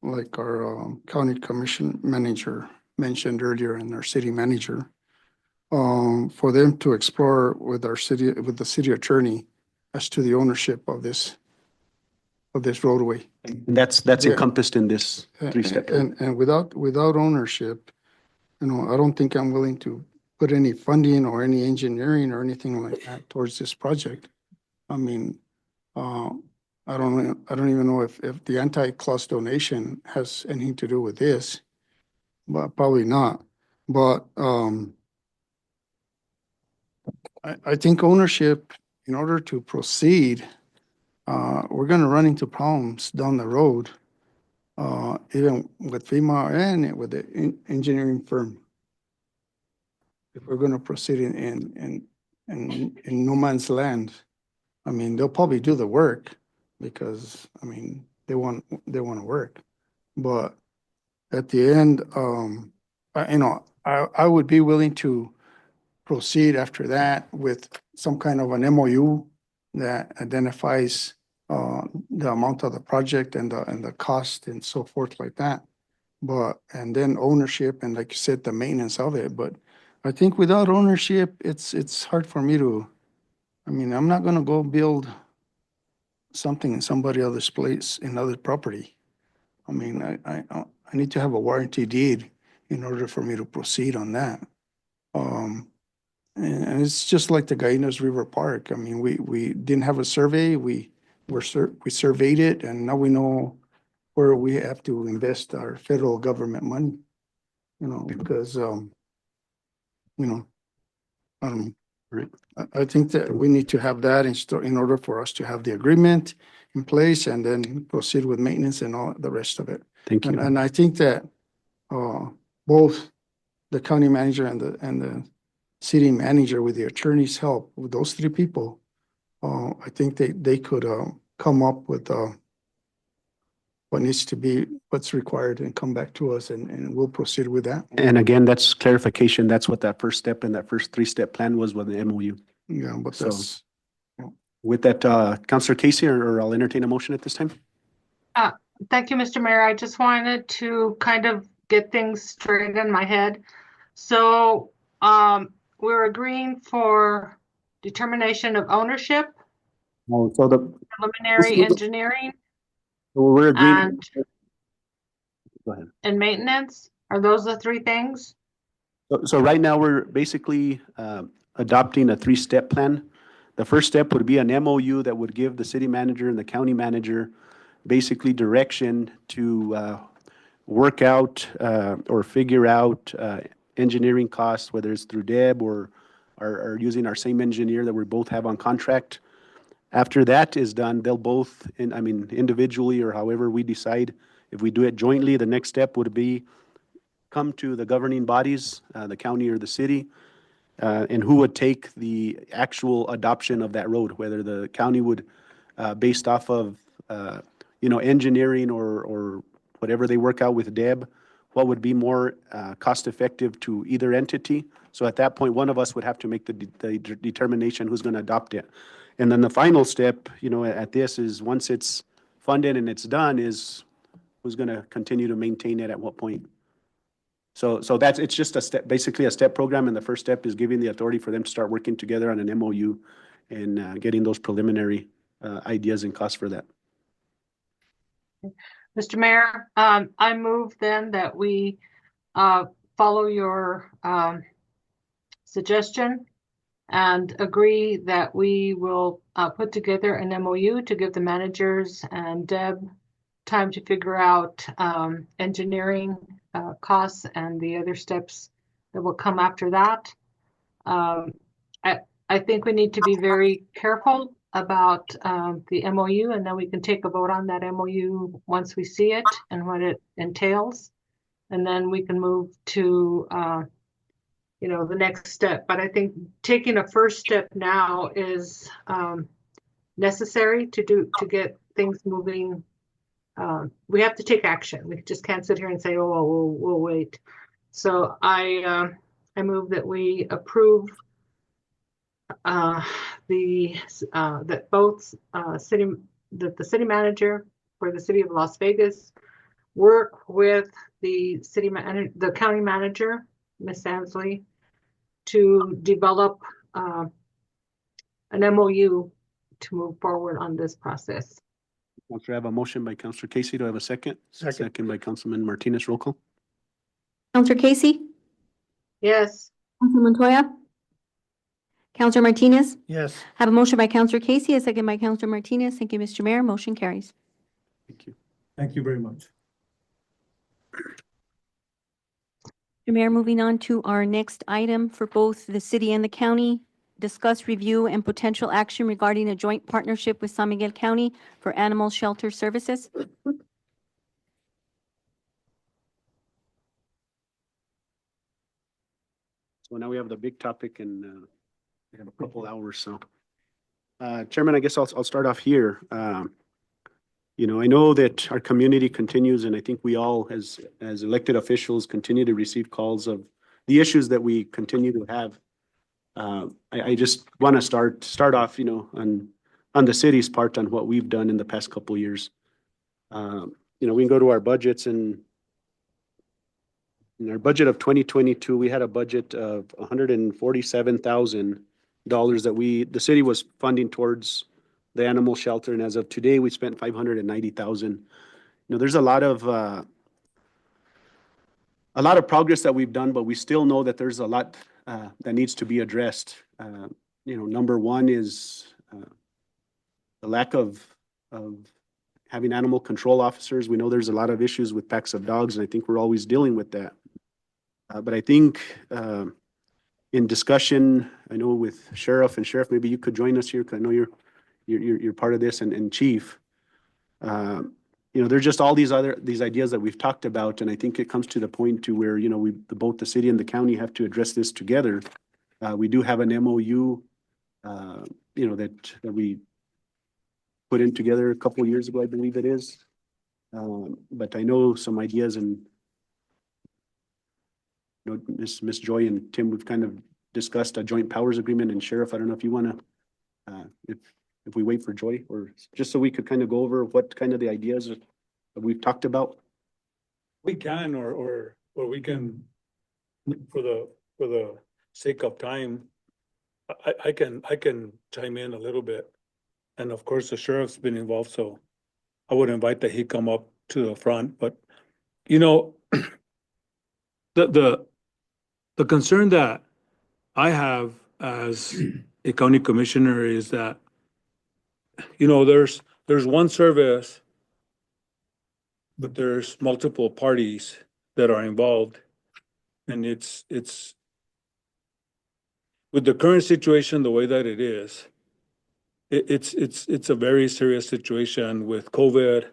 like our county commission manager mentioned earlier and our city manager, for them to explore with the city attorney as to the ownership of this roadway. And that's Yeah. encompassed in this three-step. And without ownership, I don't think I'm willing to put any funding or any engineering or anything like that towards this project. I mean, I don't even know if the anti-clause donation has anything to do with this, but probably not. But I think ownership, in order to proceed, we're gonna run into problems down the road, even with FEMA and with the engineering firm. If we're gonna proceed in no man's land, I mean, they'll probably do the work because, I mean, they want to work. But at the end, I would be willing to proceed after that with some kind of an MOU that identifies the amount of the project and the cost and so forth like that. And then ownership and, like you said, the maintenance of it. But I think without ownership, it's hard for me to, I mean, I'm not gonna go build something in somebody else's place, in other property. I mean, I need to have a warranty deed in order for me to proceed on that. And it's just like the Gallinas River Park. I mean, we didn't have a survey. We surveyed it, and now we know where we have to invest our federal government money, because, Right. I think that we need to have that in order for us to have the agreement in place and then proceed with maintenance and all the rest of it. Thank you. And I think that both the county manager and the city manager, with the attorney's help, with those three people, I think they could come up with what needs to be, what's required, and come back to us, and we'll proceed with that. And again, that's clarification. That's what that first step and that first three-step plan was with the MOU. Yeah, but So- that's, With that, Councilor Casey, or I'll entertain a motion at this time. thank you, Mr. Mayor. I just wanted to kind of get things straight in my head. So, we're agreeing for determination of ownership, Oh, so preliminary engineering, we're agreeing. and Go ahead. and maintenance. Are those the three things? So right now, we're basically adopting a three-step plan. The first step would be an MOU that would give the city manager and the county manager basically direction to work out or figure out engineering costs, whether it's through Deb or using our same engineer that we both have on contract. After that is done, they'll both, individually or however we decide, if we do it jointly, the next step would be come to the governing bodies, the county or the city, and who would take the actual adoption of that road, whether the county would, based off of, engineering or whatever they work out with Deb, what would be more cost-effective to either entity. So at that point, one of us would have to make the determination who's going to adopt it. And then the final step, at this is, once it's funded and it's done, is who's going to continue to maintain it at what point. So it's just a step, basically a step program, and the first step is giving the authority for them to start working together on an MOU and getting those preliminary ideas and costs for that. Mr. Mayor, I move then that we follow your suggestion and agree that we will put together an MOU to give the managers and Deb time to figure out engineering costs and the other steps that will come after that. I think we need to be very careful about the MOU, and then we can take a vote on that MOU once we see it and what it entails. And then we can move to the next step. But I think taking a first step now is necessary to get things moving. We have to take action. We just can't sit here and say, "Oh, we'll wait." So I move that we approve that the city manager for the city of Las Vegas work with the county manager, Ms. Ansley, to develop an MOU to move forward on this process. Counselor, I have a motion by Counselor Casey. Do I have a second? Second by Councilman Martinez. Roll call. Counselor Casey? Yes. Counselor Montoya? Counselor Martinez? Yes. Have a motion by Counselor Casey, a second by Counselor Martinez. Thank you, Mr. Mayor. Motion carries. Thank you. Thank you very much. Mr. Mayor, moving on to our next item for both the city and the county. Discuss, review, and potential action regarding a joint partnership with San Miguel County for animal shelter services. So now we have the big topic and we have a couple hours. So, Chairman, I guess I'll start off here. I know that our community continues, and I think we all, as elected officials, continue to receive calls of the issues that we continue to have. I just want to start off, on the city's part on what we've done in the past couple of years. We can go to our budgets, and in our budget of 2022, we had a budget of $147,000 that the city was funding towards the animal shelter, and as of today, we spent $590,000. There's a lot of progress that we've done, but we still know that there's a lot that needs to be addressed. Number one is the lack of having animal control officers. We know there's a lot of issues with packs of dogs, and I think we're always dealing with that. But I think in discussion, I know with Sheriff, maybe you could join us here, because I know you're part of this, and Chief. There's just all these ideas that we've talked about, and I think it comes to the point to where, both the city and the county have to address this together. We do have an MOU, that we put in together a couple of years ago, I believe it is. But I know some ideas, and Miss Joy and Tim, we've kind of discussed a joint powers agreement. And Sheriff, I don't know if you want to, if we wait for Joy, or just so we could kind of go over what kind of the ideas that we've talked about. We can, or we can, for the sake of time, I can chime in a little bit. And of course, the sheriff's been involved, so I would invite that he come up to the front. But the concern that I have as a county commissioner is that there's one service, but there's multiple parties that are involved, and it's with the current situation the way that it is. It's a very serious situation with COVID,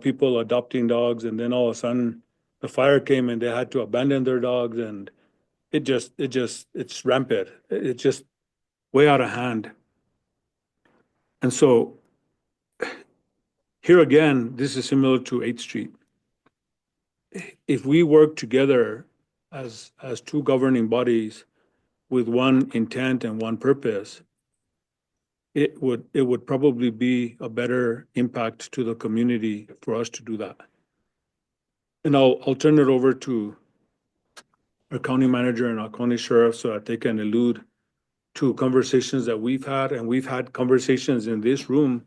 people adopting dogs, and then all of a sudden the fire came and they had to abandon their dogs, and it's rampant. It's just way out of hand. And so here again, this is similar to 8th Street. If we work together as two governing bodies with one intent and one purpose, it would probably be a better impact to the community for us to do that. And I'll turn it over to our county manager and our county sheriff so that they can allude to conversations that we've had, and we've had conversations in this room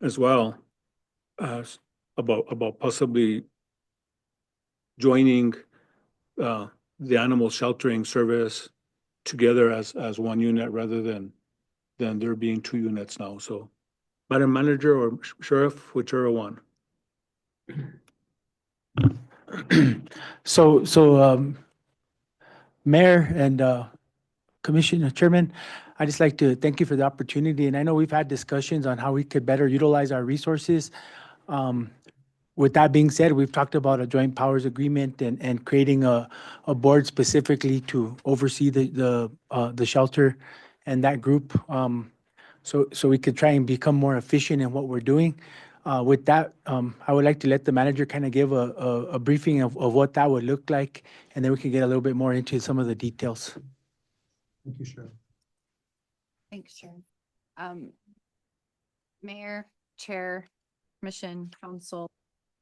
as well, as about possibly joining the animal sheltering service together as one unit rather than there being two units now. So Madam Manager or Sheriff, whichever one. Mayor and Commissioner Chairman, I'd just like to thank you for the opportunity. And I know we've had discussions on how we could better utilize our resources. With that being said, we've talked about a joint powers agreement and creating a board specifically to oversee the shelter and that group. So we could try and become more efficient in what we're doing. With that, I would like to let the manager kind of give a briefing of what that would look like, and then we can get a little bit more into some of the details. Thank you, Sheriff. Thanks, Chair. Mayor, Chair, Commission, Council.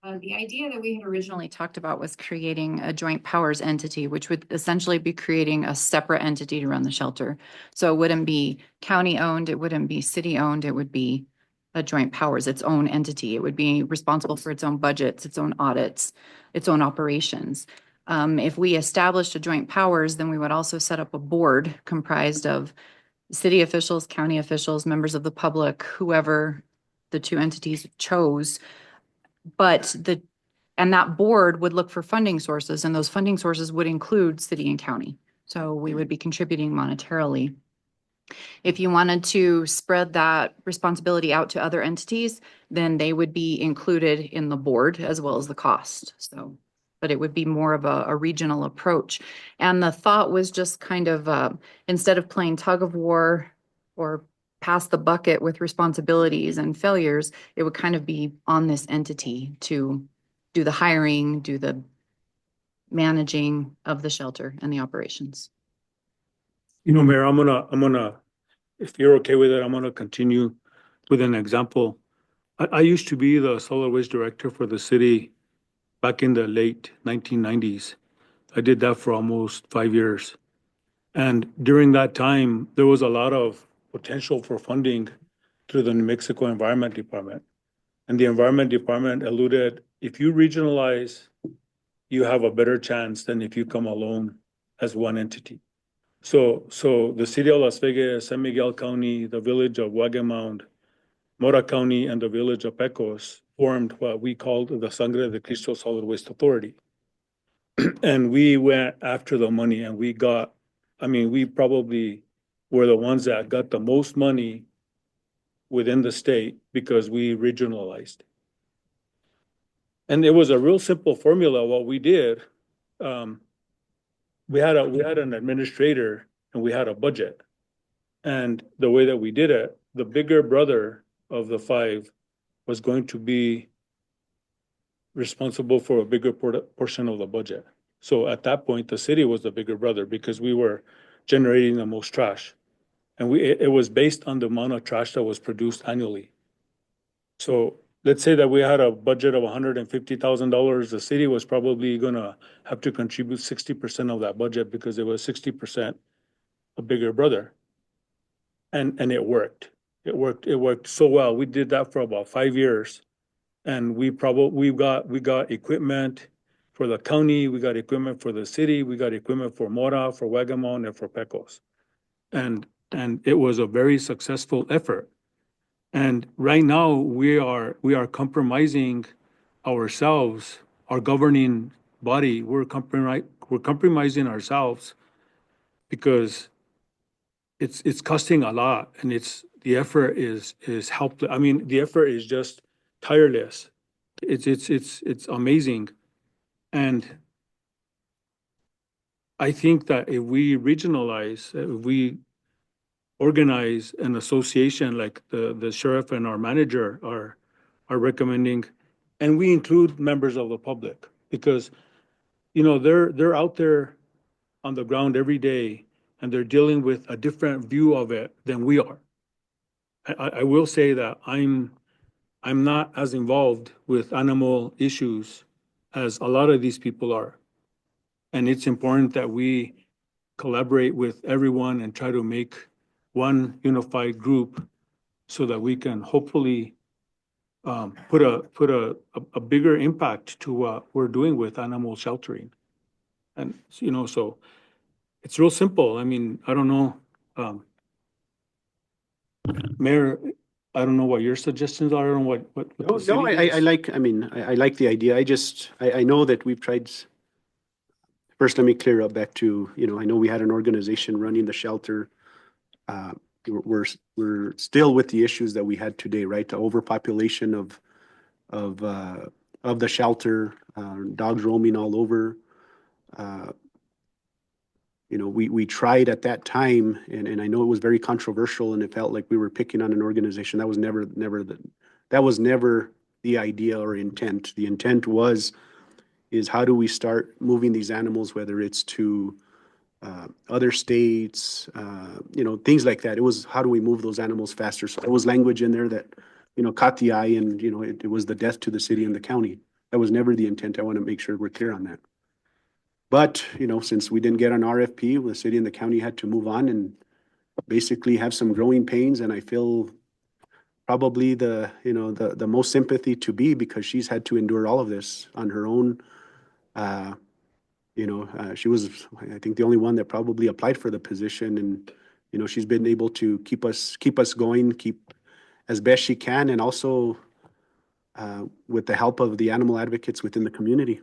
The idea that we had originally talked about was creating a joint powers entity, which would essentially be creating a separate entity to run the shelter. So it wouldn't be county owned, it wouldn't be city owned, it would be a joint powers, its own entity. It would be responsible for its own budgets, its own audits, its own operations. If we established a joint powers, then we would also set up a board comprised of city officials, county officials, members of the public, whoever the two entities chose. And that board would look for funding sources, and those funding sources would include city and county. So we would be contributing monetarily. If you wanted to spread that responsibility out to other entities, then they would be included in the board as well as the cost. So, but it would be more of a regional approach. And the thought was just kind of, instead of playing tug of war or pass the bucket with responsibilities and failures, it would kind of be on this entity to do the hiring, do the managing of the shelter and the operations. You know, Mayor, I'm gonna, if you're okay with it, I'm gonna continue with an example. I used to be the solid waste director for the city back in the late 1990s. I did that for almost 5 years. And during that time, there was a lot of potential for funding through the New Mexico Environment Department. And the Environment Department alluded, if you regionalize, you have a better chance than if you come alone as one entity. So the city of Las Vegas, San Miguel County, the village of Wagamount, Mora County, and the village of Pecos formed what we called the Sangre de Cristo Solid Waste Authority. And we went after the money, and we probably were the ones that got the most money within the state because we regionalized. And it was a real simple formula. What we did, we had an administrator and we had a budget. And the way that we did it, the bigger brother of the five was going to be responsible for a bigger portion of the budget. So at that point, the city was the bigger brother because we were generating the most trash. And it was based on the amount of trash that was produced annually. So let's say that we had a budget of $150,000. The city was probably gonna have to contribute 60% of that budget because it was 60% a bigger brother. And it worked. It worked so well. We did that for about 5 years. And we got equipment for the county, we got equipment for the city, we got equipment for Mora, for Wagamon, and for Pecos. And it was a very successful effort. And right now we are compromising ourselves, our governing body. We're compromising ourselves because it's costing a lot, and the effort is helpless. I mean, the effort is just tireless. It's amazing. And I think that if we regionalize, if we organize an association like the sheriff and our manager are recommending, and we include members of the public, because they're out there on the ground every day and they're dealing with a different view of it than we are. I will say that I'm not as involved with animal issues as a lot of these people are. And it's important that we collaborate with everyone and try to make one unified group so that we can hopefully put a bigger impact to what we're doing with animal sheltering. And so it's real simple. I mean, I don't know. Mayor, I don't know what your suggestions are and what the No, city I does. like, I mean, I like the idea. I know that we've tried. First, let me clear up back to, I know we had an organization running the shelter. Uh, we're still with the issues that we had today, right? The overpopulation of the shelter, dogs roaming all over. We tried at that time, and I know it was very controversial, and it felt like we were picking on an organization. That was never the idea or intent. The intent is how do we start moving these animals, whether it's to other states, things like that. It was how do we move those animals faster? So there was language in there that, caught the eye, and, it was the death to the city and the county. That was never the intent. I want to make sure we're clear on that. But, since we didn't get an RFP, the city and the county had to move on and basically have some growing pains. And I feel probably the most sympathy to be, because she's had to endure all of this on her own. She was, I think, the only one that probably applied for the position, and she's been able to keep us going, keep as best she can, and also with the help of the animal advocates within the community.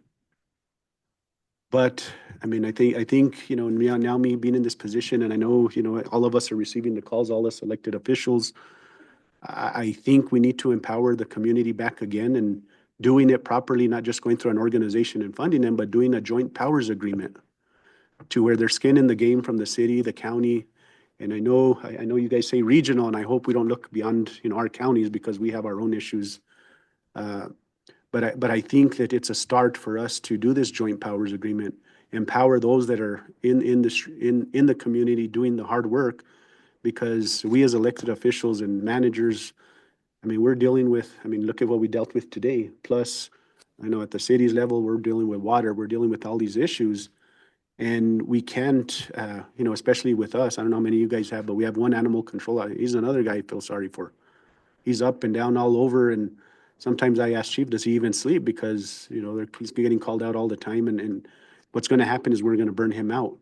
But I mean, I think now me being in this position, and I know all of us are receiving the calls, all us elected officials. I think we need to empower the community back again, and doing it properly, not just going through an organization and funding them, but doing a joint powers agreement to where there's skin in the game from the city, the county. And I know you guys say regional, and I hope we don't look beyond our counties, because we have our own issues. But I think that it's a start for us to do this joint powers agreement, empower those that are in the community doing the hard work, because we as elected officials and managers, I mean, we're dealing with, look at what we dealt with today. Plus, I know at the city's level, we're dealing with water, we're dealing with all these issues. And we can't, especially with us, I don't know how many of you guys have, but we have one animal control. He's another guy I feel sorry for. He's up and down all over, and sometimes I ask Chief, does he even sleep? Because, he's getting called out all the time, and what's going to happen is we're going to burn him out.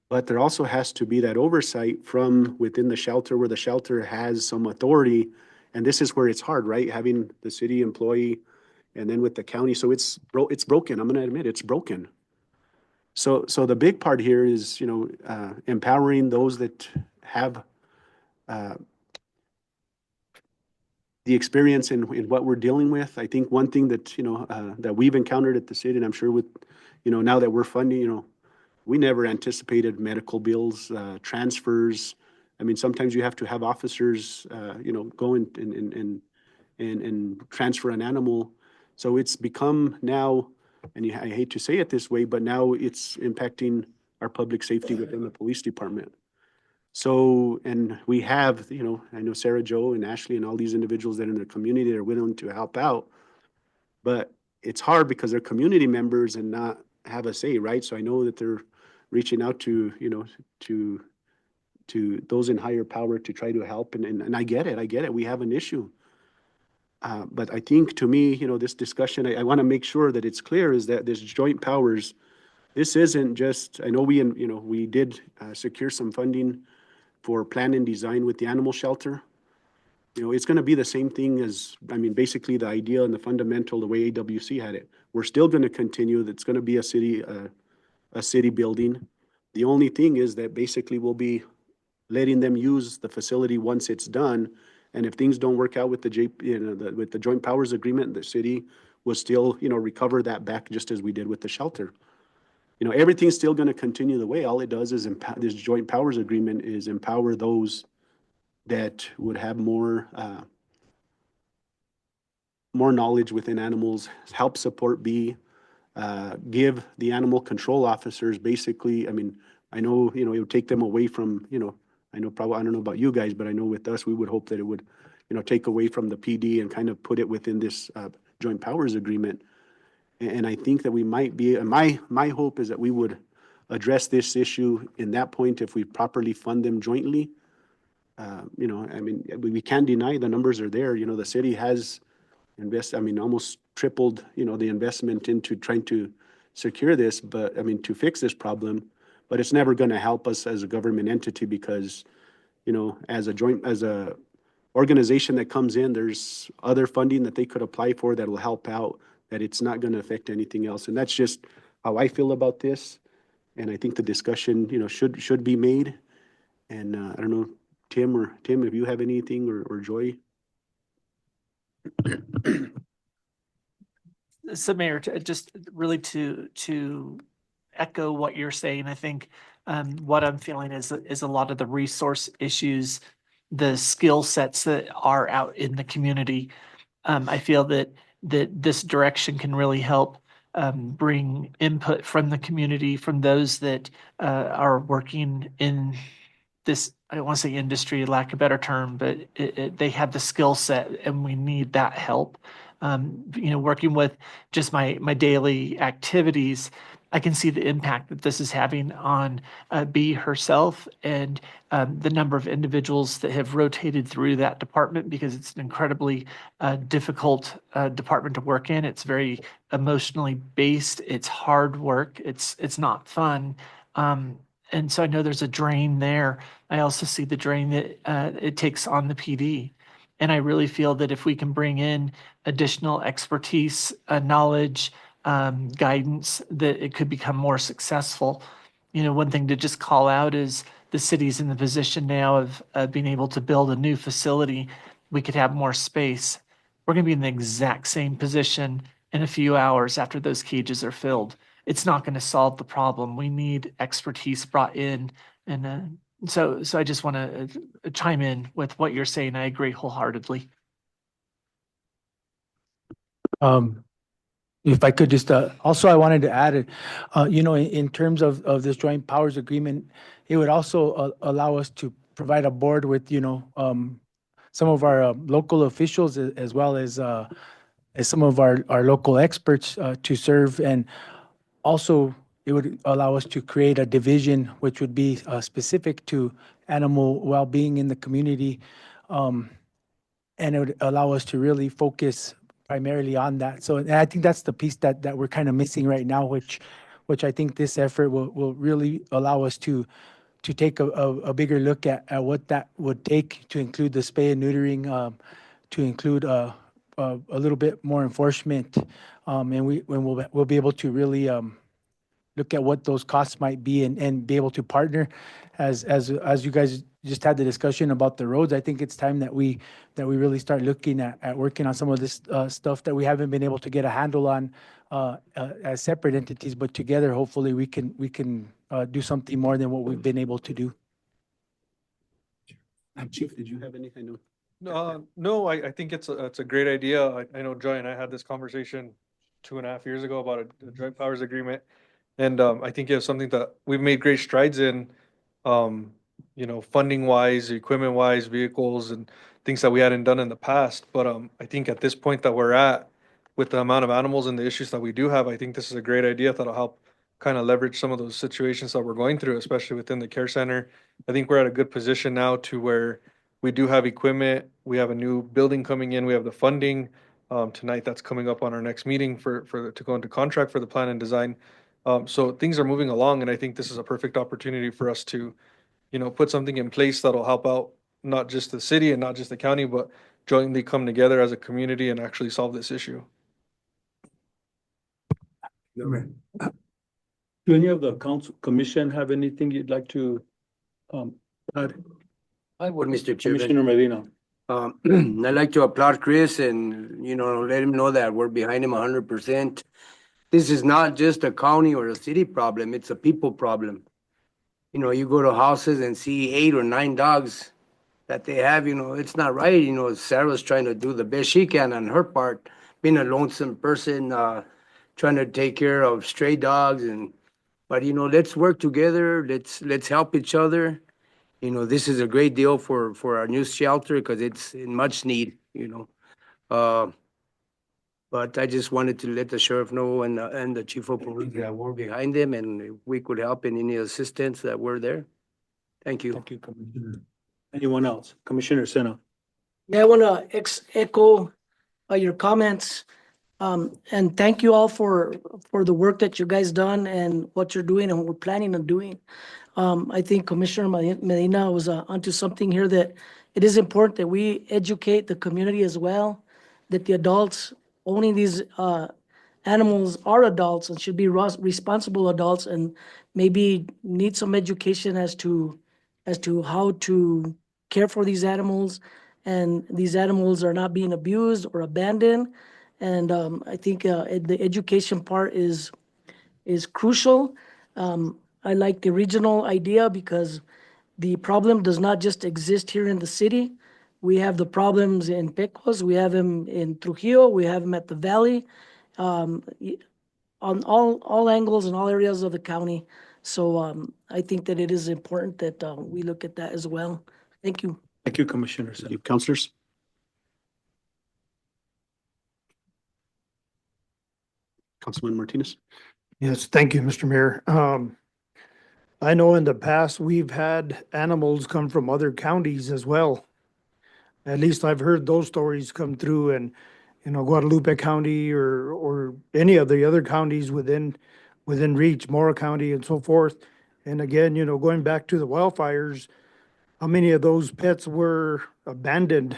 But there also has to be that oversight from within the shelter, where the shelter has some authority, and this is where it's hard, right? Having the city employee and then with the county. So it's broken. I'm going to admit it's broken. So the big part here is, empowering those that have the experience in what we're dealing with. I think one thing that, that we've encountered at the city, and I'm sure with, now that we're funding, we never anticipated medical bills, transfers. I mean, sometimes you have to have officers, go and transfer an animal. So it's become now, and I hate to say it this way, but now it's impacting our public safety within the police department. So, and we have, I know Sarah Jo and Ashley and all these individuals that are in the community that are willing to help out, but it's hard because they're community members and not have a say, right? So I know that they're reaching out to, to those in higher power to try to help, and I get it, we have an issue. But I think, to me, this discussion, I want to make sure that it's clear, is that this joint powers, this isn't just, I know we did secure some funding for plan and design with the animal shelter. It's going to be the same thing as, basically the idea and the fundamental, the way AWC had it. We're still going to continue. That's going to be a city building. The only thing is that basically we'll be letting them use the facility once it's done. And if things don't work out with with the joint powers agreement, the city will still, recover that back, just as we did with the shelter. Everything's still going to continue the way. All it does is this joint powers agreement is empower those that would have more knowledge within animals, help support B, give the animal control officers basically, I know, it would take them away from, I know probably, I don't know about you guys, but I know with us, we would hope that it would, take away from the PD and kind of put it within this joint powers agreement. And I think that we might be, my hope is that we would address this issue in that point if we properly fund them jointly. We can't deny the numbers are there. The city has almost tripled, the investment into trying to secure this, but to fix this problem. but it's never going to help us as a government entity because, as a organization that comes in, there's other funding that they could apply for that will help out, that it's not going to affect anything else. And that's just how I feel about this. And I think the discussion, should be made. And I don't know, Tim, if you have anything, or Joy. So Mayor, just really to echo what you're saying, I think what I'm feeling is a lot of the resource issues, the skill sets that are out in the community. I feel that this direction can really help bring input from the community, from those that are working in this, I don't want to say industry, lack of a better term, but they have the skill set and we need that help. Working with just my daily activities, I can see the impact that this is having on B herself and the number of individuals that have rotated through that department, because it's an incredibly difficult department to work in. It's very emotionally based. It's hard work. It's not fun. And so I know there's a drain there. I also see the drain that it takes on the PD. And I really feel that if we can bring in additional expertise, knowledge, guidance, that it could become more successful. One thing to just call out is the city's in the position now of being able to build a new facility. We could have more space. We're going to be in the exact same position in a few hours after those cages are filled. It's not going to solve the problem. We need expertise brought in. And so I just want to chime in with what you're saying. I agree wholeheartedly. If I could just, also I wanted to add, in terms of this joint powers agreement, it would also allow us to provide a board with, some of our local officials as well as some of our local experts to serve. And also, it would allow us to create a division which would be specific to animal well-being in the community. And it would allow us to really focus primarily on that. So and I think that's the piece that we're kind of missing right now, which I think this effort will really allow us to take a bigger look at what that would take to include the spay and neutering, to include a little bit more enforcement. And we'll be able to really look at what those costs might be and be able to partner. As you guys just had the discussion about the roads, I think it's time that we really start looking at working on some of this stuff that we haven't been able to get a handle on as separate entities, but together, hopefully we can do something more than what we've been able to do. Chief, did you have anything? No, I think it's a great idea. I know Joy and I had this conversation 2.5 years ago about a joint powers agreement. And I think it's something that we've made great strides in, funding wise, equipment wise, vehicles and things that we hadn't done in the past. But I think at this point that we're at, with the amount of animals and the issues that we do have, I think this is a great idea that'll help kind of leverage some of those situations that we're going through, especially within the care center. I think we're at a good position now to where we do have equipment. We have a new building coming in. We have the funding tonight that's coming up on our next meeting to go into contract for the plan and design. So things are moving along, and I think this is a perfect opportunity for us to, put something in place that'll help out not just the city and not just the county, but jointly come together as a community and actually solve this issue. Do any of the council commission have anything you'd like to add? I would, Mr. Chairman. Commissioner Medina. I'd like to applaud Chris and, let him know that we're behind him 100%. This is not just a county or a city problem, it's a people problem. You go to houses and see 8 or 9 dogs that they have, it's not right. Sarah's trying to do the best she can on her part, being a lonesome person, trying to take care of stray dogs but let's work together, let's help each other. This is a great deal for our new shelter because it's in much need, But I just wanted to let the sheriff know and the chief of police that we're behind them and if we could help in any assistance that we're there. Thank you. Thank you, Commissioner. Anyone else? Commissioner Sena. Yeah, I want to echo your comments. And thank you all for the work that you guys done and what you're doing and what we're planning on doing. I think Commissioner Medina was onto something here, that it is important that we educate the community as well, that the adults owning these animals are adults and should be responsible adults, and maybe need some education as to how to care for these animals, and these animals are not being abused or abandoned. And I think the education part is crucial. I like the regional idea because the problem does not just exist here in the city. We have the problems in Pecos, we have them in Trujillo, we have them at the valley, on all angles and all areas of the county. So I think that it is important that we look at that as well. Thank you. Thank you, Commissioners. Any councilors? Councilman Martinez? Yes, thank you, Mr. Mayor. I know in the past, we've had animals come from other counties as well. At least I've heard those stories come through, and, Guadalupe County or any of the other counties within reach, Mora County and so forth. And again, going back to the wildfires, how many of those pets were abandoned,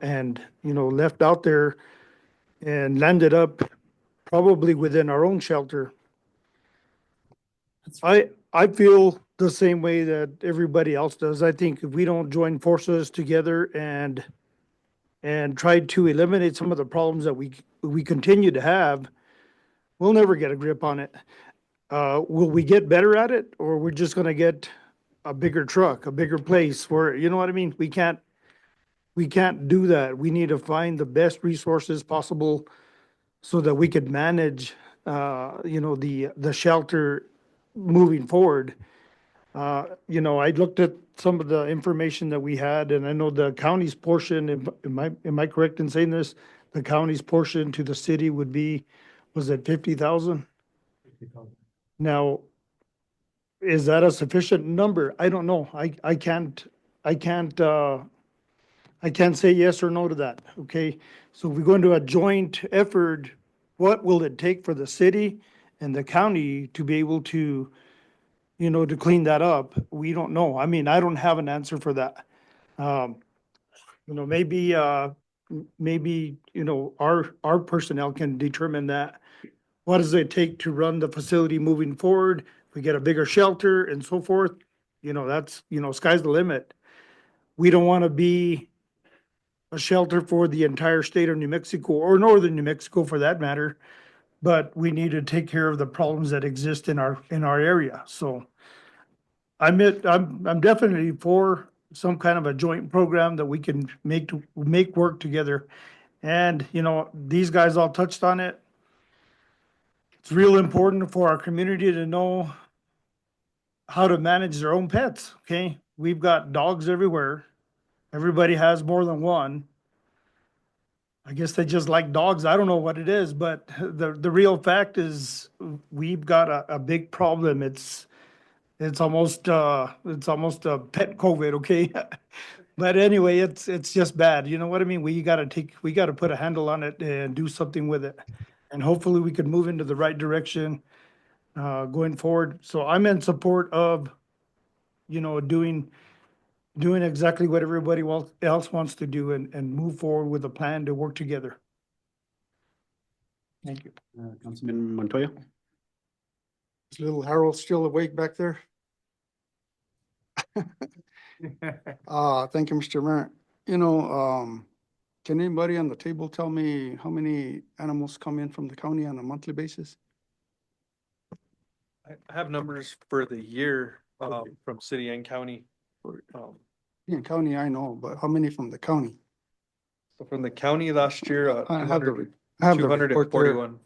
and, left out there and landed up probably within our own shelter. I feel the same way that everybody else does. I think if we don't join forces together and try to eliminate some of the problems that we continue to have, we'll never get a grip on it. Will we get better at it, or we're just gonna get a bigger truck, a bigger place where, you know what I mean? We can't do that. We need to find the best resources possible so that we could manage, the shelter moving forward. I looked at some of the information that we had, and I know the county's portion, am I correct in saying this? The county's portion to the city was it 50,000? Now, is that a sufficient number? I don't know. I can't say yes or no to that, okay? So if we go into a joint effort, what will it take for the city and the county to be able to, to clean that up? We don't know. I mean, I don't have an answer for that. Maybe, our personnel can determine that. What does it take to run the facility moving forward? If we get a bigger shelter and so forth, that's, sky's the limit. We don't want to be a shelter for the entire state of New Mexico, or northern New Mexico for that matter, but we need to take care of the problems that exist in our area. So I'm definitely for some kind of a joint program that we can make work together. And, these guys all touched on it. It's real important for our community to know how to manage their own pets, okay? We've got dogs everywhere. Everybody has more than one. I guess they just like dogs. I don't know what it is, but the real fact is we've got a big problem. It's almost a pet COVID, okay? But anyway, it's just bad. You know what I mean? We got to put a handle on it and do something with it. And hopefully we can move into the right direction going forward. So I'm in support of, doing exactly what everybody else wants to do and move forward with a plan to work together. Thank you. Councilman Montoya? Is little Harold still awake back there? Thank you, Mr. Mayor. Can anybody on the table tell me how many animals come in from the county on a monthly basis? I have numbers for the year, from city and county. In county, I know, but how many from the county? So from the county last year, I have the report there, 241.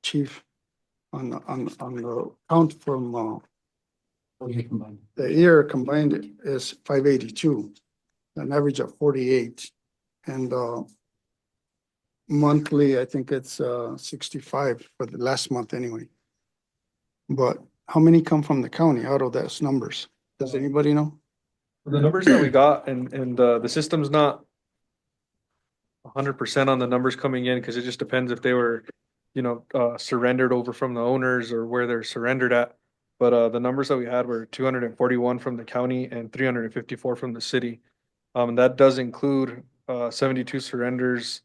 Chief, on the count from the year combined is 582, an average of 48. And monthly, I think it's 65 for the last month anyway. But how many come from the county out of those numbers? Does anybody know? The numbers that we got and the system's not 100% on the numbers coming in, because it just depends if they were, surrendered over from the owners or where they're surrendered at. But the numbers that we had were 241 from the county and 354 from the city. That does include 72 surrenders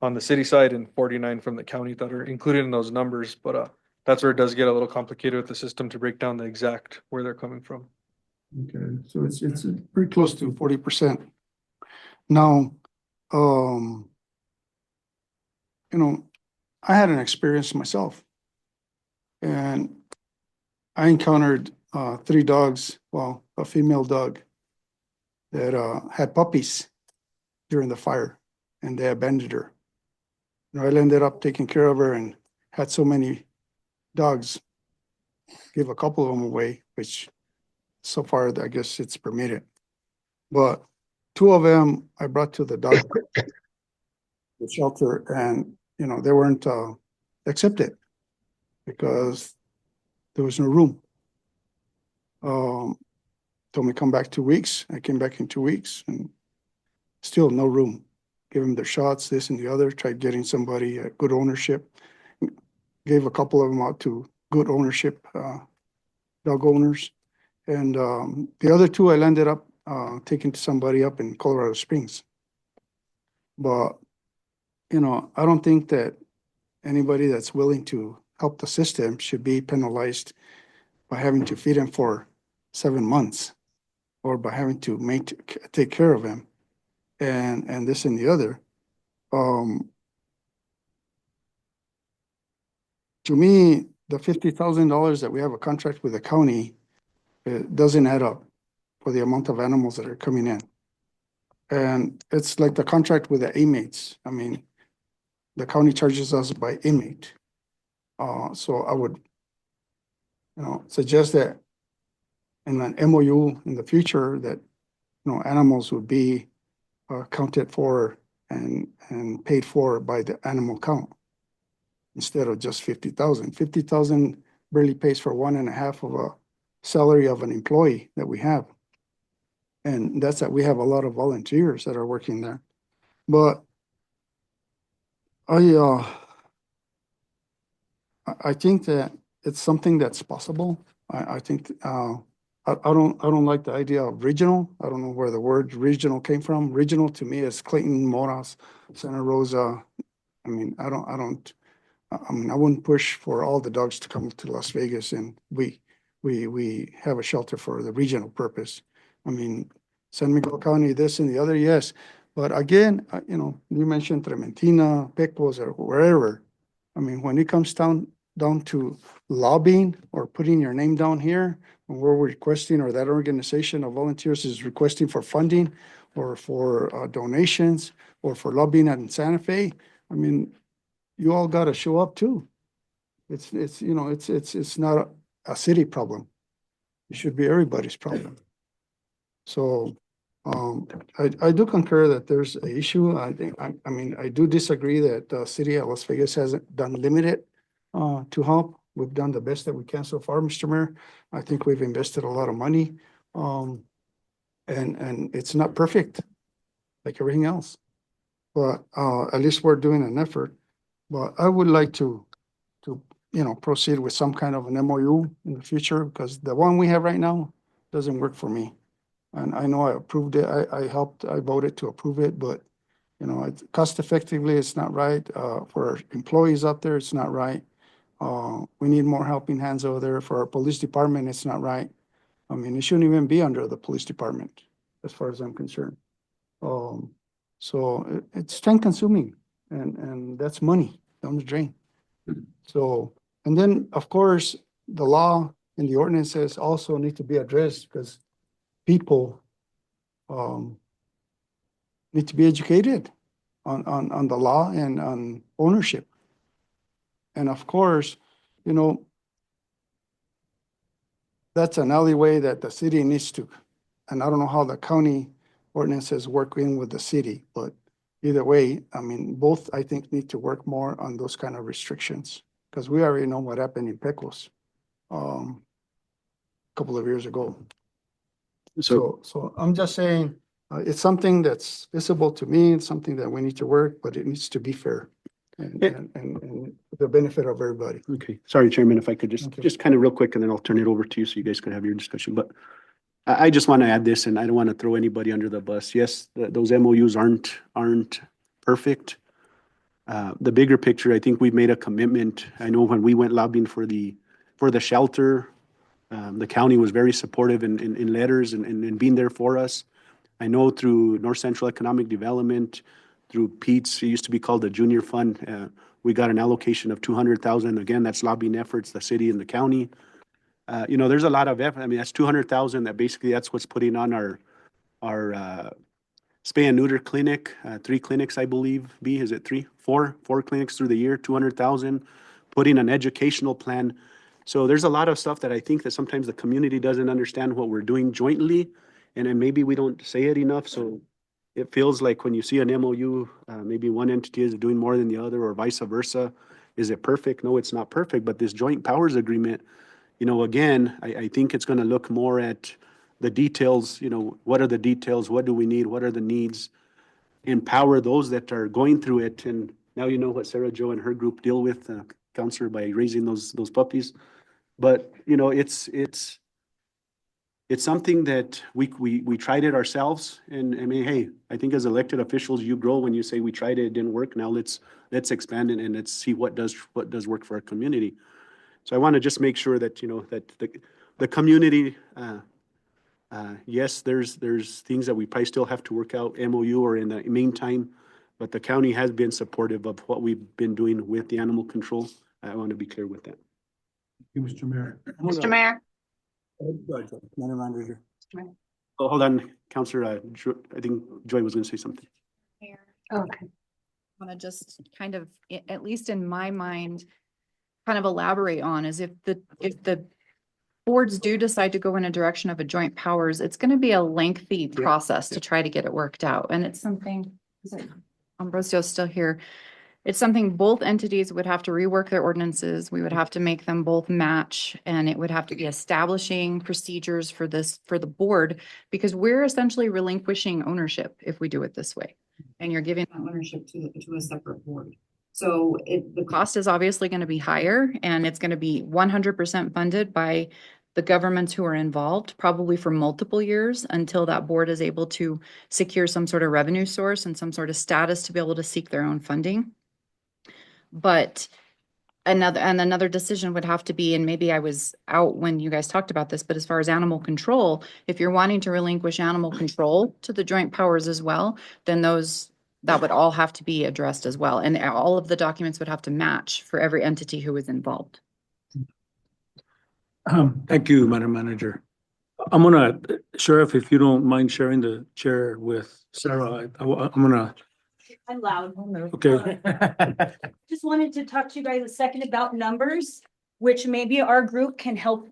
on the city side and 49 from the county that are included in those numbers. But that's where it does get a little complicated with the system to break down the exact where they're coming from. Okay, so it's pretty close to 40%. Now, I had an experience myself, and I encountered 3 dogs, well, a female dog that had puppies during the fire, and they abandoned her. I ended up taking care of her and had so many dogs, gave a couple of them away, which so far I guess it's permitted. But 2 of them I brought to the dog the shelter, and they weren't accepted because there was no room. Told me come back 2 weeks. I came back in 2 weeks and still no room. Give them their shots, this and the other. Tried getting somebody at good ownership. Gave a couple of them out to good ownership dog owners, and the other 2 I ended up taking to somebody up in Colorado Springs. But I don't think that anybody that's willing to help the system should be penalized by having to feed him for 7 months, or by having to take care of him, and this and the other. To me, the $50,000 that we have a contract with the county, it doesn't add up for the amount of animals that are coming in. And it's like the contract with the inmates. I mean, the county charges us by inmate. So I would, suggest that in an MOU in the future that, animals would be accounted for and paid for by the animal count instead of just 50,000. 50,000 barely pays for 1.5 of a salary of an employee that we have. And that's that we have a lot of volunteers that are working there. But I think that it's something that's possible. I think I don't like the idea of regional. I don't know where the word regional came from. Regional to me is Clayton, Moras, Santa Rosa. I mean, I wouldn't push for all the dogs to come to Las Vegas, and we have a shelter for the regional purpose. I mean, San Miguel County, this and the other, yes. But again, you mentioned Trementina, Pecos, or wherever. I mean, when it comes down to lobbying or putting your name down here, when we're requesting, or that organization of volunteers is requesting for funding or for donations or for lobbying in Santa Fe, I mean, you all got to show up too. It's not a city problem. It should be everybody's problem. So I do concur that there's an issue. I do disagree that the city of Las Vegas hasn't done limited to help. We've done the best that we can so far, Mr. Mayor. I think we've invested a lot of money. And it's not perfect like everything else. But at least we're doing an effort. But I would like to proceed with some kind of an MOU in the future, because the one we have right now doesn't work for me. And I know I approved it. I voted to approve it, but cost effectively, it's not right. For our employees up there, it's not right. We need more helping hands over there. For our police department, it's not right. I mean, it shouldn't even be under the police department, as far as I'm concerned. So it's time consuming, and that's money down the drain. So, and then of course, the law and the ordinances also need to be addressed, because people need to be educated on the law and on ownership. And of course, that's an alleyway that the city needs to, and I don't know how the county ordinances work in with the city, but either way, I mean, both I think need to work more on those kind of restrictions, because we already know what happened in Pecos a couple of years ago. So I'm just saying, It's something that's visible to me, it's something that we need to work, but it needs to be fair and, Yeah. and the benefit of everybody. Okay, sorry, Chairman, if I could Okay. just kind of real quick, and then I'll turn it over to you so you guys can have your discussion. But I just want to add this, and I don't want to throw anybody under the bus. Yes, those MOUs aren't perfect. The bigger picture, I think we've made a commitment. I know when we went lobbying for the shelter, the county was very supportive in letters and being there for us. I know through North Central Economic Development, through Pete's, it used to be called the Junior Fund, we got an allocation of 200,000. Again, that's lobbying efforts, the city and the county. You know, there's a lot of effort. I mean, that's 200,000 that basically that's what's putting on our spay and neuter clinic, 3 clinics, I believe, is it 3? 4 clinics through the year, 200,000, putting an educational plan. So there's a lot of stuff that I think that sometimes the community doesn't understand what we're doing jointly, and then maybe we don't say it enough. So it feels like when you see an MOU, maybe one entity is doing more than the other or vice versa. Is it perfect? No, it's not perfect, but this joint powers agreement, you know, again, I think it's going to look more at the details, you know, what are the details? What do we need? What are the needs? Empower those that are going through it. And now you know what Sarah Jo and her group deal with, Counselor, by raising those puppies. But, you know, it's something that we tried it ourselves. And I mean, hey, I think as elected officials, you grow when you say we tried it, it didn't work. Now let's expand it and let's see what does work for our community. So I want to just make sure that, you know, that the community, yes, there's things that we probably still have to work out, MOU or in the meantime, but the county has been supportive of what we've been doing with the animal control. I want to be clear with that. Thank you, Mr. Mayor. Mr. Mayor. Madam Manager. Oh, hold on, Counselor, I think Joy was going to say something. Okay. Want to just kind of, at least in my mind, kind of elaborate on is if the boards do decide to go in a direction of a joint powers, it's going to be a lengthy process to try to get it worked out. And it's something, Ambrosio's still here. It's something both entities would have to rework their ordinances. We would have to make them both match, and it would have to be establishing procedures for this, for the board, because we're essentially relinquishing ownership if we do it this way. And you're giving that ownership to a separate board. So the cost is obviously going to be higher, and it's going to be 100% funded by the governments who are involved, probably for multiple years until that board is able to secure some sort of revenue source and some sort of status to be able to seek their own funding. But another decision would have to be, and maybe I was out when you guys talked about this, but as far as animal control, if you're wanting to relinquish animal control to the joint powers as well, then that would all have to be addressed as well. And all of the documents would have to match for every entity who is involved. Thank you, Madam Manager. I'm gonna, Sheriff, if you don't mind sharing the chair with Sarah, I'm gonna, I'm loud. okay. Just wanted to talk to you guys a second about numbers, which maybe our group can help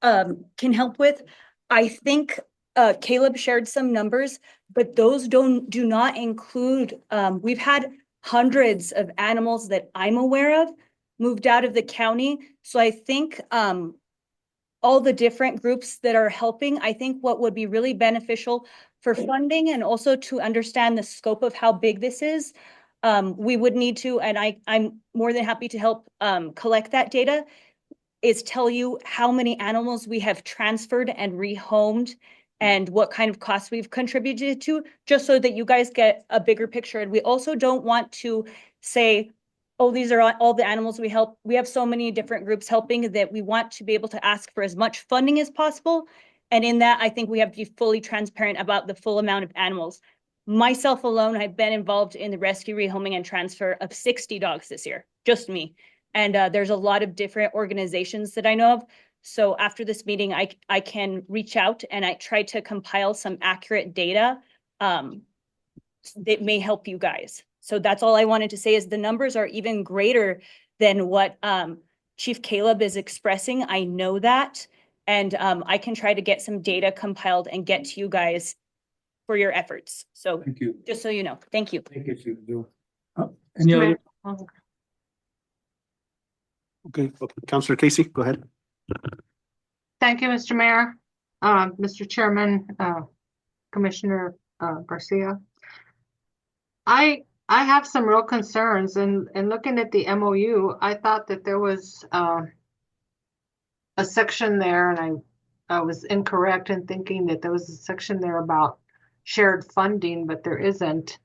with. I think Caleb shared some numbers, but those do not include, we've had hundreds of animals that I'm aware of moved out of the county. So I think all the different groups that are helping, I think what would be really beneficial for funding and also to understand the scope of how big this is, we would need to, and I'm more than happy to help collect that data, is tell you how many animals we have transferred and rehomed and what kind of costs we've contributed to, just so that you guys get a bigger picture. And we also don't want to say, oh, these are all the animals we help. We have so many different groups helping that we want to be able to ask for as much funding as possible. And in that, I think we have to be fully transparent about the full amount of animals. Myself alone, I've been involved in the rescue, rehoming, and transfer of 60 dogs this year, just me. And there's a lot of different organizations that I know of. So after this meeting, I can reach out and I try to compile some accurate data that may help you guys. So that's all I wanted to say is the numbers are even greater than what Chief Caleb is expressing. I know that. And I can try to get some data compiled and get to you guys for your efforts. So Thank you. just so you know, thank you. Thank you. Any other? Okay. Counselor Casey, go ahead. Thank you, Mr. Mayor, Mr. Chairman, Commissioner Garcia. I have some real concerns, and looking at the MOU, I thought that there was a section there, and I was incorrect in thinking that there was a section there about shared funding, but there isn't.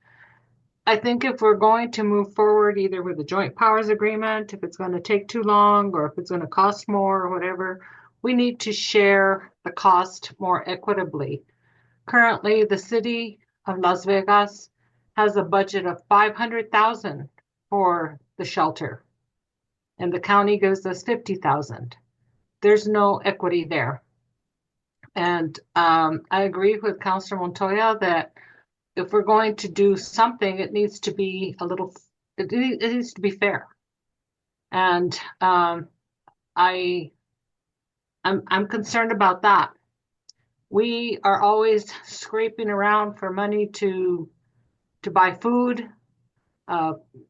I think if we're going to move forward either with a joint powers agreement, if it's going to take too long or if it's going to cost more or whatever, we need to share the cost more equitably. Currently, the city of Las Vegas has a budget of $500,000 for the shelter, and the county gives us $50,000. There's no equity there. And I agree with Councilor Montoya that if we're going to do something, it needs to be it needs to be fair. And I'm concerned about that. We are always scraping around for money to buy food.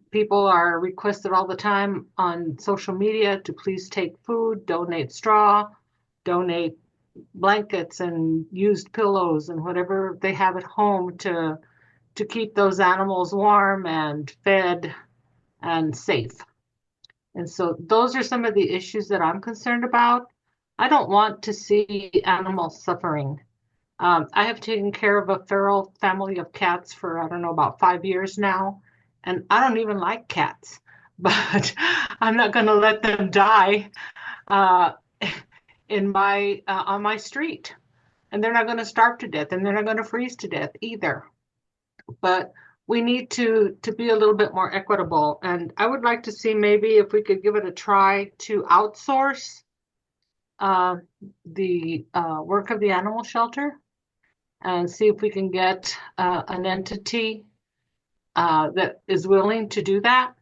People are requested all the time on social media to please take food, donate straw, donate blankets and used pillows and whatever they have at home to keep those animals warm and fed and safe. And so those are some of the issues that I'm concerned about. I don't want to see animals suffering. I have taken care of a feral family of cats for, I don't know, about 5 years now. And I don't even like cats, but I'm not going to let them die on my street. And they're not going to starve to death, and they're not going to freeze to death either. But we need to be a little bit more equitable. And I would like to see maybe if we could give it a try to outsource the work of the animal shelter and see if we can get an entity that is willing to do that.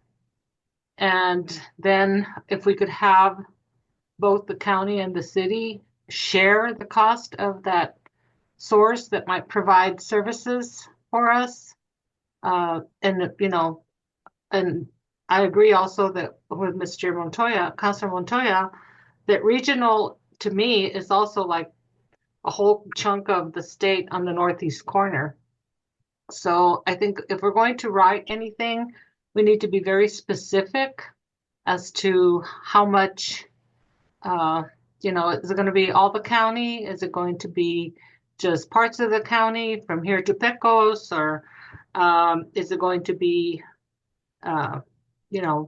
And then if we could have both the county and the city share the cost of that source that might provide services for us. And I agree also that with Mr. Montoya, Councilor Montoya, that regional to me is also like a whole chunk of the state on the northeast corner. So I think if we're going to write anything, we need to be very specific as to how much, is it going to be all the county? Is it going to be just parts of the county from here to Pecos? Or is it going to be,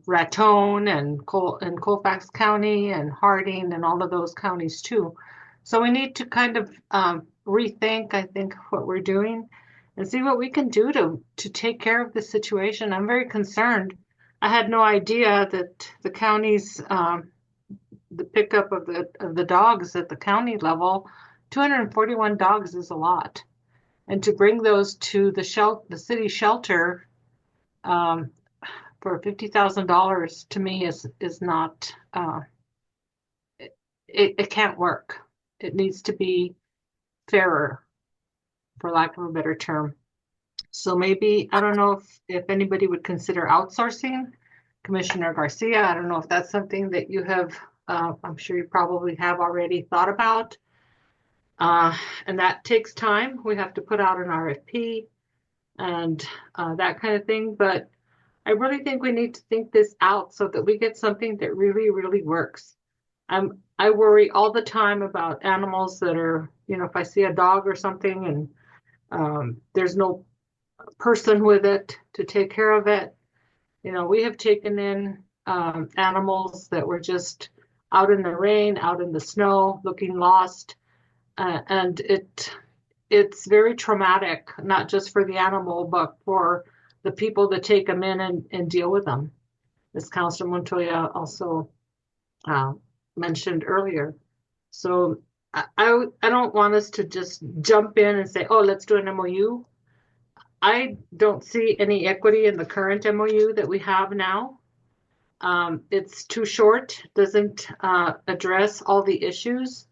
Raton and Colfax County and Harding and all of those counties too? So we need to kind of rethink, I think, what we're doing and see what we can do to take care of the situation. I'm very concerned. I had no idea that the counties, the pickup of the dogs at the county level, 241 dogs is a lot. And to bring those to the city shelter for $50,000 to me is not, it can't work. It needs to be fairer, for lack of a better term. So maybe, I don't know if anybody would consider outsourcing. Commissioner Garcia, I don't know if that's something that you have, I'm sure you probably have already thought about. And that takes time. We have to put out an RFP and that kind of thing. But I really think we need to think this out so that we get something that really, really works. I worry all the time about animals that are, if I see a dog or something and there's no person with it to take care of it. We have taken in animals that were just out in the rain, out in the snow, looking lost. And it's very traumatic, not just for the animal, but for the people that take them in and deal with them, as Councilor Montoya also mentioned earlier. So I don't want us to just jump in and say, oh, let's do an MOU. I don't see any equity in the current MOU that we have now. It's too short, doesn't address all the issues.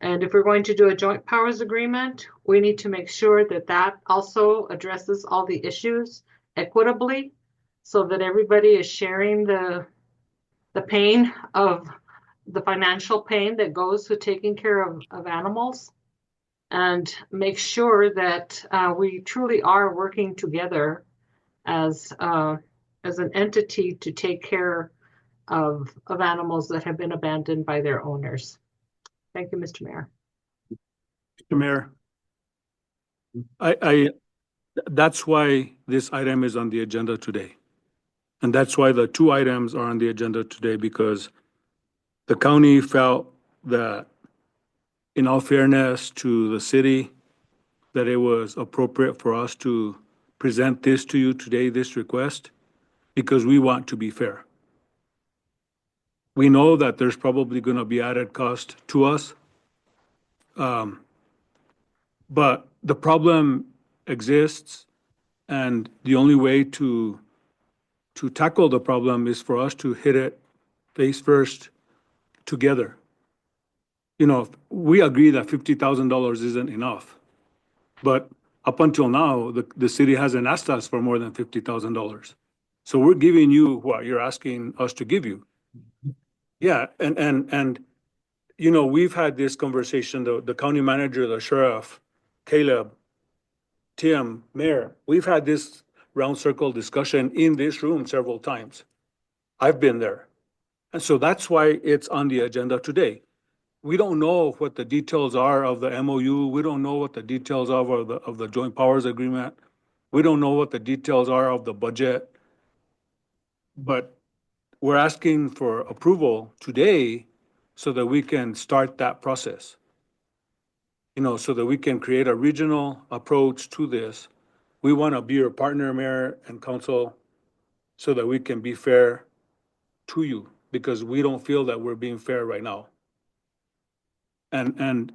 And if we're going to do a joint powers agreement, we need to make sure that also addresses all the issues equitably so that everybody is sharing the pain of the financial pain that goes with taking care of animals. and make sure that we truly are working together as an entity to take care of animals that have been abandoned by their owners. Thank you, Mr. Mayor. Mr. Mayor, that's why this item is on the agenda today. And that's why the two items are on the agenda today, because the county felt that, in all fairness to the city, that it was appropriate for us to present this to you today, this request, because we want to be fair. We know that there's probably going to be added cost to us. But the problem exists, and the only way to tackle the problem is for us to hit it face first together. You know, we agree that $50,000 isn't enough, but up until now, the city hasn't asked us for more than $50,000. So we're giving you what you're asking us to give you. Yeah, and you know, we've had this conversation, the county manager, the sheriff, Caleb, Tim, Mayor, we've had this round circle discussion in this room several times. I've been there. And so that's why it's on the agenda today. We don't know what the details are of the MOU. We don't know what the details of the joint powers agreement. We don't know what the details are of the budget. But we're asking for approval today so that we can start that process. You know, so that we can create a regional approach to this. We want to be your partner, Mayor and Council, so that we can be fair to you, because we don't feel that we're being fair right now. And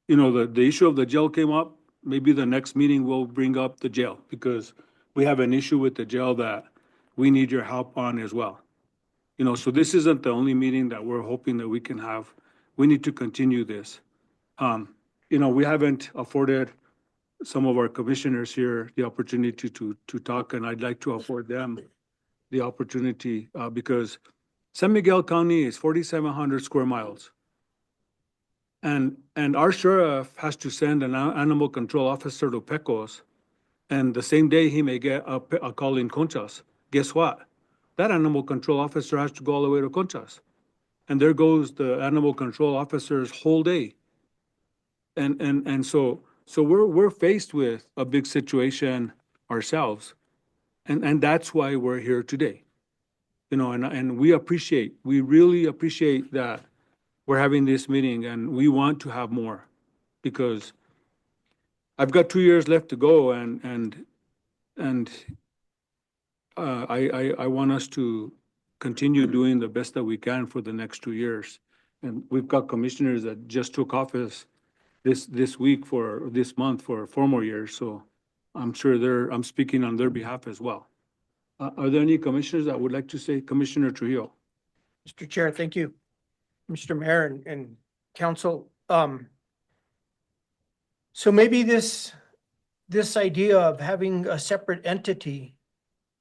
you know, the issue of the jail came up. Maybe the next meeting we'll bring up the jail, because we have an issue with the jail that we need your help on as well. You know, so this isn't the only meeting that we're hoping that we can have. We need to continue this. You know, we haven't afforded some of our commissioners here the opportunity to talk, and I'd like to afford them the opportunity because San Miguel County is 4,700 square miles. And our sheriff has to send an animal control officer to Pecos, and the same day he may get a call in Conchas. Guess what? That animal control officer has to go all the way to Conchas. And there goes the animal control officer's whole day. And so we're faced with a big situation ourselves. And that's why we're here today. You know, and we really appreciate that we're having this meeting, and we want to have more, because I've got 2 years left to go, and I want us to continue doing the best that we can for the next 2 years. And we've got commissioners that just took office this week for this month for 4 more years. So I'm sure I'm speaking on their behalf as well. Are there any commissioners that would like to say? Commissioner Trujillo? Mr. Chair, thank you. Mr. Mayor and Council. So maybe this idea of having a separate entity,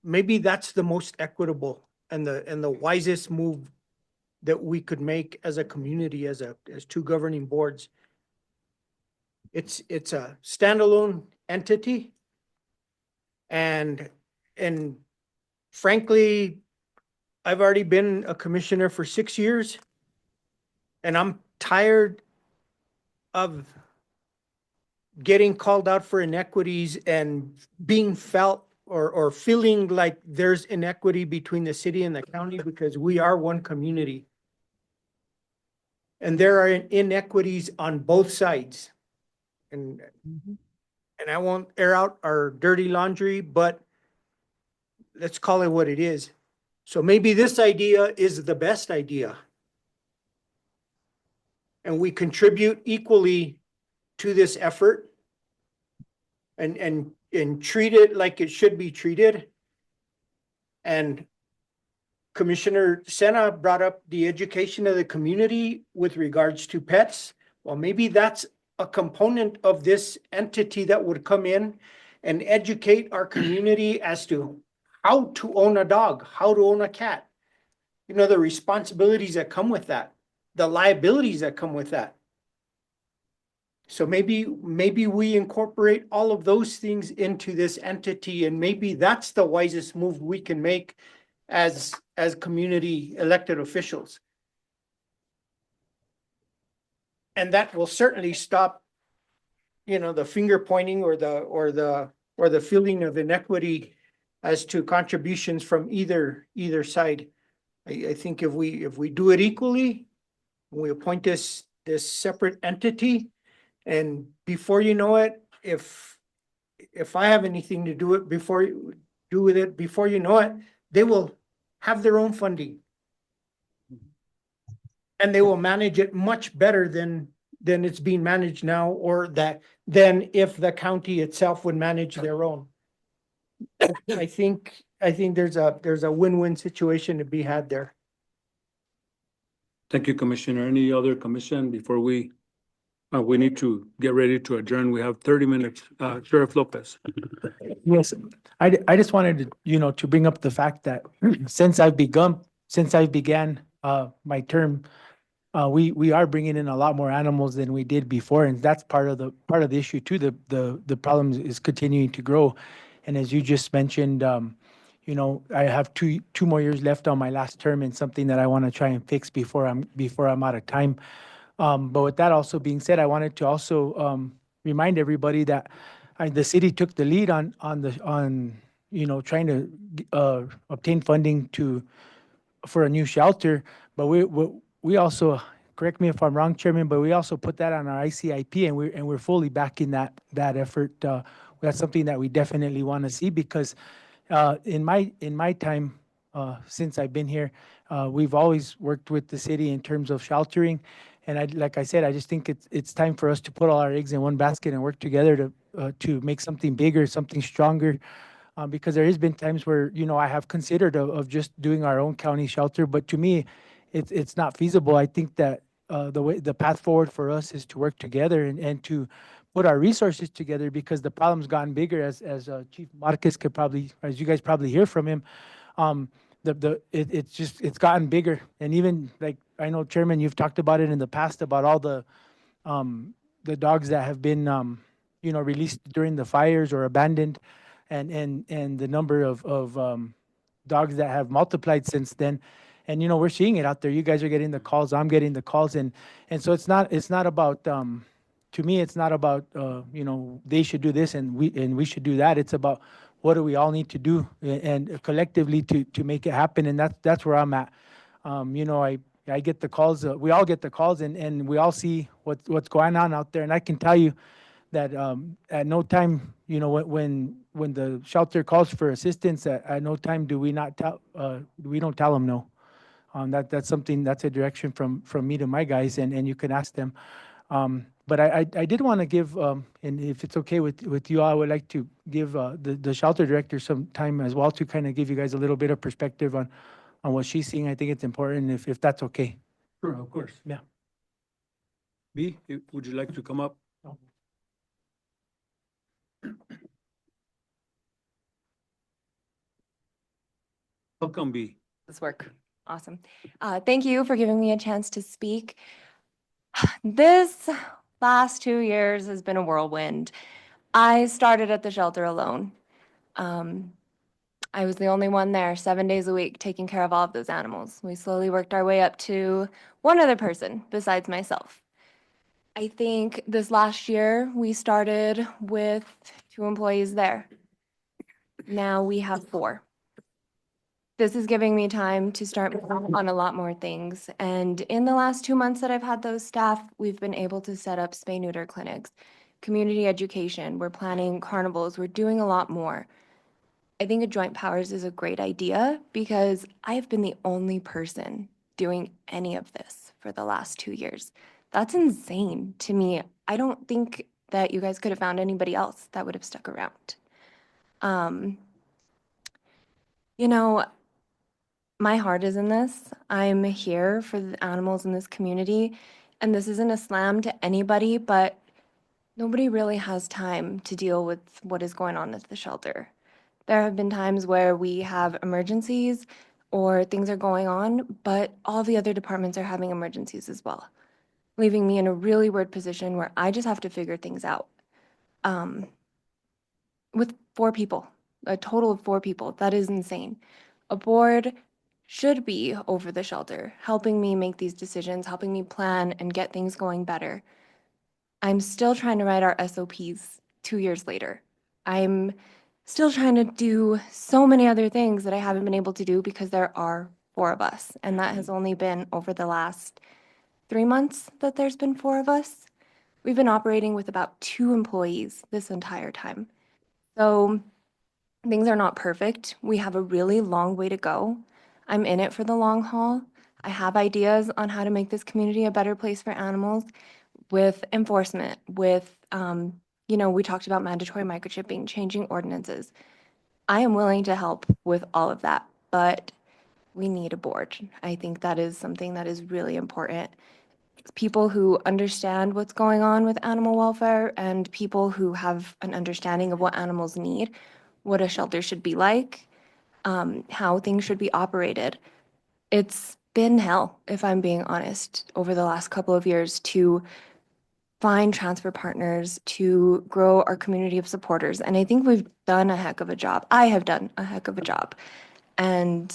maybe that's the most equitable and the wisest move that we could make as a community, as two governing boards. It's a standalone entity, and frankly, I've already been a commissioner for 6 years, and I'm tired of getting called out for inequities and being felt or feeling like there's inequity between the city and the county, because we are one community. And there are inequities on both sides. And I won't air out our dirty laundry, but let's call it what it is. So maybe this idea is the best idea. And we contribute equally to this effort and treat it like it should be treated. And Commissioner Sena brought up the education of the community with regards to pets. Well, maybe that's a component of this entity that would come in and educate our community as to how to own a dog, how to own a cat. You know, the responsibilities that come with that, the liabilities that come with that. So maybe we incorporate all of those things into this entity, and maybe that's the wisest move we can make as community elected officials. And that will certainly stop, the finger pointing or the feeling of inequity as to contributions from either side. I think if we do it equally, we appoint this separate entity, and before you know it, if I have anything to do with it, before you know it, they will have their own funding. And they will manage it much better than it's being managed now, or than if the county itself would manage their own. I think there's a win-win situation to be had there. Thank you, Commissioner. Any other commission before we need to get ready to adjourn? We have 30 minutes. Sheriff Lopez. Yes, I just wanted to, to bring up the fact that since I began my term, we are bringing in a lot more animals than we did before, and that's part of the issue too. The problem is continuing to grow, and as you just mentioned, I have two more years left on my last term, and something that I want to try and fix before I'm out of time. But with that also being said, I wanted to also remind everybody that the city took the lead on trying to obtain funding for a new shelter, but we also, correct me if I'm wrong, Chairman, but we also put that on our ICIP, and we're fully backing that effort. That's something that we definitely want to see, because in my time since I've been here, we've always worked with the city in terms of sheltering, and like I said, I just think it's time for us to put all our eggs in one basket and work together to make something bigger, something stronger. Because there has been times where I have considered of just doing our own county shelter, but to me, it's not feasible. I think that the path forward for us is to work together and to put our resources together, because the problem's gotten bigger, as Chief Marquez as you guys probably hear from him. It's gotten bigger, and even like I know, Chairman, you've talked about it in the past about all the dogs that have been released during the fires or abandoned, and the number of dogs that have multiplied since then. And we're seeing it out there. You guys are getting the calls. I'm getting the calls, and so it's not about to me. It's not about they should do this and we should do that. It's about what do we all need to do and collectively to make it happen. And that's where I'm at. I get the calls. We all get the calls, and we all see what's going on out there. And I can tell you that at no time, when the shelter calls for assistance, at no time do we don't tell them no. That's a direction from me to my guys, and you can ask them. But I did want to give, and if it's okay with you all, I would like to give the shelter director some time as well to kind of give you guys a little bit of perspective on what she's seeing. I think it's important, if that's okay. Sure, of course. Yeah. B, would you like to come up? Welcome, B. This work. Awesome. Thank you for giving me a chance to speak. This last 2 years has been a whirlwind. I started at the shelter alone. I was the only one there 7 days a week taking care of all of those animals. We slowly worked our way up to one other person besides myself. I think this last year we started with 2 employees there. Now we have 4. This is giving me time to start on a lot more things. And in the last 2 months that I've had those staff, we've been able to set up spay-neuter clinics, community education. We're planning carnivals. We're doing a lot more. I think a joint powers is a great idea because I've been the only person doing any of this for the last 2 years. That's insane to me. I don't think that you guys could have found anybody else that would have stuck around. My heart is in this. I'm here for the animals in this community, and this isn't a slam to anybody, but nobody really has time to deal with what is going on at the shelter. There have been times where we have emergencies or things are going on, but all the other departments are having emergencies as well. leaving me in a really weird position where I just have to figure things out. With 4 people, a total of 4 people. That is insane. A board should be over the shelter, helping me make these decisions, helping me plan and get things going better. I'm still trying to write our SOPs 2 years later. I'm still trying to do so many other things that I haven't been able to do because there are 4 of us. And that has only been over the last 3 months that there's been 4 of us. We've been operating with about 2 employees this entire time. So things are not perfect. We have a really long way to go. I'm in it for the long haul. I have ideas on how to make this community a better place for animals with enforcement, with, we talked about mandatory microchipping, changing ordinances. I am willing to help with all of that, but we need a board. I think that is something that is really important. People who understand what's going on with animal welfare and people who have an understanding of what animals need, what a shelter should be like, how things should be operated. It's been hell, if I'm being honest, over the last couple of years to find transfer partners, to grow our community of supporters. And I think we've done a heck of a job. I have done a heck of a job. And,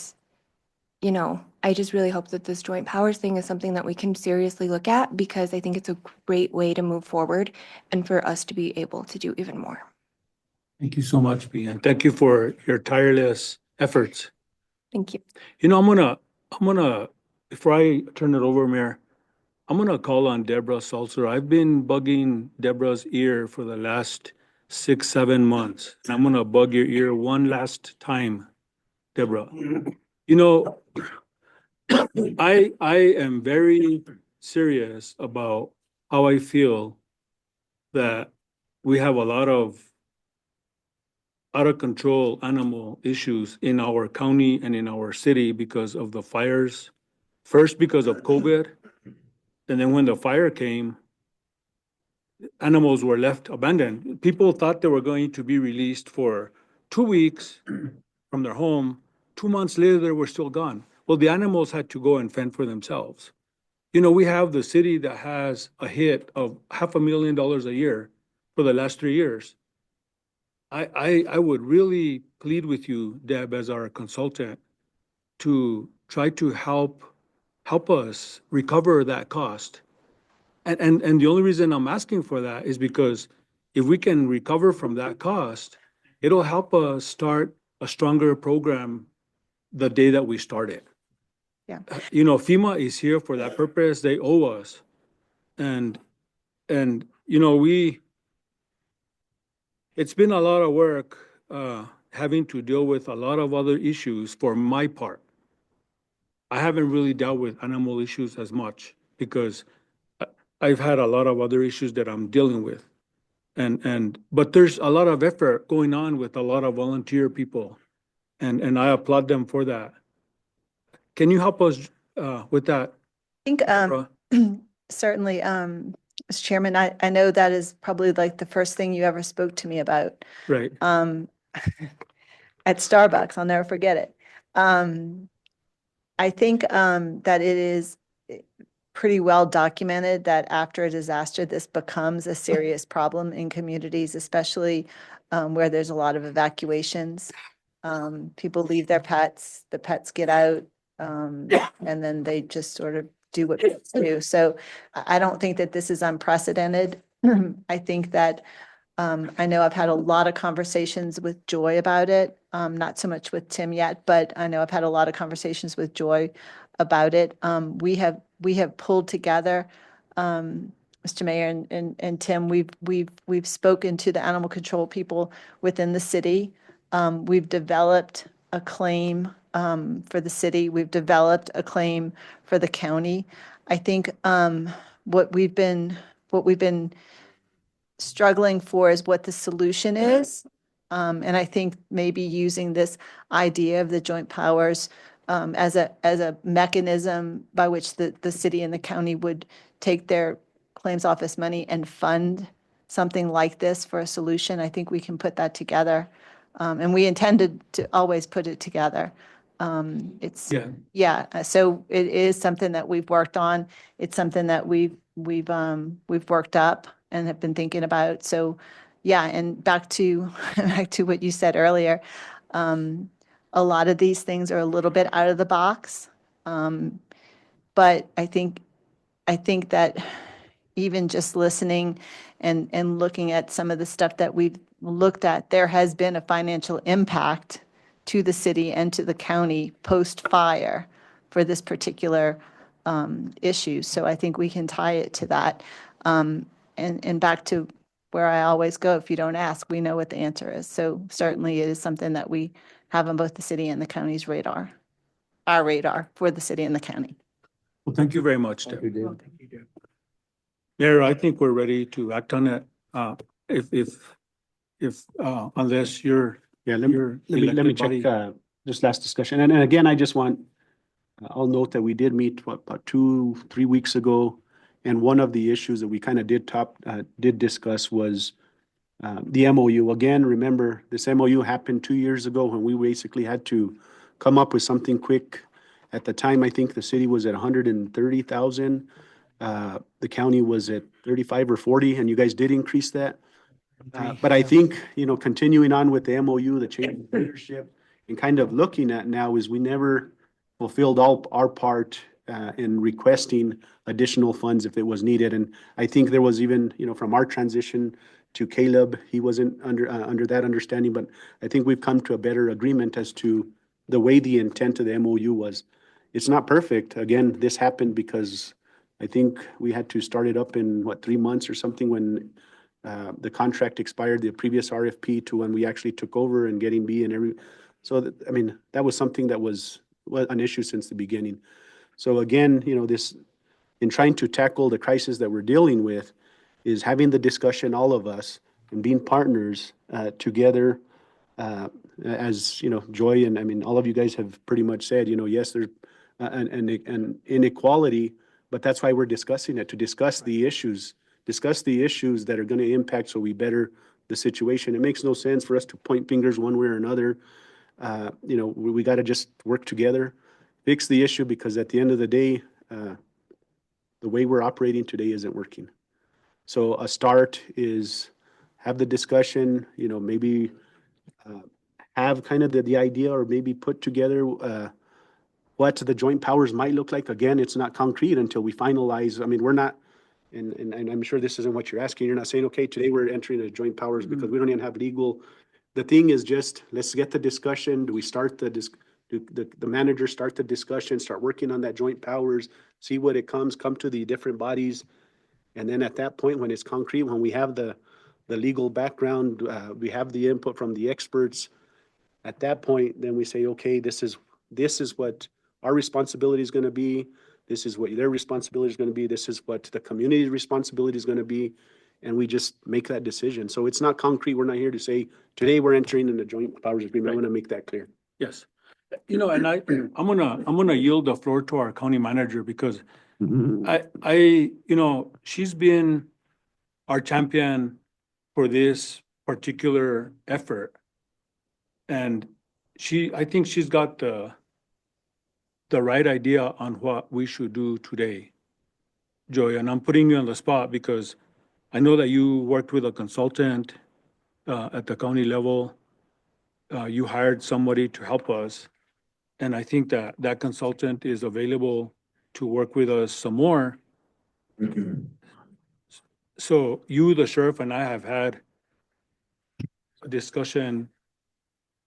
I just really hope that this joint powers thing is something that we can seriously look at because I think it's a great way to move forward and for us to be able to do even more. Thank you so much, Bea, and thank you for your tireless efforts. Thank you. I'm gonna, before I turn it over, Mayor, I'm gonna call on Deborah Salzer. I've been bugging Deborah's ear for the last 6-7 months. And I'm gonna bug your ear one last time, Deborah. I am very serious about how I feel that we have a lot of out of control animal issues in our county and in our city because of the fires. First, because of COVID. And then when the fire came, animals were left abandoned. People thought they were going to be released for 2 weeks from their home. 2 months later, they were still gone. Well, the animals had to go and fend for themselves. We have the city that has a hit of $500,000 a year for the last 3 years. I would really plead with you, Deb, as our consultant, to try to help us recover that cost. And the only reason I'm asking for that is because if we can recover from that cost, it'll help us start a stronger program the day that we start it. Yeah. FEMA is here for that purpose. They owe us. And it's been a lot of work having to deal with a lot of other issues for my part. I haven't really dealt with animal issues as much because I've had a lot of other issues that I'm dealing with. But there's a lot of effort going on with a lot of volunteer people. And I applaud them for that. Can you help us with that? I think certainly, Mr. Chairman, I know that is probably like the first thing you ever spoke to me about. Right. At Starbucks, I'll never forget it. I think that it is pretty well documented that after a disaster, this becomes a serious problem in communities, especially where there's a lot of evacuations. People leave their pets, the pets get out, and then they just sort of do what pets do. So I don't think that this is unprecedented. I think that I know I've had a lot of conversations with Joy about it, not so much with Tim yet, but I know I've had a lot of conversations with Joy about it. We have pulled together, Mr. Mayor and Tim, we've spoken to the animal control people within the city. We've developed a claim for the city. We've developed a claim for the county. I think what we've been struggling for is what the solution is. And I think maybe using this idea of the joint powers as a mechanism by which the city and the county would take their claims office money and fund something like this for a solution. I think we can put that together. And we intended to always put it together. It's, Yeah. yeah, so it is something that we've worked on. It's something that we've worked up and have been thinking about. So, yeah, and back to, back to what you said earlier, a lot of these things are a little bit out of the box. But I think that even just listening and looking at some of the stuff that we've looked at, there has been a financial impact to the city and to the county post-fire for this particular issue. So I think we can tie it to that. And back to where I always go, if you don't ask, we know what the answer is. So certainly it is something that we have on both the city and the county's radar, our radar for the city and the county. Well, thank you very much, Deb. Mayor, I think we're ready to act on it. Unless you're. Yeah, let me elected check, body. this last discussion. And again, I just want, I'll note that we did meet, about 2-3 weeks ago. And one of the issues that we kind of did discuss was the MOU. Again, remember, this MOU happened 2 years ago when we basically had to come up with something quick. At the time, I think the city was at 130,000. The county was at 35 or 40, and you guys did increase that. But I think, continuing on with the MOU, the change of leadership, and kind of looking at now is we never fulfilled all our part in requesting additional funds if it was needed. And I think there was even, from our transition to Caleb, he wasn't under that understanding, but I think we've come to a better agreement as to the way the intent of the MOU was. It's not perfect. Again, this happened because I think we had to start it up in 3 months or something when the contract expired, the previous RFP, to when we actually took over and getting B and every. So that was something that was an issue since the beginning. So again, this, in trying to tackle the crisis that we're dealing with, is having the discussion, all of us, and being partners together. As Joy and all of you guys have pretty much said, yes, there's an inequality, but that's why we're discussing it, to discuss the issues that are going to impact, so we better the situation. It makes no sense for us to point fingers one way or another. We got to just work together, fix the issue, because at the end of the day, the way we're operating today isn't working. So a start is have the discussion, maybe have kind of the idea, or maybe put together what the joint powers might look like. Again, it's not concrete until we finalize. We're not, and I'm sure this isn't what you're asking. You're not saying, okay, today we're entering a joint powers because we don't even have legal. The thing is just, let's get the discussion. Do we start the manager start the discussion, start working on that joint powers, see what it come to the different bodies. And then at that point, when it's concrete, when we have the legal background, we have the input from the experts. At that point, then we say, okay, this is what our responsibility is going to be. This is what their responsibility is going to be. This is what the community's responsibility is going to be. And we just make that decision. So it's not concrete. We're not here to say, today we're entering in a joint powers agreement. I want to make that clear. Yes. And I'm gonna yield the floor to our county manager, because she's been our champion for this particular effort. And I think she's got the right idea on what we should do today, Joy. And I'm putting you on the spot because I know that you worked with a consultant at the county level. You hired somebody to help us. And I think that consultant is available to work with us some more. So you, the sheriff, and I have had a discussion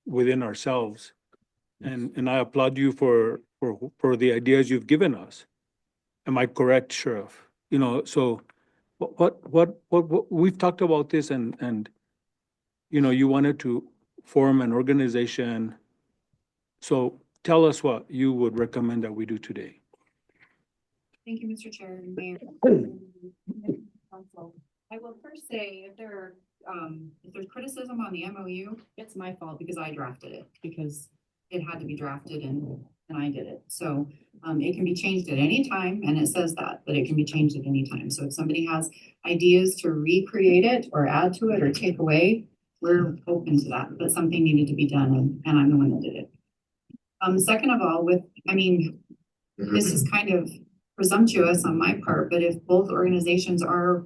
within ourselves. And I applaud you for the ideas you've given us. Am I correct, Sheriff? So what we've talked about this, and you wanted to form an organization. So tell us what you would recommend that we do today. Thank you, Mr. Chair and Mayor. Council. I will first say, if there's criticism on the MOU, it's my fault because I drafted it, because it had to be drafted and I did it. So it can be changed at any time, and it says that it can be changed at any time. So if somebody has ideas to recreate it or add to it or take away, we're open to that. But something needed to be done, and I'm the one that did it. Second of all, this is kind of presumptuous on my part, but if both organizations are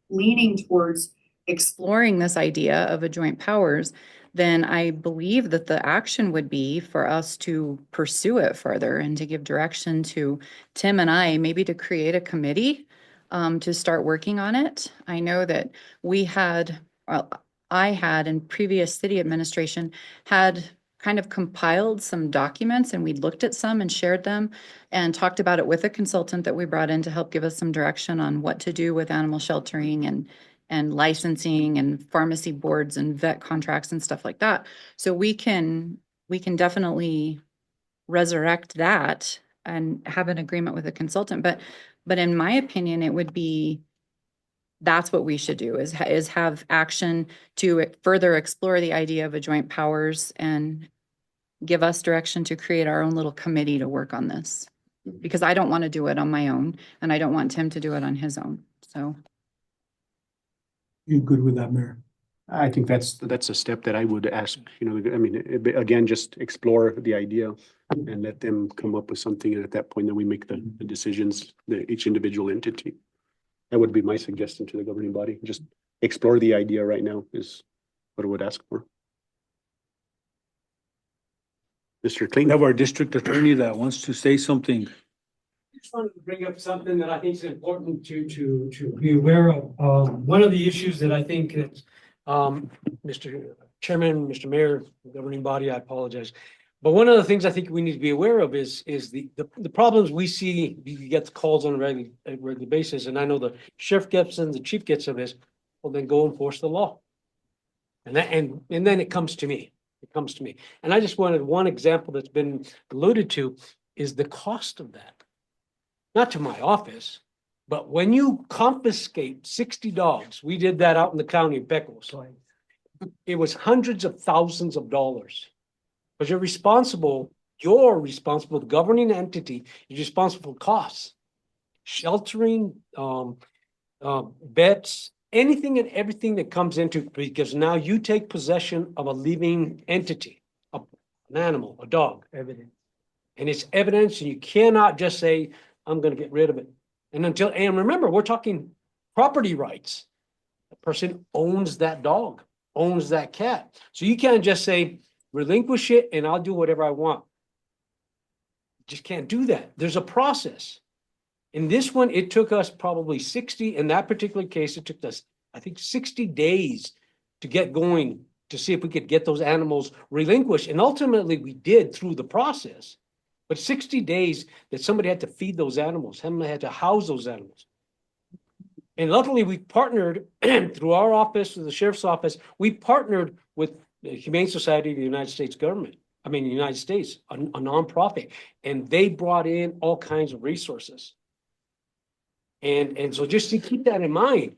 leaning towards exploring this idea of a joint powers, then I believe that the action would be for us to pursue it further and to give direction to Tim and I, maybe to create a committee to start working on it. I know that I had in previous city administration had kind of compiled some documents, and we looked at some and shared them and talked about it with a consultant that we brought in to help give us some direction on what to do with animal sheltering and licensing and pharmacy boards and vet contracts and stuff like that. So we can definitely resurrect that and have an agreement with a consultant. But in my opinion, it would be, that's what we should do is have action to further explore the idea of a joint powers and give us direction to create our own little committee to work on this. Because I don't want to do it on my own, and I don't want Tim to do it on his own, so. You good with that, Mayor? I think that's a step that I would ask, again, just explore the idea and let them come up with something. And at that point, then we make the decisions, each individual entity. That would be my suggestion to the governing body. Just explore the idea right now is what I would ask for. Mr. We Clayton. have our district attorney that wants to say something. Just wanted to bring up something that I think is important to be aware of. One of the issues that I think that, Mr. Chairman, Mr. Mayor, governing body, I apologize. But one of the things I think we need to be aware of is the problems we see. You get the calls on a regular basis, and I know the sheriff gets and the chief gets of this. Well, then go enforce the law. And then it comes to me. It comes to me. And I just wanted one example that's been alluded to is the cost of that. Not to my office, but when you confiscate 60 dogs, we did that out in the county of Pecos. It was hundreds of thousands of dollars. Because you're responsible, the governing entity is responsible for costs. Sheltering, bets, anything and everything that comes into it, because now you take possession of a living entity, an animal, a dog. Evidence. And it's evidence, and you cannot just say, I'm going to get rid of it. And remember, we're talking property rights. The person owns that dog, owns that cat. So you can't just say, relinquish it and I'll do whatever I want. You just can't do that. There's a process. In this one, it took us probably 60, in that particular case, it took us, I think, 60 days to get going to see if we could get those animals relinquished. And ultimately we did through the process. But 60 days that somebody had to feed those animals, somebody had to house those animals. And luckily we partnered through our office, through the sheriff's office, we partnered with the Humane Society of the United States government. I mean, the United States, a nonprofit, and they brought in all kinds of resources. And so just to keep that in mind,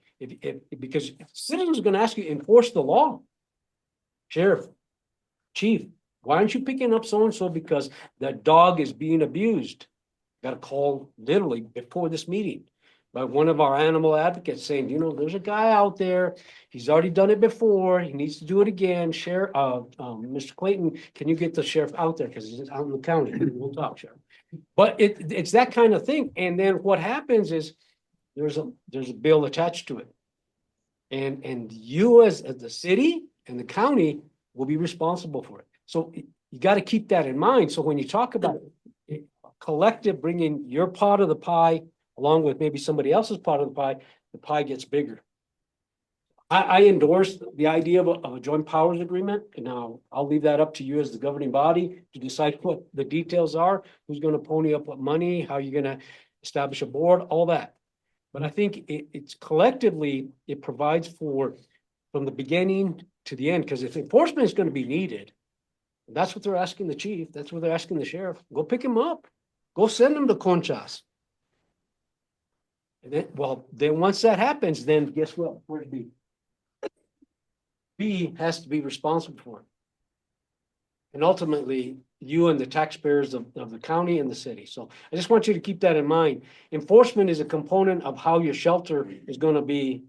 because citizens are going to ask you, enforce the law. Sheriff, chief, why aren't you picking up so-and-so because that dog is being abused? Got a call literally before this meeting by one of our animal advocates saying, there's a guy out there. He's already done it before. He needs to do it again. Sheriff, Mr. Clayton, can you get the sheriff out there? Because he's out in the county. We'll talk, Sheriff. But it's that kind of thing. And then what happens is there's a bill attached to it. And you as the city and the county will be responsible for it. So you got to keep that in mind. So when you talk about collective bringing your part of the pie along with maybe somebody else's part of the pie gets bigger. I endorse the idea of a joint powers agreement. And now I'll leave that up to you as the governing body to decide what the details are, who's going to pony up what money, how you're going to establish a board, all that. But I think it's collectively, it provides for from the beginning to the end, because if enforcement is going to be needed, that's what they're asking the chief. That's what they're asking the sheriff. Go pick him up. Go send him to Conchas. And then once that happens, then guess what? Where's B? B has to be responsible for it. And ultimately, you and the taxpayers of the county and the city. So I just want you to keep that in mind. Enforcement is a component of how your shelter is going to be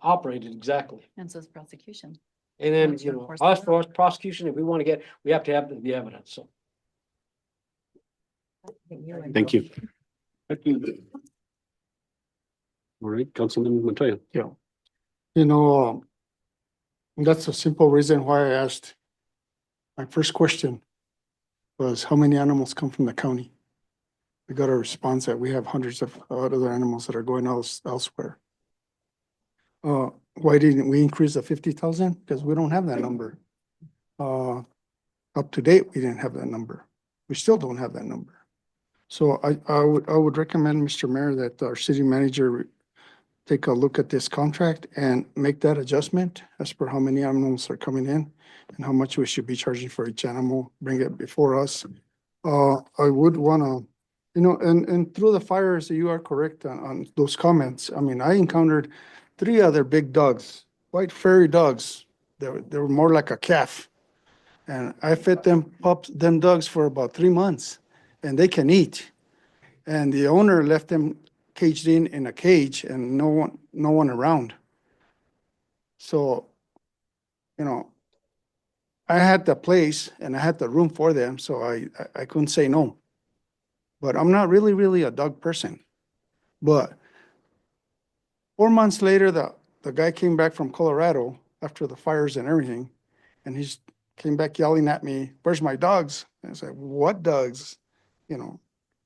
operated exactly. And so is prosecution. And then, you know, us for us prosecution, if we want to get, we have to have the evidence, so. Thank you. All right, Councilman Montoya. Yeah. You know, that's a simple reason why I asked. My first question was, how many animals come from the county? We got a response that we have hundreds of other animals that are going elsewhere. Why didn't we increase the 50,000? Because we don't have that number. Up to date, we didn't have that number. We still don't have that number. So I would recommend, Mr. Mayor, that our city manager take a look at this contract and make that adjustment as per how many animals are coming in and how much we should be charging for each animal, bring it before us. I would wanna, you know, and through the fires, you are correct on those comments. I mean, I encountered 3 other big dogs, white fairy dogs. They were more like a calf. And I fed them dogs for about 3 months, and they can eat. And the owner left them caged in a cage and no one around. So, you know, I had the place and I had the room for them, so I couldn't say no. But I'm not really a dog person. But 4 months later, the guy came back from Colorado after the fires and everything, and he came back yelling at me, "Where's my dogs?" And I said, "What dogs?" You know,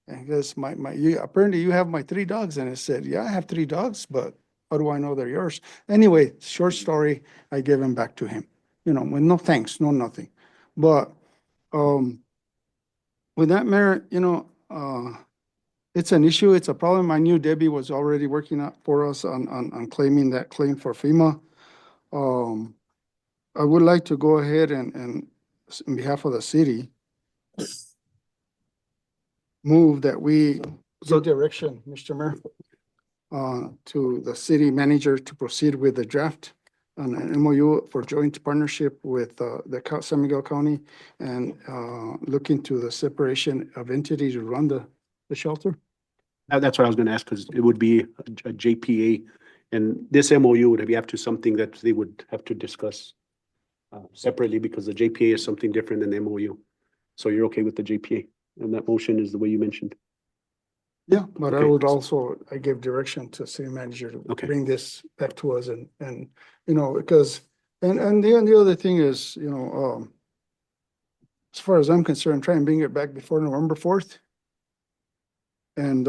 and he goes, apparently you have my 3 dogs. And I said, "Yeah, I have 3 dogs, but how do I know they're yours?" Anyway, short story, I gave him back to him, you know, with no thanks, no nothing. But with that, Mayor, you know, it's an issue, it's a problem. I knew Debbie was already working out for us on claiming that claim for FEMA. I would like to go ahead and on behalf of the city, move that we give direction, Mr. Mayor, to the city manager to proceed with the draft on an MOU for joint partnership with the San Miguel County and look into the separation of entities to run the shelter. That's what I was gonna ask, because it would be a JPA, and this MOU would have to something that they would have to discuss separately, because the JPA is something different than the MOU. So you're okay with the JPA, and that motion is the way you mentioned? Yeah, but I Okay. would also, I gave direction to city manager to Okay. bring this back to us and, you know, because, and the other thing is, you know, as far as I'm concerned, try and bring it back before November 4th. And,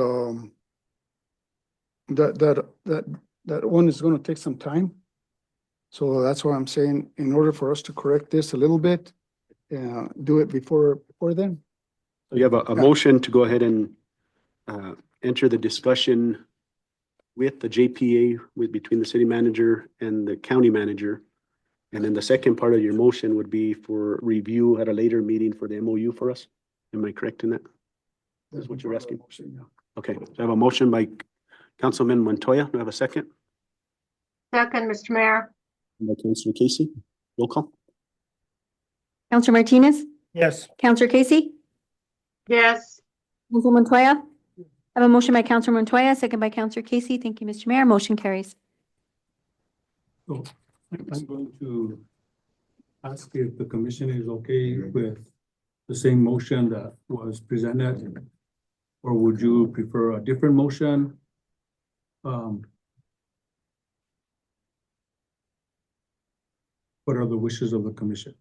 that one is gonna take some time. So that's why I'm saying, in order for us to correct this a little bit, do it before then. So you have a motion to go ahead and enter the discussion with the JPA between the city manager and the county manager. And then the second part of your motion would be for review at a later meeting for the MOU for us. Am I correct in that? That's what you're asking? Okay, so I have a motion by Councilman Montoya. Do I have a second? Second, Mr. Mayor. By Councilor Casey. Roll call. Counselor Martinez? Yes. Counselor Casey? Yes. Counselor Montoya? I have a motion by Counselor Montoya, second by Counselor Casey. Thank you, Mr. Mayor. Motion carries. So I'm going to ask if the commission is okay with the same motion that was presented, or would you prefer a different motion? What are the wishes of the commission?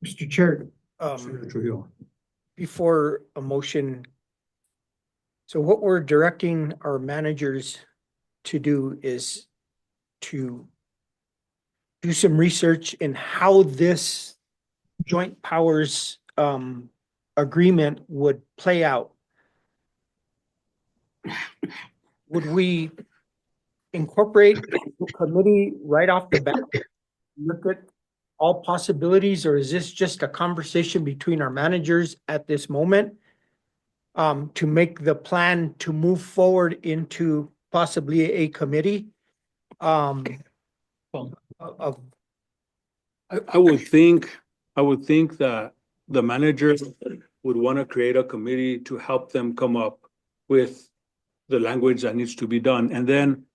Mr. Chair, Senator Trujillo. before a motion, so what we're directing our managers to do is to do some research in how this joint powers agreement would play out. Would we incorporate the committee right off the bat? Look at all possibilities, or is this just a conversation between our managers at this moment? To make the plan to move forward into possibly a committee? I would think that the managers would want to create a committee to help them come up with the language that needs to be done. And then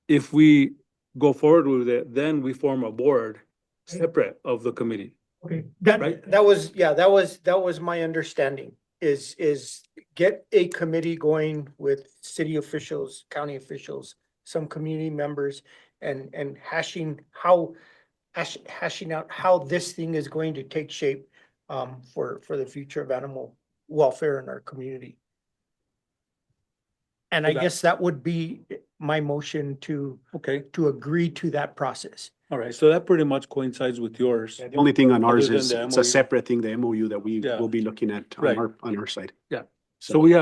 if we go forward with it, then we form a board separate of the committee. Okay, Right. that was my understanding, is get a committee going with city officials, county officials, some community members, and hashing out how this thing is going to take shape for the future of animal welfare in our community. And I Okay. guess that would be my motion Okay, to agree to that process. all right, so that pretty much coincides with yours. The only thing on ours Other than is, the it's a MOU. separate thing, the MOU that we Yeah. will be looking at Right. on our side. So we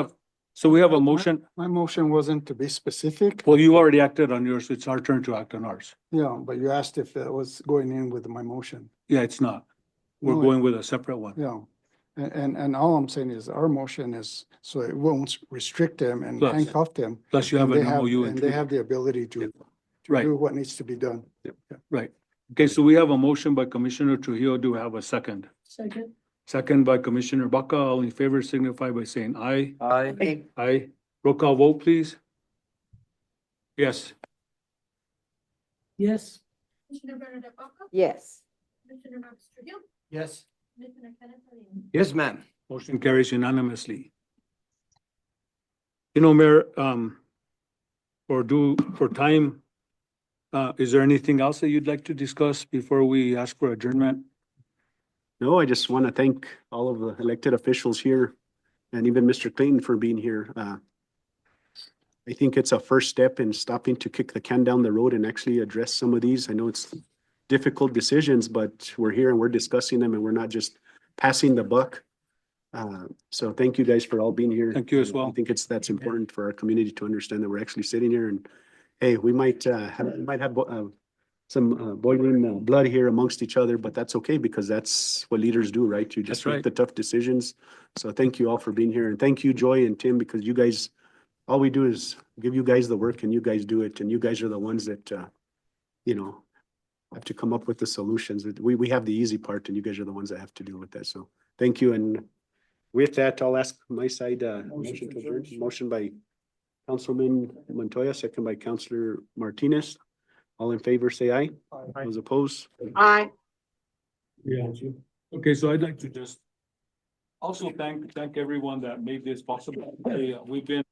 have a motion. My motion wasn't to be specific. Well, you already acted on yours. It's our turn to act on ours. Yeah, but you asked if it was going in with my motion. Yeah, it's not. We're No, going with a separate one. Yeah. And all I'm saying is our motion is so it won't restrict them and Plus- handcuff them. Plus you have and an they MOU. in And they treaty. have the ability to Right. do what needs to be done. Right. Okay, so we have a motion by Commissioner Trujillo. Do we have a second? Second. Second by Commissioner Baca. All in favor signify by saying aye. Aye. Aye. Roll call vote, please. Yes. Yes. Commissioner Bernadette Baca? Yes. Commissioner Max Trujillo? Yes. Commissioner Kenneth Torres? Yes, ma'am. Motion carries unanimously. You know, Mayor, for time, is there anything else that you'd like to discuss before we ask for adjournment? No, I just want to thank all of the elected officials here and even Mr. Clayton for being here. I think it's a first step in stopping to kick the can down the road and actually address some of these. I know it's difficult decisions, but we're here and we're discussing them and we're not just passing the buck. So thank you guys for all being here. Thank you as well. I think that's important for our community to understand that we're actually sitting here and, hey, we might have some boiling blood here amongst each other, but that's okay because that's what leaders do, right? You just That's make right. the tough decisions. So thank you all for being here and thank you, Joy and Tim, because you guys, all we do is give you guys the work and you guys do it. And you guys are the ones that, have to come up with the solutions. We have the easy part and you guys are the ones that have to deal with that. So thank you. And with that, I'll ask my side, motion to adjourn. Motion by Councilman Montoya, second by Councilor Martinez. All in favor, say aye. Those opposed? Aye. Yeah. Okay, so I'd like to just also thank everyone that made this possible. We've been